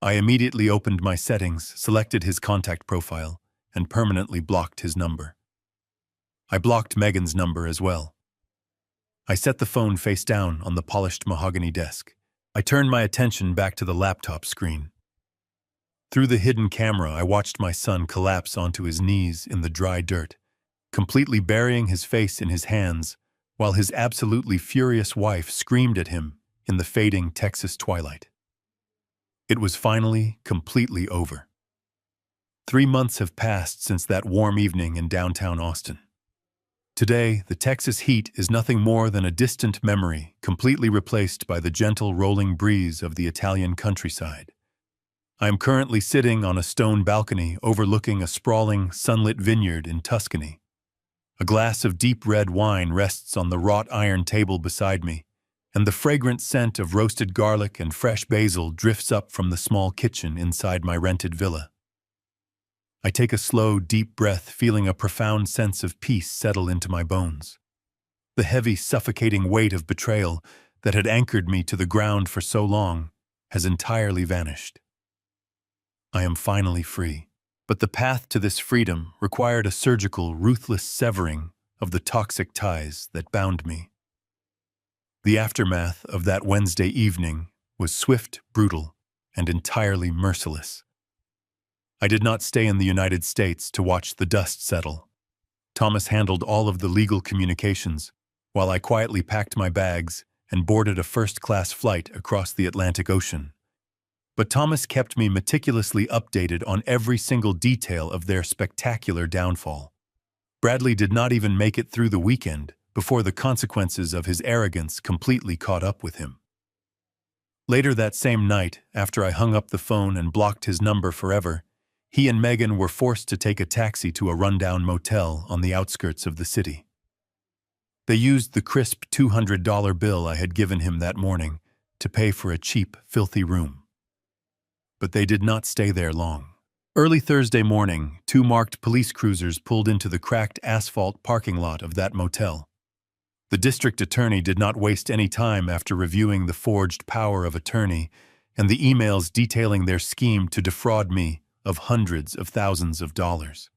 I immediately opened my settings, selected his contact profile, and permanently blocked his number. I blocked Megan's number as well. I set the phone face down on the polished mahogany desk. I turned my attention back to the laptop screen. Through the hidden camera, I watched my son collapse onto his knees in the dry dirt, completely burying his face in his hands, while his absolutely furious wife screamed at him in the fading Texas twilight. It was finally completely over. 3 months have passed since that warm evening in downtown Austin. Today, the Texas heat is nothing more than a distant memory, completely replaced by the gentle rolling breeze of the Italian countryside. I am currently sitting on a stone balcony overlooking a sprawling, sunlit vineyard in Tuscany. A glass of deep red wine rests on the wrought iron table beside me, and the fragrant scent of roasted garlic and fresh basil drifts up from the small kitchen inside my rented villa. I take a slow, deep breath, feeling a profound sense of peace settle into my bones. The heavy, suffocating weight of betrayal that had anchored me to the ground for so long has entirely vanished. I am finally free, but the path to this freedom required a surgical, ruthless severing of the toxic ties that bound me. The aftermath of that Wednesday evening was swift, brutal, and entirely merciless. I did not stay in the United States to watch the dust settle. Thomas handled all of the legal communications, while I quietly packed my bags and boarded a first-class flight across the Atlantic Ocean. But Thomas kept me meticulously updated on every single detail of their spectacular downfall. Bradley did not even make it through the weekend before the consequences of his arrogance completely caught up with him. Later that same night, after I hung up the phone and blocked his number forever, he and Megan were forced to take a taxi to a rundown motel on the outskirts of the city. They used the crisp $200 bill I had given him that morning to pay for a cheap, filthy room. But they did not stay there long. Early Thursday morning, 2 marked police cruisers pulled into the cracked asphalt parking lot of that motel. The district attorney did not waste any time after reviewing the forged power of attorney and the emails detailing their scheme to defraud me of hundreds of thousands of dollars.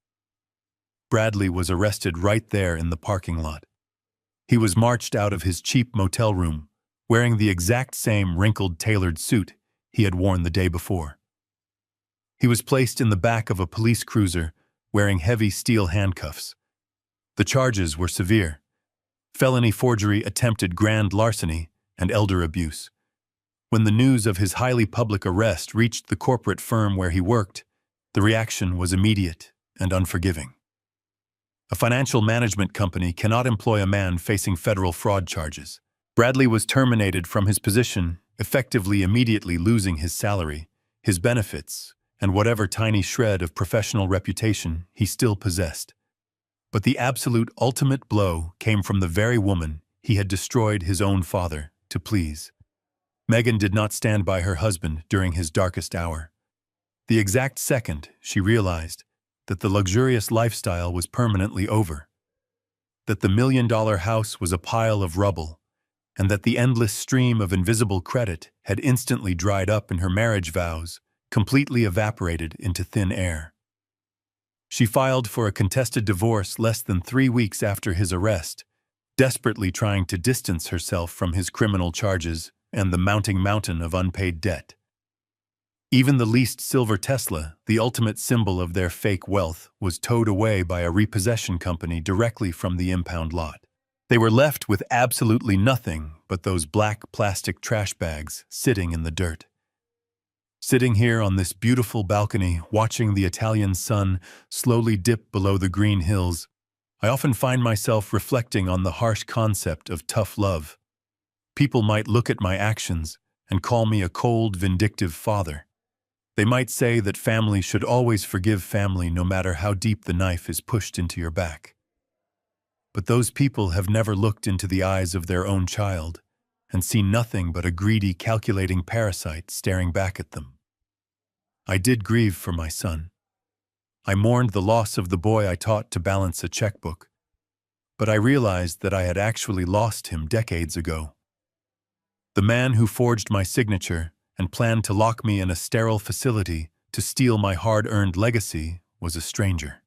Bradley was arrested right there in the parking lot. He was marched out of his cheap motel room, wearing the exact same wrinkled tailored suit he had worn the day before. He was placed in the back of a police cruiser, wearing heavy steel handcuffs. The charges were severe: felony forgery, attempted grand larceny, and elder abuse. When the news of his highly public arrest reached the corporate firm where he worked, the reaction was immediate and unforgiving. A financial management company cannot employ a man facing federal fraud charges. Bradley was terminated from his position, effectively immediately losing his salary, his benefits, and whatever tiny shred of professional reputation he still possessed. But the absolute ultimate blow came from the very woman he had destroyed his own father to please. Megan did not stand by her husband during his darkest hour. The exact second she realized that the luxurious lifestyle was permanently over, that the $1-million house was a pile of rubble, and that the endless stream of invisible credit had instantly dried up in her marriage vows, completely evaporated into thin air. She filed for a contested divorce less than 3 weeks after his arrest, desperately trying to distance herself from his criminal charges and the mounting mountain of unpaid debt. Even the leased silver Tesla, the ultimate symbol of their fake wealth, was towed away by a repossession company directly from the impound lot. They were left with absolutely nothing but those black plastic trash bags sitting in the dirt. Sitting here on this beautiful balcony, watching the Italian sun slowly dip below the green hills, I often find myself reflecting on the harsh concept of tough love. People might look at my actions and call me a cold, vindictive father. They might say that family should always forgive family no matter how deep the knife is pushed into your back. But those people have never looked into the eyes of their own child and seen nothing but a greedy, calculating parasite staring back at them. I did grieve for my son. I mourned the loss of the boy I taught to balance a checkbook, but I realized that I had actually lost him decades ago. The man who forged my signature and planned to lock me in a sterile facility to steal my hard-earned legacy was a stranger.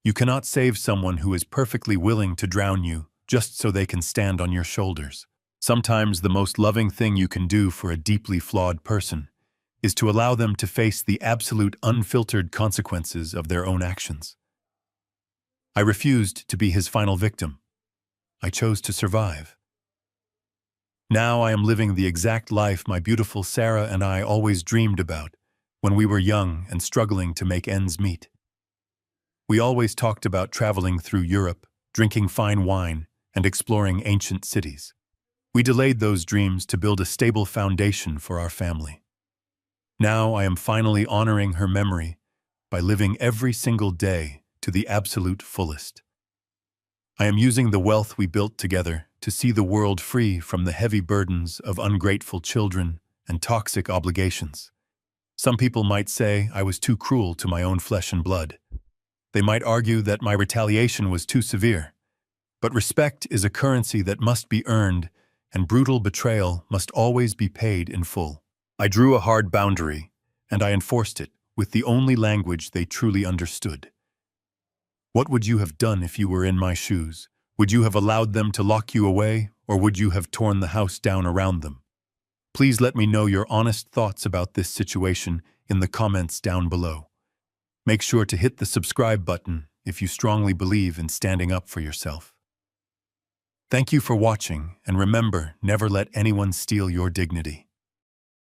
You cannot save someone who is perfectly willing to drown you just so they can stand on your shoulders. Sometimes the most loving thing you can do for a deeply flawed person is to allow them to face the absolute unfiltered consequences of their own actions. I refused to be his final victim. I chose to survive. Now I am living the exact life my beautiful Sarah and I always dreamed about when we were young and struggling to make ends meet. We always talked about traveling through Europe, drinking fine wine, and exploring ancient cities. We delayed those dreams to build a stable foundation for our family. Now I am finally honoring her memory by living every single day to the absolute fullest. I am using the wealth we built together to see the world free from the heavy burdens of ungrateful children and toxic obligations. Some people might say I was too cruel to my own flesh and blood. They might argue that my retaliation was too severe. But respect is a currency that must be earned, and brutal betrayal must always be paid in full. I drew a hard boundary, and I enforced it with the only language they truly understood. What would you have done if you were in my shoes? Would you have allowed them to lock you away, or would you have torn the house down around them? Please let me know your honest thoughts about this situation in the comments down below. Make sure to hit the subscribe button if you strongly believe in standing up for yourself. Thank you for watching, and remember, never let anyone steal your dignity.